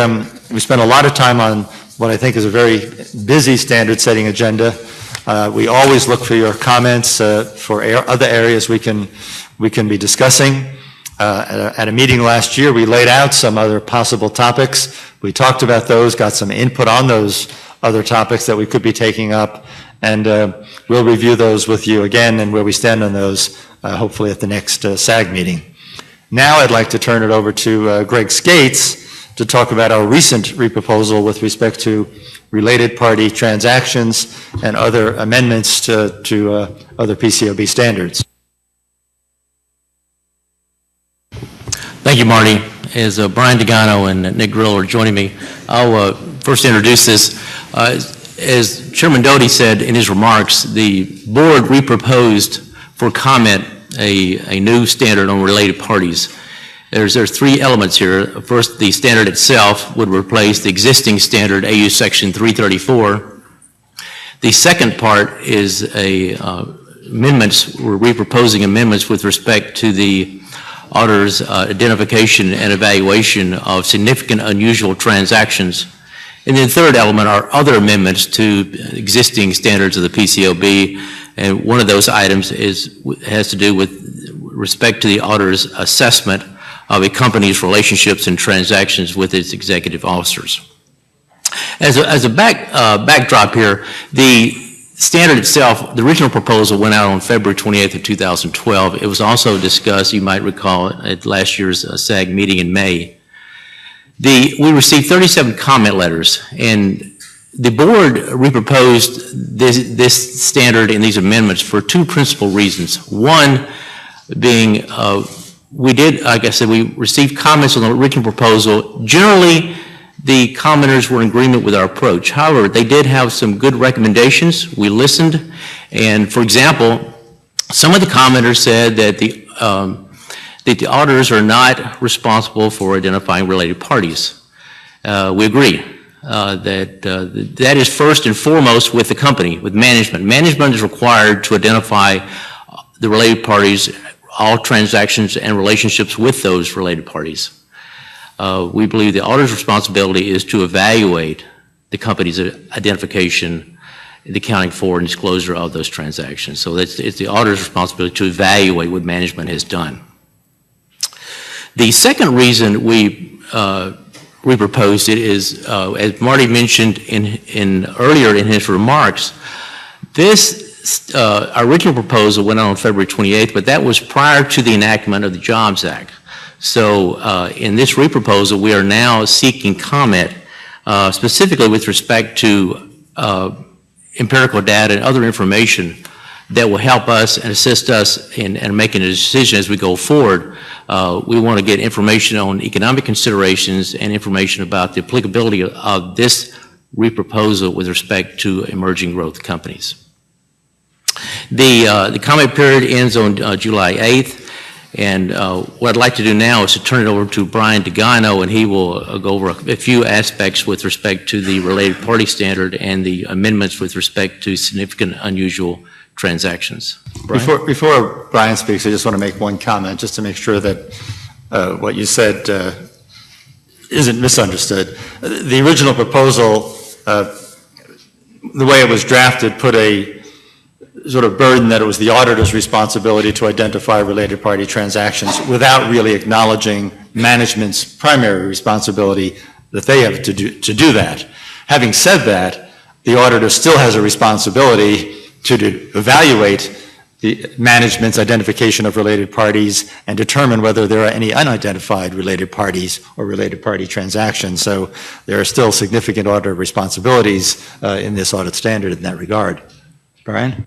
we spent a lot of time on what I think is a very busy standard-setting agenda. We always look for your comments for other areas we can be discussing. At a meeting last year, we laid out some other possible topics. We talked about those, got some input on those other topics that we could be taking up, and we'll review those with you again and where we stand on those, hopefully at the next SAG meeting. Now I'd like to turn it over to Greg Skates to talk about our recent reproposal with respect to related party transactions and other amendments to other PCAOB standards. Thank you, Marty. As Brian Degano and Nick Grill are joining me, I'll first introduce this. As Chairman Doty said in his remarks, the board reproposed for comment a new standard on related parties. There's three elements here. First, the standard itself would replace the existing standard AU Section 334. The second part is amendments. We're reproposing amendments with respect to the auditor's identification and evaluation of significant unusual transactions. And then the third element are other amendments to existing standards of the PCAOB, and one of those items has to do with respect to the auditor's assessment of a company's relationships and transactions with its executive officers. As a backdrop here, the standard itself, the original proposal went out on February 28th of 2012. It was also discussed, you might recall, at last year's SAG meeting in May. We received 37 comment letters, and the board reproposed this standard and these amendments for two principal reasons. One being, like I said, we received comments on the original proposal. Generally, the commenters were in agreement with our approach. However, they did have some good recommendations. We listened, and for example, some of the commenters said that the auditors are not responsible for identifying related parties. We agree that is first and foremost with the company, with management. Management is required to identify the related parties, all transactions and relationships with those related parties. We believe the auditor's responsibility is to evaluate the company's identification, the accounting for and disclosure of those transactions. So it's the auditor's responsibility to evaluate what management has done. The second reason we proposed it is, as Marty mentioned earlier in his remarks, our original proposal went out on February 28th, but that was prior to the enactment of the Jobs Act. So in this reproposal, we are now seeking comment specifically with respect to empirical data and other information that will help us and assist us in making a decision as we go forward. We want to get information on economic considerations and information about the applicability of this reproposal with respect to emerging growth companies. The comment period ends on July 8th, and what I'd like to do now is to turn it over to Brian Degano, and he will go over a few aspects with respect to the related party standard and the amendments with respect to significant unusual transactions. Before Brian speaks, I just want to make one comment just to make sure that what you said isn't misunderstood. The original proposal, the way it was drafted, put a sort of burden that it was the auditor's responsibility to identify related party transactions without really acknowledging management's primary responsibility that they have to do that. Having said that, the auditor still has a responsibility to evaluate the management's identification of related parties and determine whether there are any unidentified related parties or related party transactions. So there are still significant auditor responsibilities in this audit standard in that regard. Brian?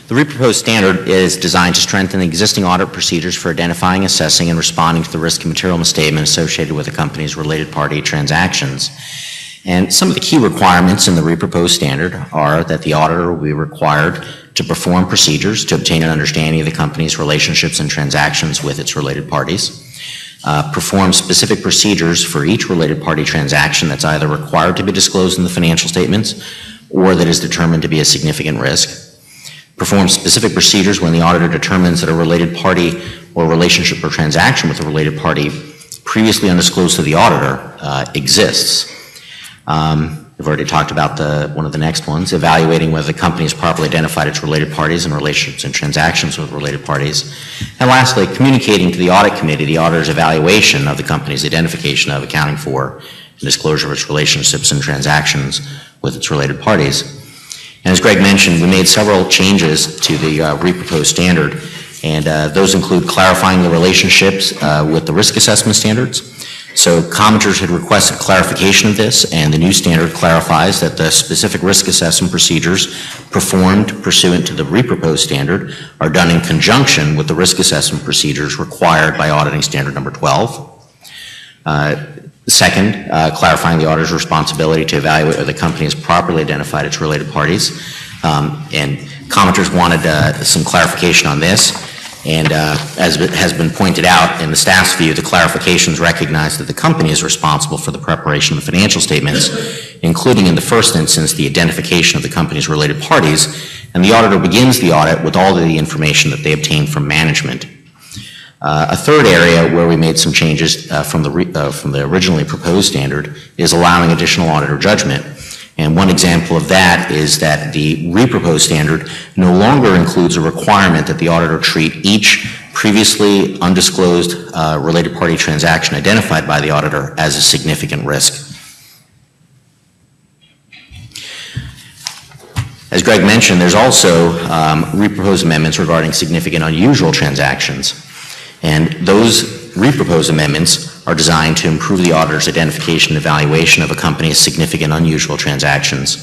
The reproposed standard is designed to strengthen the existing audit procedures for identifying, assessing, and responding to the risk and material misstatement associated with a company's related party transactions. And some of the key requirements in the reproposed standard are that the auditor will be required to perform procedures to obtain an understanding of the company's relationships and transactions with its related parties, perform specific procedures for each related party transaction that's either required to be disclosed in the financial statements or that is determined to be a significant risk, perform specific procedures when the auditor determines that a related party or relationship or transaction with a related party previously undisclosed to the auditor exists. We've already talked about one of the next ones, evaluating whether the company has properly identified its related parties and relationships and transactions with related parties. And lastly, communicating to the audit committee the auditor's evaluation of the company's identification of, accounting for, and disclosure of its relationships and transactions with its related parties. And as Greg mentioned, we made several changes to the reproposed standard, and those include clarifying the relationships with the risk assessment standards. So commenters had requested clarification of this, and the new standard clarifies that the specific risk assessment procedures performed pursuant to the reproposed standard are done in conjunction with the risk assessment procedures required by auditing standard number 12. Second, clarifying the auditor's responsibility to evaluate whether the company has properly identified its related parties. And commenters wanted some clarification on this. And as has been pointed out in the staff's view, the clarifications recognize that the company is responsible for the preparation of the financial statements, including in the first instance the identification of the company's related parties, and the auditor begins the audit with all of the information that they obtain from management. A third area where we made some changes from the originally proposed standard is allowing additional auditor judgment. And one example of that is that the reproposed standard no longer includes a requirement that the auditor treat each previously undisclosed related party transaction identified by the auditor as a significant risk. As Greg mentioned, there's also reproposed amendments regarding significant unusual transactions. And those reproposed amendments are designed to improve the auditor's identification and evaluation of a company's significant unusual transactions.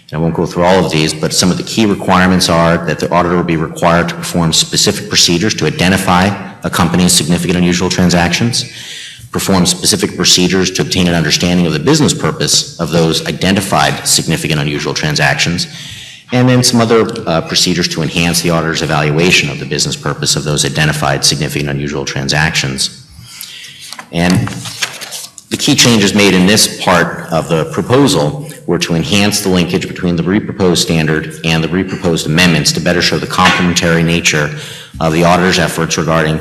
And I won't go through all of these, but some of the key requirements are that the auditor will be required to perform specific procedures to identify a company's significant unusual transactions, perform specific procedures to obtain an understanding of the business purpose of those identified significant unusual transactions, and then some other procedures to enhance the auditor's evaluation of the business purpose of those identified significant unusual transactions. And the key changes made in this part of the proposal were to enhance the linkage between the reproposed standard and the reproposed amendments to better show the complementary nature of the auditor's efforts regarding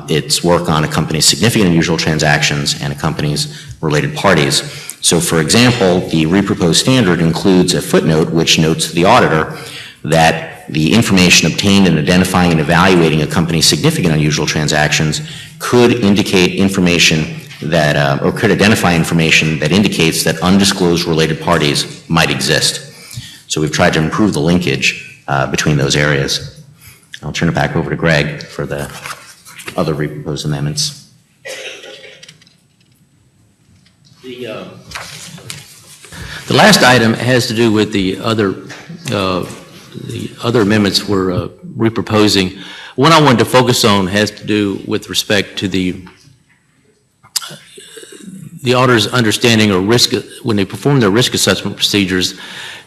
its work on a company's significant unusual transactions and a company's related parties. So, for example, the reproposed standard includes a footnote which notes to the auditor that the information obtained in identifying and evaluating a company's significant unusual transactions could indicate information that, or could identify information that indicates that undisclosed related parties might exist. So we've tried to improve the linkage between those areas. I'll turn it back over to Greg for the other reproposed amendments. The last item has to do with the other amendments we're reproposing. One I wanted to focus on has to do with respect to the auditor's understanding of risk. When they perform their risk assessment procedures,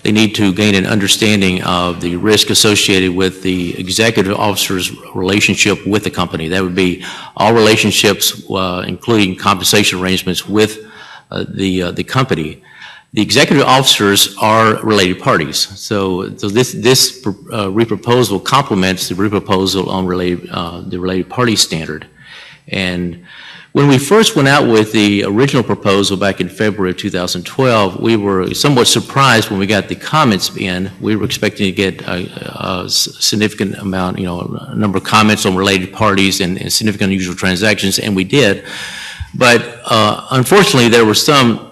they need to gain an understanding of the risk associated with the executive officer's relationship with the company. That would be all relationships, including compensation arrangements with the company. The executive officers are related parties. So this reproposal complements the reproposal on the related party standard. And when we first went out with the original proposal back in February of 2012, we were somewhat surprised when we got the comments in. We were expecting to get a significant amount, a number of comments on related parties and significant unusual transactions, and we did. But unfortunately, there were some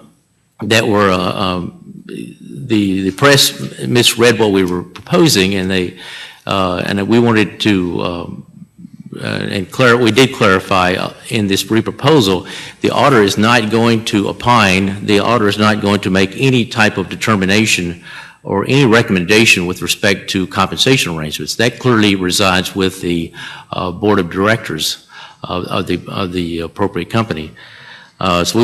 that were, the press misread what we were proposing, and we wanted to, we did clarify in this reproposal, the auditor is not going to opine, the auditor is not going to make any type of determination or any recommendation with respect to compensation arrangements. That clearly resides with the board of directors of the appropriate company. So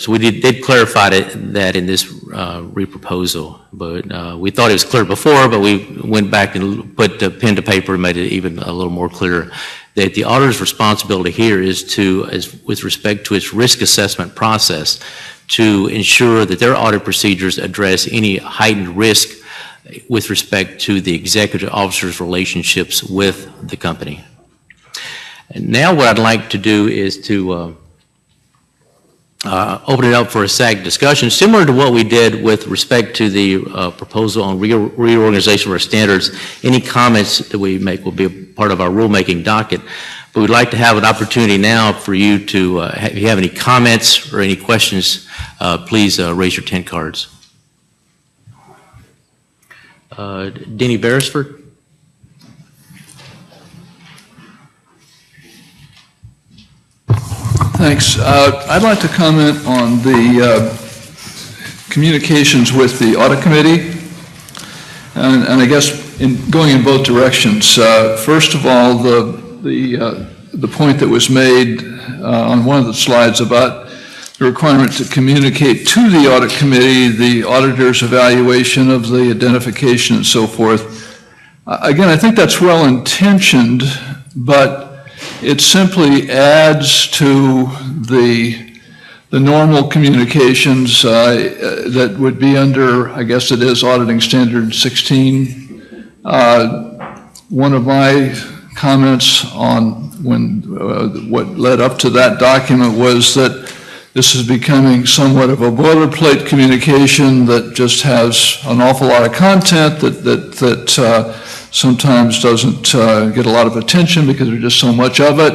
we did clarify that in this reproposal, but we thought it was clear before, but we went back and put pen to paper and made it even a little more clear that the auditor's responsibility here is with respect to its risk assessment process, to ensure that their audit procedures address any heightened risk with respect to the executive officer's relationships with the company. And now what I'd like to do is to open it up for a SAG discussion, similar to what we did with respect to the proposal on reorganization of our standards. Any comments that we make will be a part of our rulemaking docket. But we'd like to have an opportunity now for you to, if you have any comments or any questions, please raise your 10 cards. Denny Beresford. Thanks. I'd like to comment on the communications with the audit committee, and I guess going in both directions. First of all, the point that was made on one of the slides about the requirement to communicate to the audit committee the auditor's evaluation of the identification and so forth. Again, I think that's well intentioned, but it simply adds to the normal communications that would be under, I guess it is, Auditing Standard 16. One of my comments on what led up to that document was that this is becoming somewhat of a boilerplate communication that just has an awful lot of content that sometimes doesn't get a lot of attention because there's just so much of it.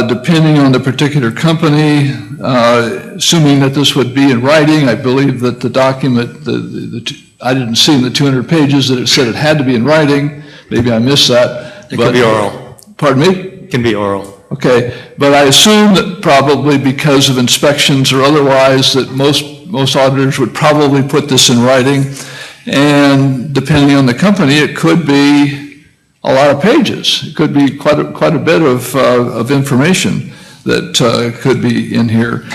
Depending on the particular company, assuming that this would be in writing, I believe that the document, I didn't see in the 200 pages that it said it had to be in writing. Maybe I missed that. It can be oral. Pardon me? It can be oral. Okay, but I assume that probably because of inspections or otherwise that most auditors would probably put this in writing. And depending on the company, it could be a lot of pages. It could be quite a bit of information that could be in here.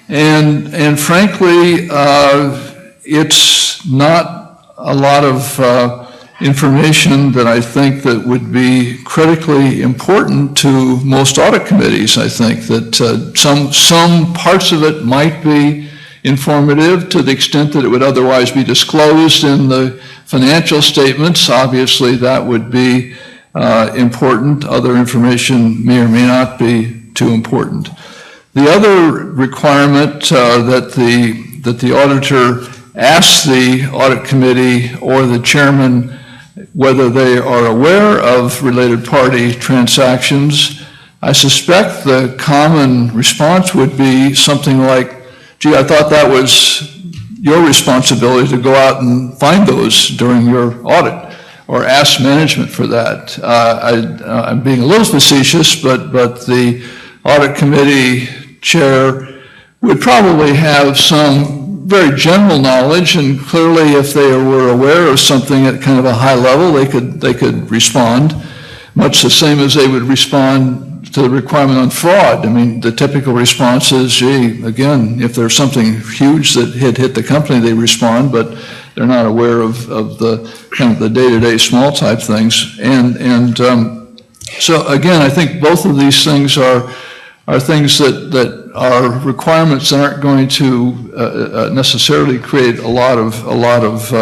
And frankly, it's not a lot of information that I think that would be critically important to most audit committees. I think that some parts of it might be informative to the extent that it would otherwise be disclosed in the financial statements. Obviously, that would be important. Other information may or may not be too important. The other requirement that the auditor asks the audit committee or the chairman whether they are aware of related party transactions, I suspect the common response would be something like, gee, I thought that was your responsibility to go out and find those during your audit, or ask management for that. I'm being a little facetious, but the audit committee chair would probably have some very general knowledge, and clearly if they were aware of something at kind of a high level, they could respond, much the same as they would respond to the requirement on fraud. I mean, the typical response is, gee, again, if there's something huge that had hit the company, they respond, but they're not aware of the kind of the day-to-day small type things. And so again, I think both of these things are things that are requirements that aren't going to necessarily create a lot of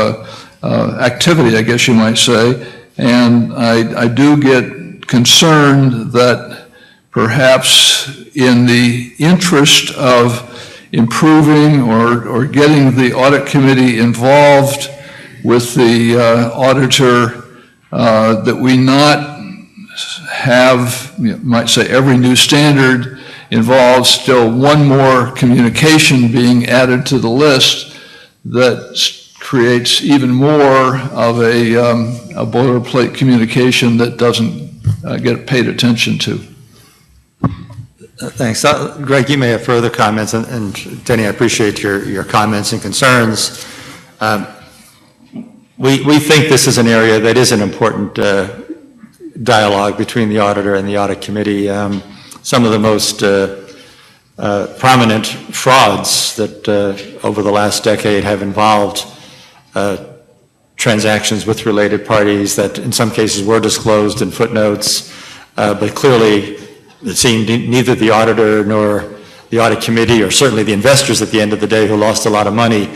activity, I guess you might say. And I do get concerned that perhaps in the interest of improving or getting the audit committee involved with the auditor, that we not have, you might say, every new standard involves still one more communication being added to the list that creates even more of a boilerplate communication that doesn't get paid attention to. Thanks. Greg, you may have further comments, and Denny, I appreciate your comments and concerns. we think this is an area that is an important dialogue between the auditor and the audit committee. Some of the most prominent frauds that over the last decade have involved transactions with related parties that in some cases were disclosed in footnotes, but clearly it seemed neither the auditor nor the audit committee, or certainly the investors at the end of the day who lost a lot of money,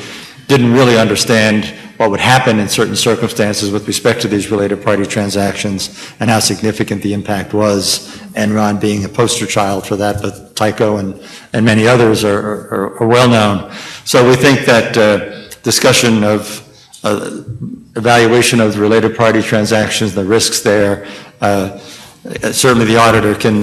didn't really understand what would happen in certain circumstances with respect to these related party transactions and how significant the impact was. Enron being a poster child for that, but Tyco and many others are well known. So we think that discussion of evaluation of the related party transactions, the risks there, certainly the auditor can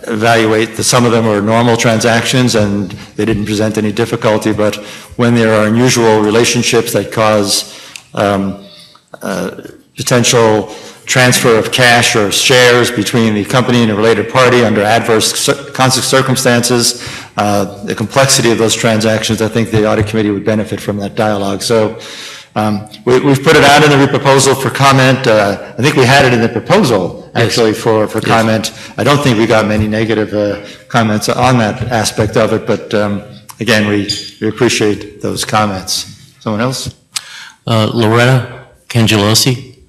evaluate that some of them are normal transactions and they didn't present any difficulty, but when there are unusual relationships that cause potential transfer of cash or shares between the company and a related party under adverse circumstances, the complexity of those transactions, I think the audit committee would benefit from that dialogue. So we've put it out in the reproposal for comment. I think we had it in the proposal actually for comment. I don't think we got many negative comments on that aspect of it, but again, we appreciate those comments. Someone else? Loretta Cangelosi.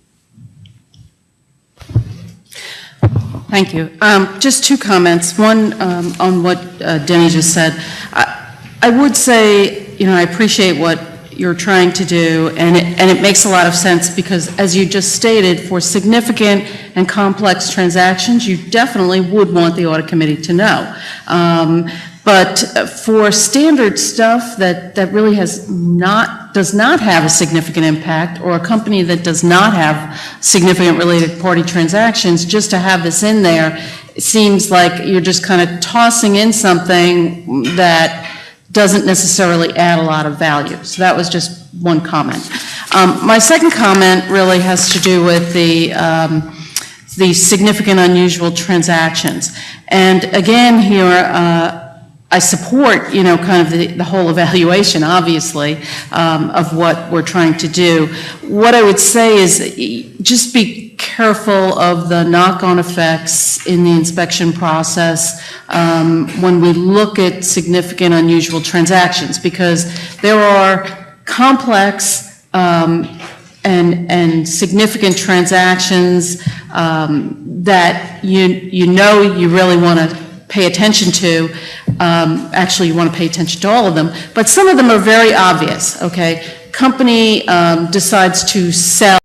Thank you. Just two comments. One on what Denny just said. I would say, I appreciate what you're trying to do, and it makes a lot of sense because, as you just stated, for significant and complex transactions, you definitely would want the audit committee to know. But for standard stuff that really does not have a significant impact, or a company that does not have significant related party transactions, just to have this in there, it seems like you're just kind of tossing in something that doesn't necessarily add a lot of value. So that was just one comment. My second comment really has to do with the significant unusual transactions. And again here, I support, kind of the whole evaluation, obviously, of what we're trying to do. What I would say is just be careful of the knock-on effects in the inspection process when we look at significant unusual transactions, because there are complex and significant transactions that you really want to pay attention to. Actually, you want to pay attention to all of them, but some of them are very obvious, okay? Company decides to sell